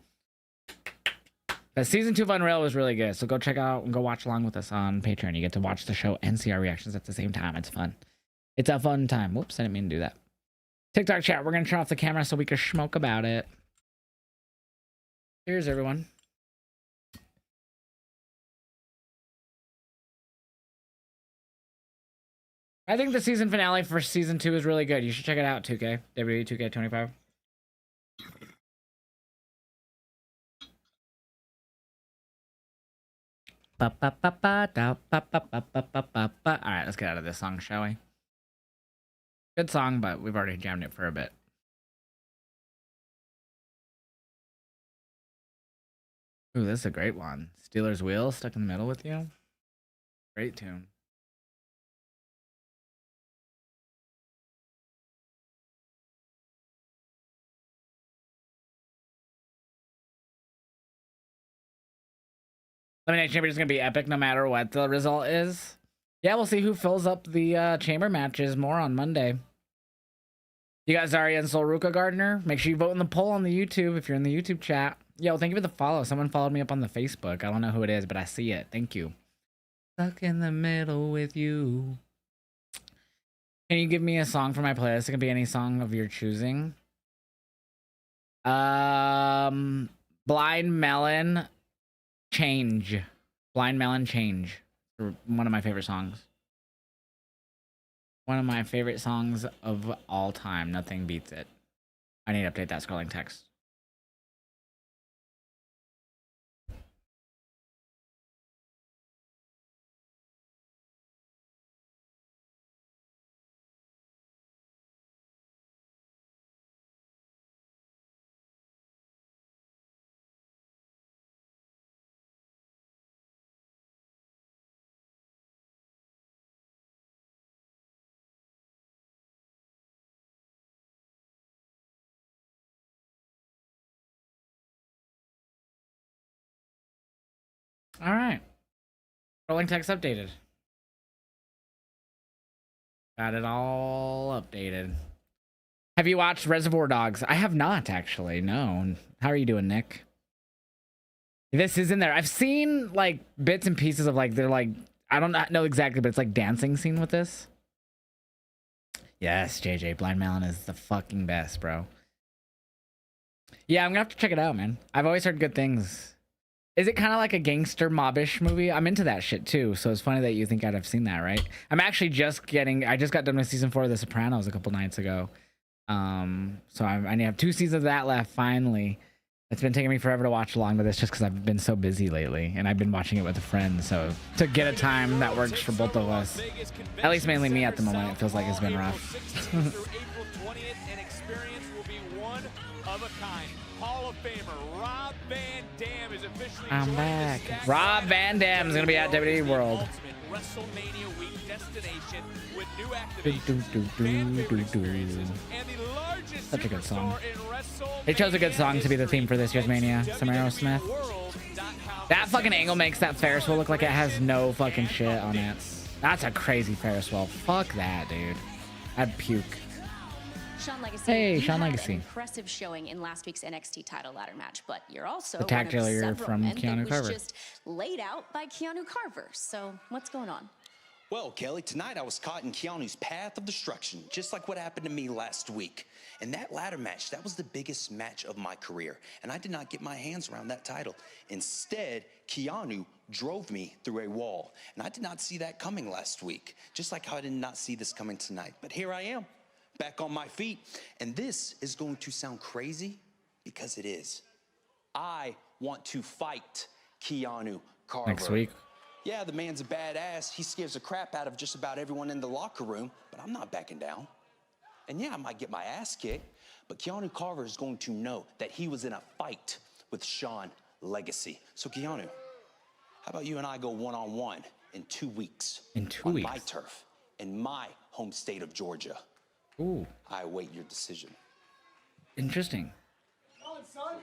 The season 2 of Unreal was really good. So go check out and go watch along with us on Patreon. You get to watch the show and see our reactions at the same time. It's fun. It's a fun time. Whoops, I didn't mean to do that. TikTok chat, we're going to turn off the camera so we can smoke about it. Cheers, everyone. I think the season finale for season 2 is really good. You should check it out, 2K. WWE 2K25. Alright, let's get out of this song, shall we? Good song, but we've already jammed it for a bit. Ooh, this is a great one. Steelers Wheel, Stuck in the Middle with You. Great tune. Elimination Chamber is going to be epic no matter what the result is. Yeah, we'll see who fills up the chamber matches more on Monday. You got Zarya and Solruka Gardner? Make sure you vote in the poll on the YouTube if you're in the YouTube chat. Yo, thank you for the follow. Someone followed me up on the Facebook. I don't know who it is, but I see it. Thank you. Stuck in the middle with you. Can you give me a song for my playlist? It can be any song of your choosing. Blind Melon, Change. Blind Melon, Change. One of my favorite songs. One of my favorite songs of all time. Nothing beats it. I need to update that scrolling text. All right. Scrolling text updated. Got it all updated. Have you watched Reservoir Dogs? I have not, actually. No. How are you doing, Nick? This is in there. I've seen, like, bits and pieces of, like, they're, like, I don't know exactly, but it's, like, dancing scene with this. Yes, JJ. Blind Melon is the fucking best, bro. Yeah, I'm gonna have to check it out, man. I've always heard good things. Is it kind of like a gangster mobbish movie? I'm into that shit too, so it's funny that you think I'd have seen that, right? I'm actually I just got done with season 4 of The Sopranos a couple nights ago. So I need to have 2 seasons of that left, finally. It's been taking me forever to watch along with this just because I've been so busy lately, and I've been watching it with a friend, so to get a time that works for both of us, at least mainly me at the moment, it feels like it's been rough. Of a kind. Hall of Famer Rob Van Dam is officially I'm back. Rob Van Dam is going to be at WWE World. WrestleMania week destination with new activations, and the largest Such a good song. superstar They chose a good song to be the theme for this year's Mania. Some Aerosmith. That fucking angle makes that Ferris wheel look like it has no fucking shit on it. That's a crazy Ferris wheel. Fuck that, dude. I'd puke. Sean Legacy, Hey, you Sean had Legacy. an impressive showing in last week's NXT title ladder match, but you're also The tag one of failure several from men Keanu that was Carver. just laid out by Keanu Carver. So what's going on? Well, Kelly, tonight I was caught in Keanu's path of destruction, just like what happened to me last week. And that ladder match, that was the biggest match of my career, and I did not get my hands around that title. Instead, Keanu drove me through a wall, and I did not see that coming last week, just like how I did not see this coming tonight. But here I am, back on my feet, and this is going to sound crazy because it is. I want to fight Keanu Carver. Next week. Yeah, the man's a badass. He scares the crap out of just about everyone in the locker room, but I'm not backing down. And yeah, I might get my ass kicked, but Keanu Carver is going to know that he was in a fight with Sean Legacy. So Keanu, how about you and I go one-on-one in 2 weeks? In 2 on weeks? my turf, in my home state of Georgia. Ooh. I await your decision. Interesting. Son,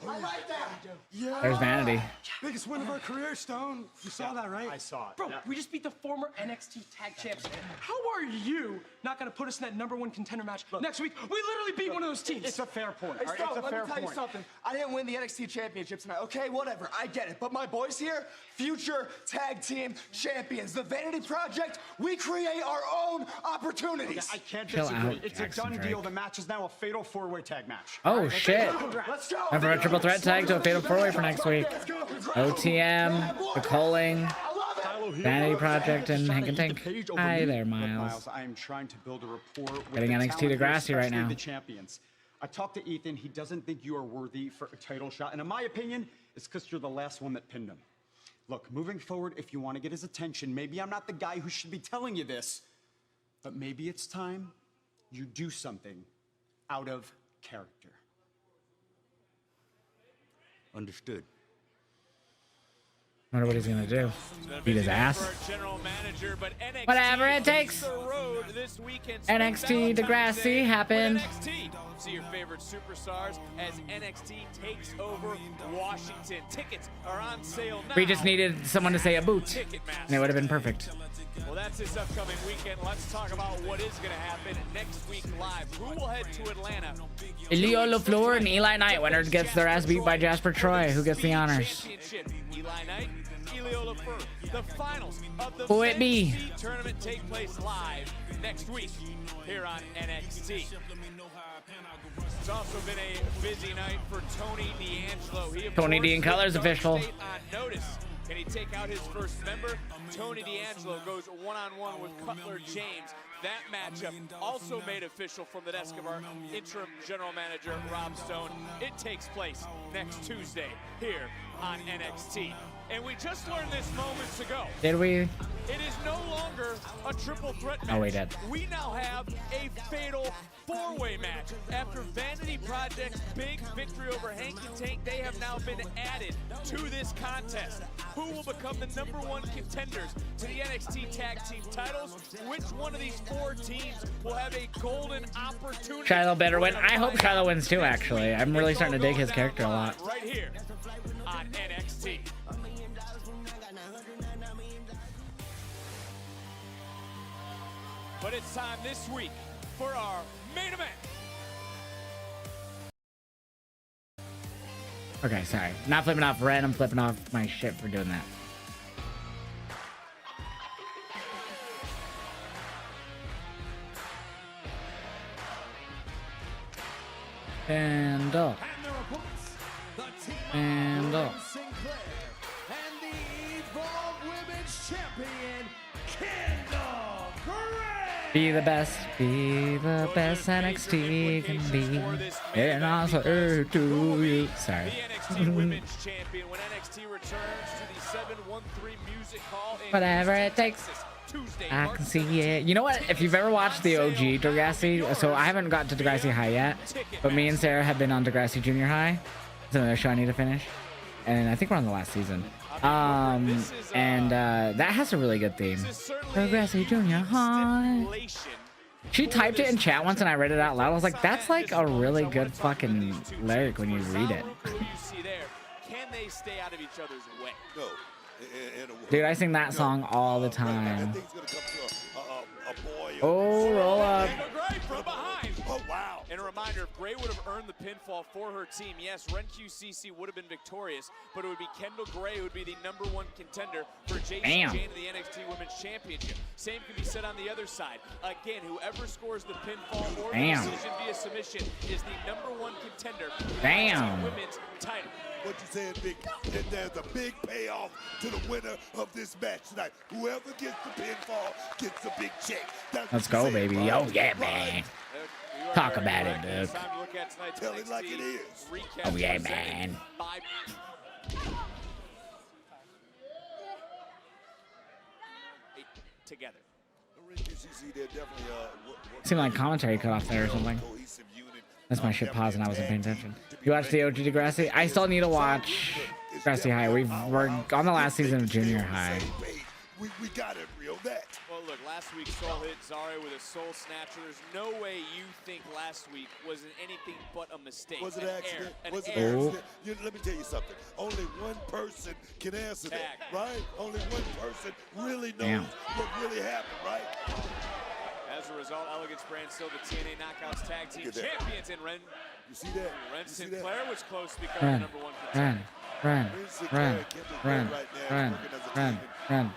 I like that. Yeah. There's Vanity. Biggest win of our career, Stone. You saw that, right? I saw it. Bro, Yeah. we just beat the former NXT Tag Champs. How are you not going to put us in that #1 contender match next week? We literally beat one of those teams. It's a fair point. Hey, all right? Stone, It's a let fair me tell you point. something. I didn't win the NXT Championship tonight. Okay, whatever. I get it. But my boys here, future tag team champions. The Vanity Project, we create our own opportunities. I can't Chill disagree. out, It's Jackson a done Drake. deal. The match is now a fatal 4-way tag match. Oh, All right, shit. Let's go. And from a triple threat tag to a fatal 4-way for next week. OTM, the Calling, Vanity Project, and Hank and Tank. Hi there, Look, Miles. I am trying to build a rapport with Getting the NXT talent to here, Grassy right especially now. The champions. I talked to Ethan. He doesn't think you are worthy for a title shot. And in my opinion, it's because you're the last one that pinned him. Look, moving forward, if you want to get his attention, maybe I'm not the guy who should be telling you this, but maybe it's time you do something out of character. Understood. Wonder what he's gonna do. Beat his ass. Whatever it takes. NXT Degrassi happened. See your favorite superstars as NXT takes over Washington. Tickets are on sale now. We just needed someone to say a boot, and it would have been perfect. Well, that's this upcoming weekend. Let's talk about what is going to happen next week live. Who will head to Atlanta? Leo LaFleur and Eli Knight. Winner gets their ass beat by Jasper Troy. Who gets the honors? Eli Knight, Elio LaFleur. The finals of the Who it be? NXT tournament take place live next week here on NXT. It's also been a busy night for Tony D'Angelo. Tony D in colors official. On notice. Can he take out his first member? Tony D'Angelo goes one-on-one with Cutler James. That matchup also made official from the desk of our interim general manager, Rob Stone. It takes place next Tuesday here on NXT. And we just learned this moments ago. Did we? It is no longer a triple threat match. Oh, we did. We now have a fatal four-way match. After Vanity Project's big victory over Hank and Tank, they have now been added to this contest. Who will become the #1 contenders to the NXT Tag Team titles? Which one of these four teams will have a golden opportunity? Shiloh better win. I hope Shiloh wins too, actually. I'm really starting to dig his character a lot. Right here on NXT. But it's time this week for our main event. Okay, sorry. Not flipping off Red. I'm flipping off my shit for doing that. And up. And up. And the Evolve Women's Champion, Kendall Gray. Be the best NXT can be. And I'll say to you. Sorry. The NXT Women's Champion when NXT returns to the 713 Music Hall in Whatever it takes. Tuesday, I can see it. You know what? If you've ever watched the OG Degrassi, so I haven't got to Degrassi High yet, but me and Sarah have been on Degrassi Junior High. It's another show I need to finish. And I think we're on the last season. That has a really good theme. Degrassi Junior High. She typed it in chat once and I read it out loud. I was like, that's like a really good fucking lyric when you read it. Can they stay out of each other's way? No. Dude, I sing that song all the time. Oh, roll up. From behind. Oh, wow. And a reminder, if Gray would have earned the pinfall for her team, yes, Ren QCC would have been victorious, but it would be Kendall Gray who would be the #1 contender for JC Jane in the NXT Women's Championship. Same can be said on the other side. Again, whoever scores the pinfall or the decision via submission is the #1 contender for the NXT Women's title. What you saying, Big? And there's a big payoff to the winner of this match tonight. Whoever gets the pinfall gets a big check. Let's go, baby. Oh, yeah, man. Talk about it, Duke. Tell it like it is. Oh, yeah, man. Together. Seemed like commentary cut off there or something. That's my shit pause and I wasn't paying attention. You watched the OG Degrassi? I still need to watch Degrassi High. We're on the last season of Junior High. We got it, real that. Well, look, last week Soul hit Zari with a soul snatcher. There's no way you think last week was anything but a mistake. Was it an accident? Was it error. an accident? Let me tell you something. Only one person can answer that, right? Only one person really knows what really happened, right? As a result, Elegance Brand still the TNA Knockouts Tag Team Champions in Ren. You see that? Ren Sinclair was close to becoming the #1 contender. Run.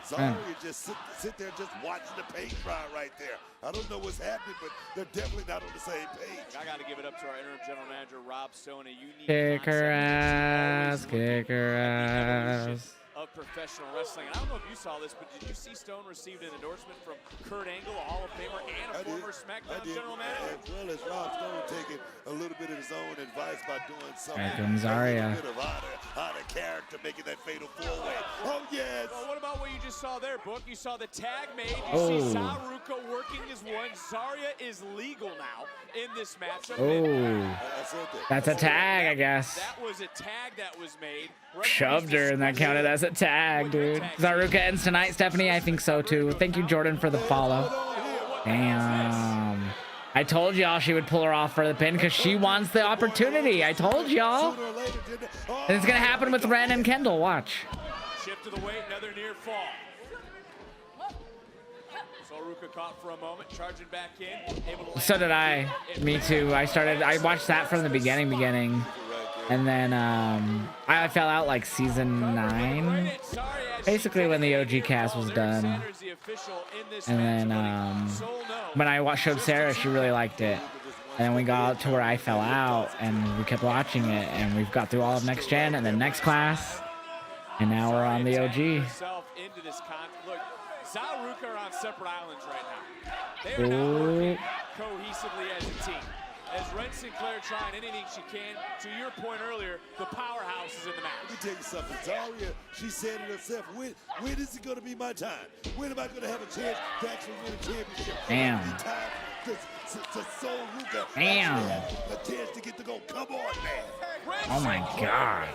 Sorry, just sit there just watching the paint dry right there. I don't know what's happening, but they're definitely not on the same page. I got to give it up to our interim general manager, Rob Stone. A unique Kick her ass, kick her ass. Of professional wrestling. And I don't know if you saw this, but did you see Stone received an endorsement from Kurt Angle, a Hall of Famer, and a former SmackDown general manager? As well as Rob Stone taking a little bit of his own advice by doing something. Here comes Zarya. A little bit of how to character making that fatal four-way. Oh, yes. Well, what about what you just saw there, Book? You saw the tag made. You see Zaruka working as one. Zarya is legal now in this matchup. That's a tag, I guess. That was a tag that was made. Shoved her, and that counted as a tag, dude. Zaruka ends tonight, Stephanie. I think so too. Thank you, Jordan, for the follow. Damn. I told y'all she would pull her off for the pin because she wants the opportunity. I told y'all. And it's gonna happen with Ren and Kendall. Watch. Shift to the weight, another near fall. Zaruka caught for a moment, charging back in. Able to So did I. Me too. I watched that from the beginning. And then I fell out like season 9. Basically when the OG cast was done. And then when I showed Sarah, she really liked it. And then we got to where I fell out and we kept watching it and we've got through all of next gen and then next class. And now we're on the OG. Look, Zaruka are on separate islands right now. They are not working cohesively as a team. As Ren Sinclair trying anything she can, to your point earlier, the powerhouse is in the match. Let me tell you something. Zarya, she said it herself. When is it going to be my time? When am I going to have a chance to actually win a championship? Damn. Damn. A chance to get to go. Come on, man. Oh my God.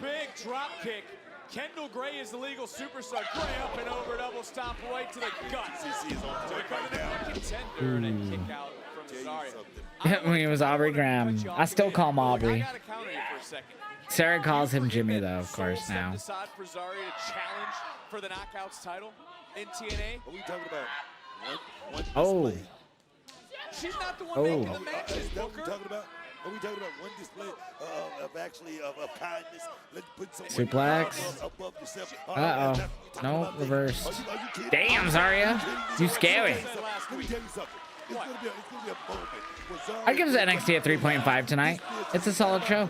Big drop kick. Kendall Gray is the legal superstar. Gray up and over, double stomp right to the gut. To become the new contender and a kick out from Zarya. When he was Aubrey Graham. I still call him Aubrey. I gotta counter you for a second. Sarah calls him Jimmy though, of course, now. Aside for Zarya to challenge for the Knockouts title in TNA. What are we talking about? One Oh. She's not the one making the matches, Is that what Booker. we're talking about? Are we talking about one display of kindness? Let's put someone Suplex. above yourself. Uh-oh. No, reverse. Damn, Zarya. You scary. Let me tell you something. It's gonna be a moment where Zarya- I give NXT a 3.5 tonight. It's a solid show.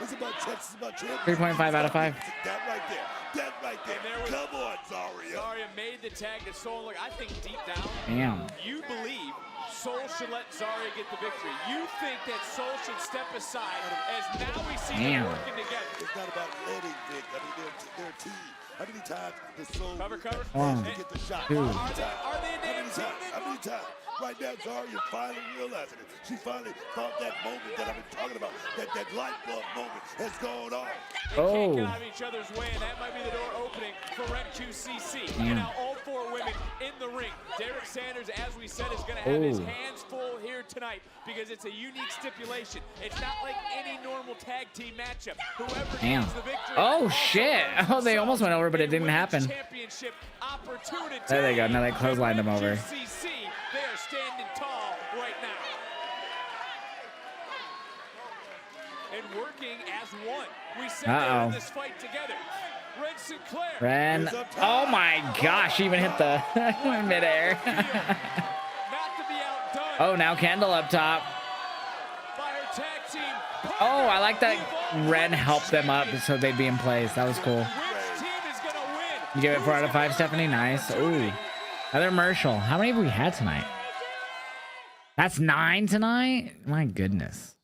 It's about checks, it's about champions. 3.5 out of 5. That right there. That right there. Come on, Zarya. Zarya made the tag to Soul. Look, I think deep down, Damn. you believe Soul should let Zarya get the victory. You think that Soul should step aside as now we see them working together. It's not about letting Vic. I mean, they're a team. How many times the Soul cover? One, get the shot? two. Are they a damn team? How many times? Right now, Zarya finally realizing it. She finally thought that moment that I've been talking about, that light bulb moment has gone on. They can't get out of each other's way, and that might be the door opening for Ren QCC. And now all 4 women in the ring. Derek Sanders, as we said, is going to have his hands full here tonight because it's a unique stipulation. It's not like any normal tag team matchup. Whoever Damn. gets the victory. Oh shit. Oh, they almost went over, but it didn't happen. Championship opportunity. There they go. Now they clotheslined him over. QCC, they are standing tall right now. And working as one. We said they were in this fight together. Ren Sinclair. Ren. Oh my gosh, she even hit the midair. Not to be outdone. Oh, now Kendall up top. By her tag team. Oh, I like that Ren helped them up so they'd be in place. That was cool. Which team is going to win? You give it 4 out of 5, Stephanie. Nice. Ooh. Another Marshall. How many have we had tonight? That's 9 tonight? My goodness.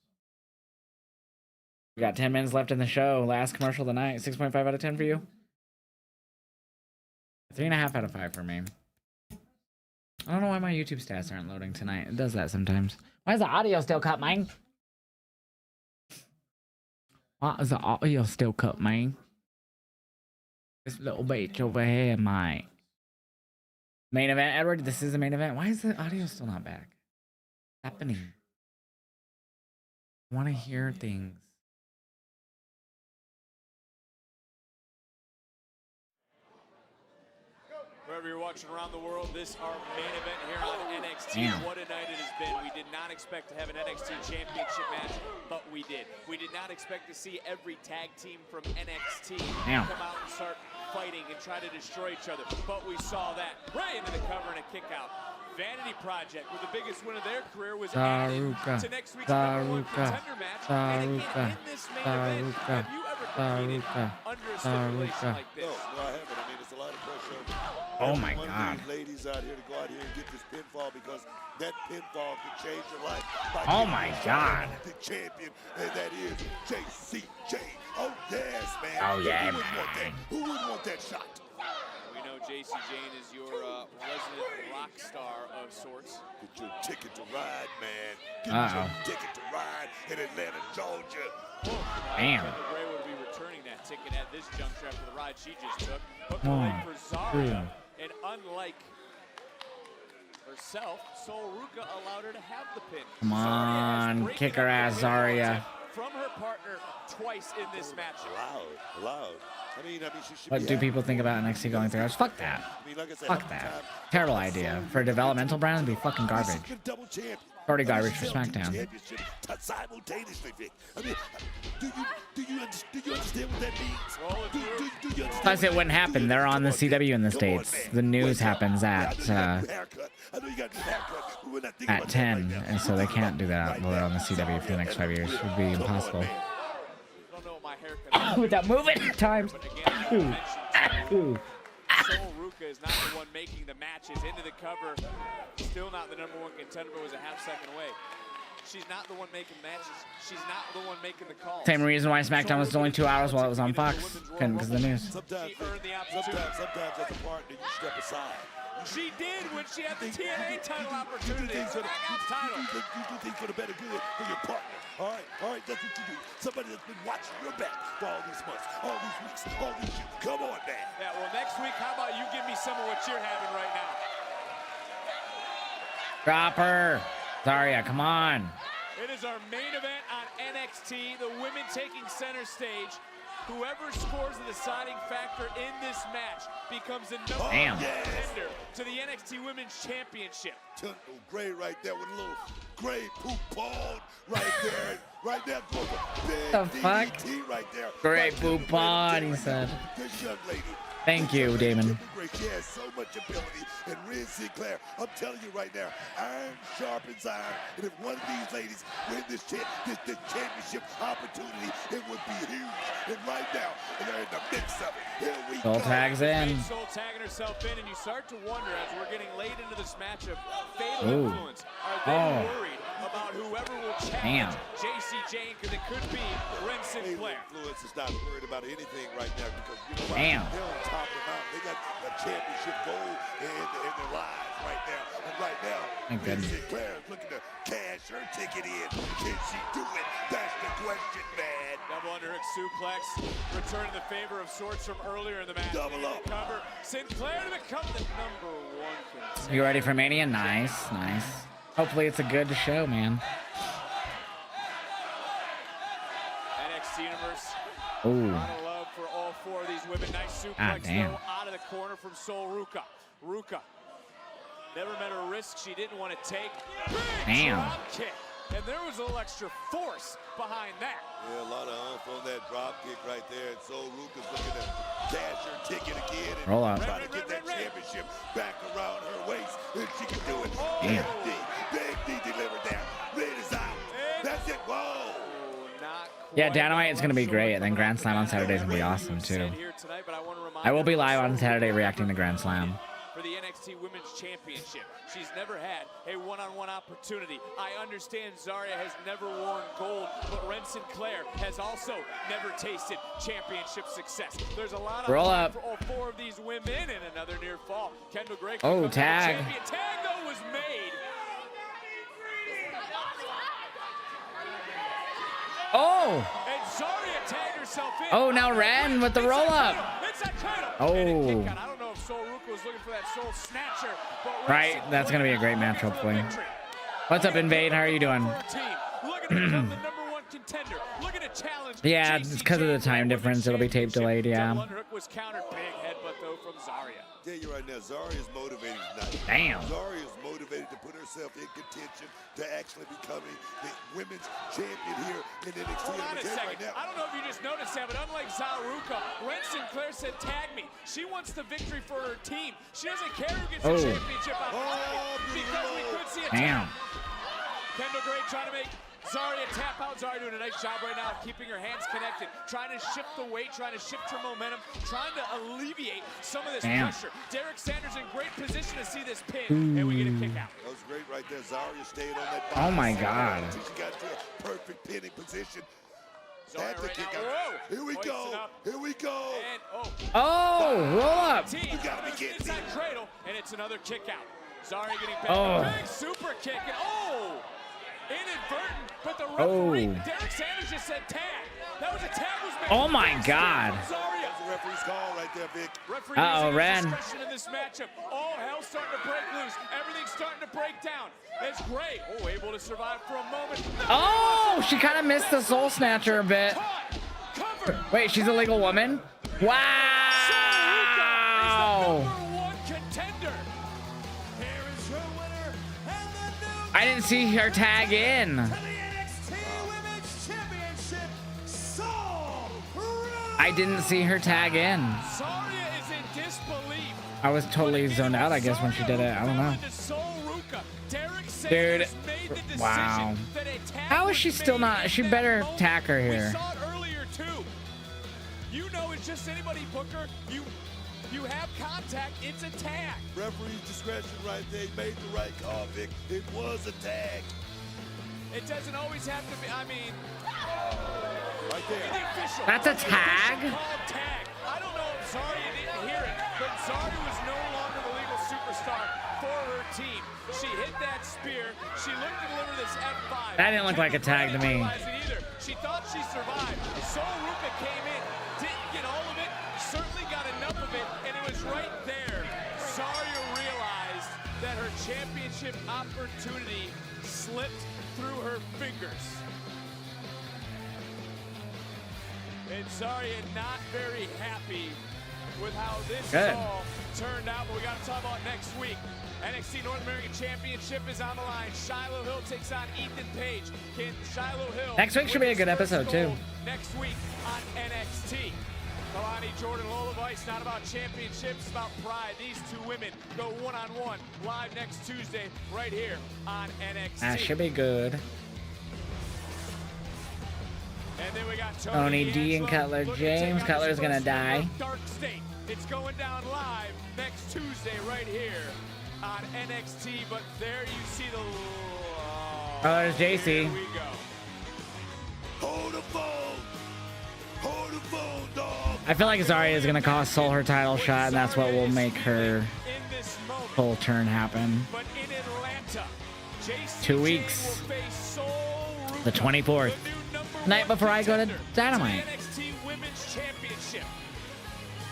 We got 10 minutes left in the show. Last commercial of the night. 6.5 out of 10 for you. 3.5 out of 5 for me. I don't know why my YouTube stats aren't loading tonight. It does that sometimes. Why is the audio still cut, man? Why is the audio still cut, man? This little bitch over here, mate. Main event, Edward. This is the main event. Why is the audio still not back? What's happening? I want to hear things. Wherever you're watching around the world, this our main event here on NXT. Damn. What a night it has been. We did not expect to have an NXT championship match, but we did. We did not expect to see every tag team from NXT Damn. come out and start fighting and try to destroy each other, but we saw that right into the cover and a kick out. Vanity Project, with the biggest win of their career, was added to next week's #1 contender match. And again, in this main event, have you ever competed under a stipulation like this? No, I haven't. I mean, it's a lot of pressure. Oh my One God. of these ladies out here to go out here and get this pinfall because that pinfall could change your life. Oh my God. The champion, and that is JCJ. Oh yes, man. Oh, yeah, Who wouldn't want that? Who wouldn't want that shot? We know JC Jane is your resident rock star of sorts. Get your ticket to ride, man. Get your ticket to ride in Atlanta, Georgia. Damn. Kendall Gray would be returning that ticket at this juncture after the ride she just took. Hook the leg for Zarya, and unlike herself, Sol Ruka allowed her to have the pin. Come on, kick her ass, Zarya. From her partner twice in this match. Allowed. I mean, she should What do people think about NXT going through? Fuck that. I mean, like I said, Fuck that. Terrible idea. For a developmental brand, it'd be fucking garbage. double champion. Already garbage for SmackDown. Simultaneously, Vic. I mean, do you understand what that means? Do you understand? Plus, it wouldn't happen. They're on the CW in the States. The news happens at 10, and so they can't do that while they're on the CW for the next 5 years. It would be impossible. Without moving times. Sol Ruka is not the one making the matches into the cover. Still not the #1 contender, but was a half second away. She's not the one making matches. She's not the one making the calls. Same reason why SmackDown was only 2 hours while it was on Fox. Because of the news. Sometimes as a partner, you step aside. She did when she had the TNA title opportunity. You do things for the better good for your partner. All right, that's what you do. Somebody that's been watching your back for all these months, all these weeks, all these years. Come on, man. Yeah, well, next week, how about you give me some of what you're having right now? Drop her. Zarya, come on. It is our main event on NXT. The women taking center stage. Whoever scores the deciding factor in this match becomes the #1 contender to the NXT Women's Championship. Kendall Gray right there with a little gray poop ball right there. Right there, big the fuck? DDT right there. Great poop on, he said. This young lady. Thank you, Damon. She has so much ability. And Ren Sinclair, I'm telling you right now, iron sharpens iron. And if one of these ladies win this championship opportunity, it would be huge. And right now, they're in the mix of it. Here we Soul go. tags in. Soul tagging herself in, and you start to wonder as we're getting late into this match of fatal influence. Are they worried about whoever will challenge JC Jane? Because it could be Ren Sinclair. Influence is not worried about anything right now because you know Damn. they're on top of the mountain. They got a championship goal in their lives right now. And right now, Thank goodness. Sinclair is looking to cash her ticket in. Can she do it? That's the question, man. Double underhook suplex, returning the favor of sorts from earlier in the match. Double up. Cover. Sinclair to become the #1 contender. You ready for Mania? Nice, nice. Hopefully it's a good show, man. NXT Universe. Ooh. A lot of love for all 4 of these women. Nice suplex damn. though, out of the corner from Sol Ruka. Ruka never met a risk she didn't want to take. Big Damn. drop kick. And there was a little extra force behind that. Yeah, a lot of oomph on that drop kick right there. And so Ruka's looking to cash her ticket again and Roll out. try to get that championship back around her waist. If she can do it. Damn. Big D delivered there. Red is out. That's it. Whoa. Yeah, Dynamite is going to be great, and then Grand Slam on Saturday is going to be awesome, too. I will be live on Saturday reacting to Grand Slam. For the NXT Women's Championship. She's never had a one-on-one opportunity. I understand Zarya has never worn gold, but Ren Sinclair has also never tasted championship success. There's a lot of Roll up. for all 4 of these women, and another near fall. Kendall Gray. Oh, tag. Tag though was made. Oh! And Zarya tagged herself in. Oh, now Ren with the roll up. It's a title. Oh. And a kick out. I don't know if Sol Ruka was looking for that soul snatcher, but Ren Right, that's going to be a great match, hopefully. What's up, Invade? How are you doing? Looking to become the #1 contender. Looking to challenge. Yeah, it's because of the time difference. It'll be tape delayed, yeah. Underhook was countered. Big headbutt though from Zarya. Tell you right now, Zarya is motivated tonight. Damn. Zarya is motivated to put herself in contention to actually becoming the women's champion here in NXT. Hold on a second. Right now. I don't know if you just noticed that, but unlike Zaruka, Ren Sinclair said, "Tag me." She wants the victory for her team. She doesn't care who gets the championship out because we could see a tag. Kendall Gray trying to make Zarya tap out. Zarya doing a nice job right now of keeping her hands connected, trying to shift the weight, trying to shift her momentum, trying to alleviate some of this pressure. Derek Sanders in great position to see this pin, and we get a kick out. That was great right there. Zarya stayed on that Oh my body. God. She got to a perfect pinning position. That's a kick out. Here we go. Here we go. And, Oh, roll up. You gotta be kidding me. Cradle, and it's another kick out. Zarya getting back. Oh. Big super kick. And inadvertent, but the Oh. referee, Derek Sanders just said tag. That was a tag was made. Oh my God. Zarya. That's the referee's call right there, Vic. Referee Uh-oh, using his Ren. discretion in this matchup. All hell's starting to break loose. Everything's starting to break down. It's great. Oh, able to survive for a moment. Oh, she kind of missed the soul snatcher a bit. Wait, she's a legal woman? Wow. I didn't see her tag in. I didn't see her tag in. Zarya is in disbelief. I was totally zoned out, I guess, when she did it. I don't know. Dude, wow. How is she still not? She better attack her here. We saw it earlier too. You know, it's just anybody, Booker. You have contact. It's a tag. Referee's discretion right there. He made the right call, Vic. It was a tag. It doesn't always have to be. I mean, right there. The official. That's a tag? Tag. I don't know if Zarya didn't hear it, but Zarya was no longer the legal superstar for her team. She hit that spear. She looked to deliver this F5. That didn't look like a tag to me. She thought she survived. Sol Ruca came in, didn't get all of it, certainly got enough of it, and it was right there. Zarya realized that her championship opportunity slipped through her fingers. And Zarya not very happy with how this all turned out, but we got to talk about next week. NXT North American Championship is on the line. Shiloh Hill takes on Ethan Page. Can Shiloh Hill Next week should be a good episode, too. Next week on NXT. Kalani, Jordan, Lola Vice, not about championships, it's about pride. These two women go one-on-one live next Tuesday right here on NXT. That should be good. And then we got Tony D and Cutler James. Cutler's gonna die. Dark State. It's going down live next Tuesday right here on NXT. But there you see the. Oh, there's JC. Here we go. Hold the phone. Hold the phone, dog. I feel like Zarya is gonna cost Sol her title shot, and that's what will make her full turn happen. But in Atlanta, 2 weeks. The 24th. Night before I go to Dynamite. NXT Women's Championship.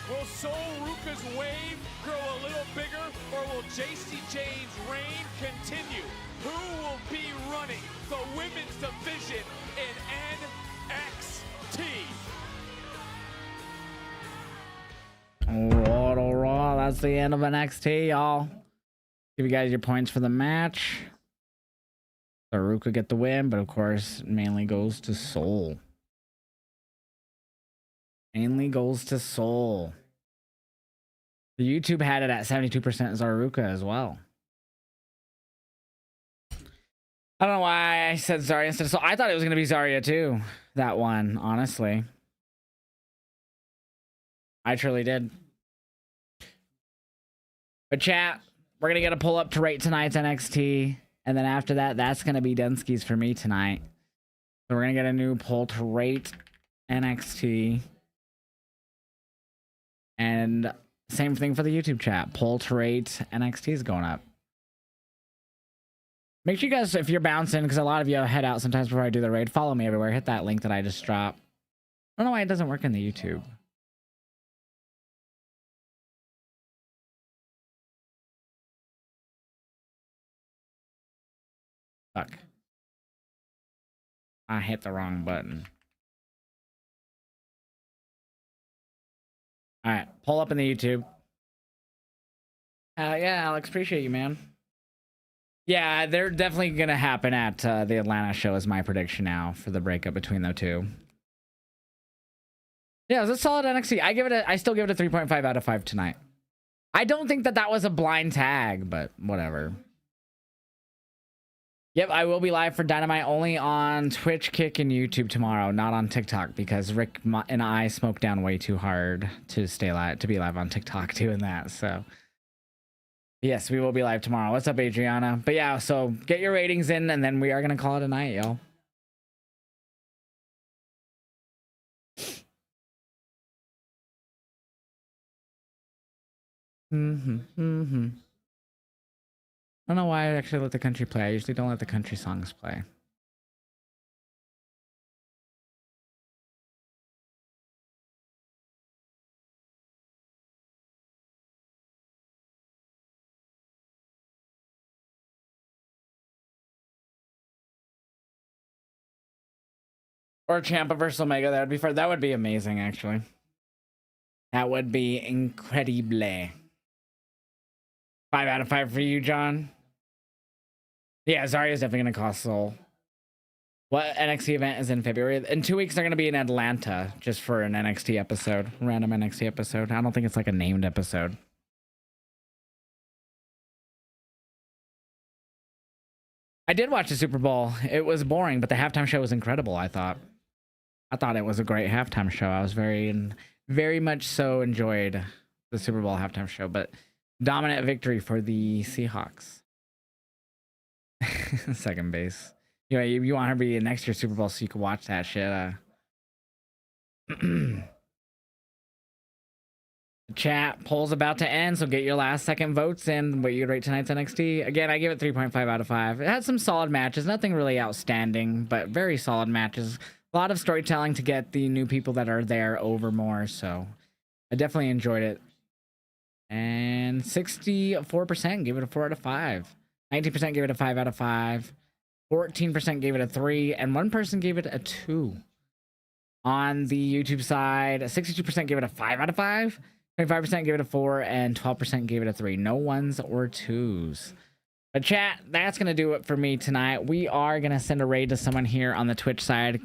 Will Sol Ruca's wave grow a little bigger, or will JC Jane's reign continue? Who will be running the women's division in NXT? Raw. That's the end of NXT, y'all. Give you guys your points for the match. Ruka get the win, but of course, mainly goes to Sol. Mainly goes to Sol. The YouTube had it at 72% Zaruka as well. I don't know why I said Zarya instead of Sol. I thought it was going to be Zarya too. That one, honestly. I truly did. But chat, we're going to get a pull up to rate tonight's NXT. And then after that, that's going to be Densky's for me tonight. So we're going to get a new poll to rate NXT. And same thing for the YouTube chat. Poll to rate NXT is going up. Make sure you guys, if you're bouncing, because a lot of you head out sometimes before I do the raid, follow me everywhere. Hit that link that I just dropped. I don't know why it doesn't work in the YouTube. Fuck. I hit the wrong button. Alright, pull up in the YouTube. Yeah, Alex, appreciate you, man. Yeah, they're definitely gonna happen at the Atlanta show is my prediction now for the breakup between the two. Yeah, it was a solid NXT. I still give it a 3.5 out of 5 tonight. I don't think that was a blind tag, but whatever. Yep, I will be live for Dynamite only on Twitch, Kick, and YouTube tomorrow, not on TikTok, because Rick and I smoked down way too hard to be live on TikTok doing that. So, yes, we will be live tomorrow. What's up, Adriana? But yeah, so get your ratings in, and then we are gonna call it a night, y'all. I don't know why I actually let the country play. I usually don't let the country songs play. Or Ciampa versus Omega. That would be that would be amazing, actually. That would be incredible. 5 out of 5 for you, John. Yeah, Zarya's definitely going to cost Soul. What NXT event is in February? In 2 weeks, they're going to be in Atlanta just for an NXT episode. Random NXT episode. I don't think it's like a named episode. I did watch the Super Bowl. It was boring, but the halftime show was incredible, I thought. I thought it was a great halftime show. I was very much so enjoyed the Super Bowl halftime show, but dominant victory for the Seahawks. Second base. You know, you want her to be in next year's Super Bowl so you can watch that shit. The chat poll's about to end, so get your last second votes in what you rate tonight's NXT. Again, I give it 3.5 out of 5. It had some solid matches, nothing really outstanding, but very solid matches. A lot of storytelling to get the new people that are there over more, so I definitely enjoyed it. And 64% gave it a 4 out of 5. 19% gave it a 5 out of 5. 14% gave it a 3, and 1 person gave it a 2. On the YouTube side, 62% gave it a 5 out of 5. 25% gave it a 4, and 12% gave it a 3. No 1s or 2s. But chat, that's going to do it for me tonight. We are going to send a raid to someone here on the Twitch side.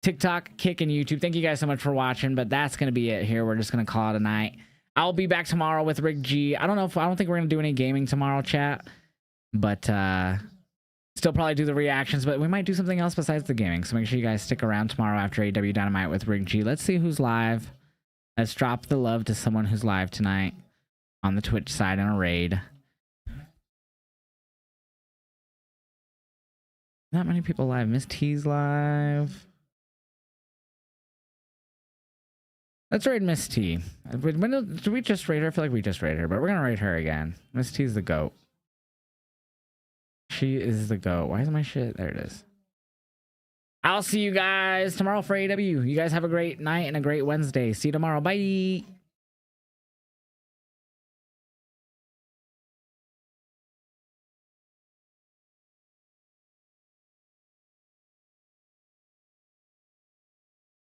TikTok, Kick, and YouTube. Thank you guys so much for watching, but that's going to be it here. We're just going to call it a night. I'll be back tomorrow with Rick G. I don't think we're going to do any gaming tomorrow, chat. But still probably do the reactions, but we might do something else besides the gaming. So make sure you guys stick around tomorrow after AW Dynamite with Rick G. Let's see who's live. Let's drop the love to someone who's live tonight on the Twitch side in a raid. Not many people live. Miss T's live. Let's raid Miss T. Did we just raid her? I feel like we just raided her, but we're going to raid her again. Miss T's the GOAT. She is the GOAT. Why is my shit? There it is. I'll see you guys tomorrow for AW. You guys have a great night and a great Wednesday. See you tomorrow. Bye.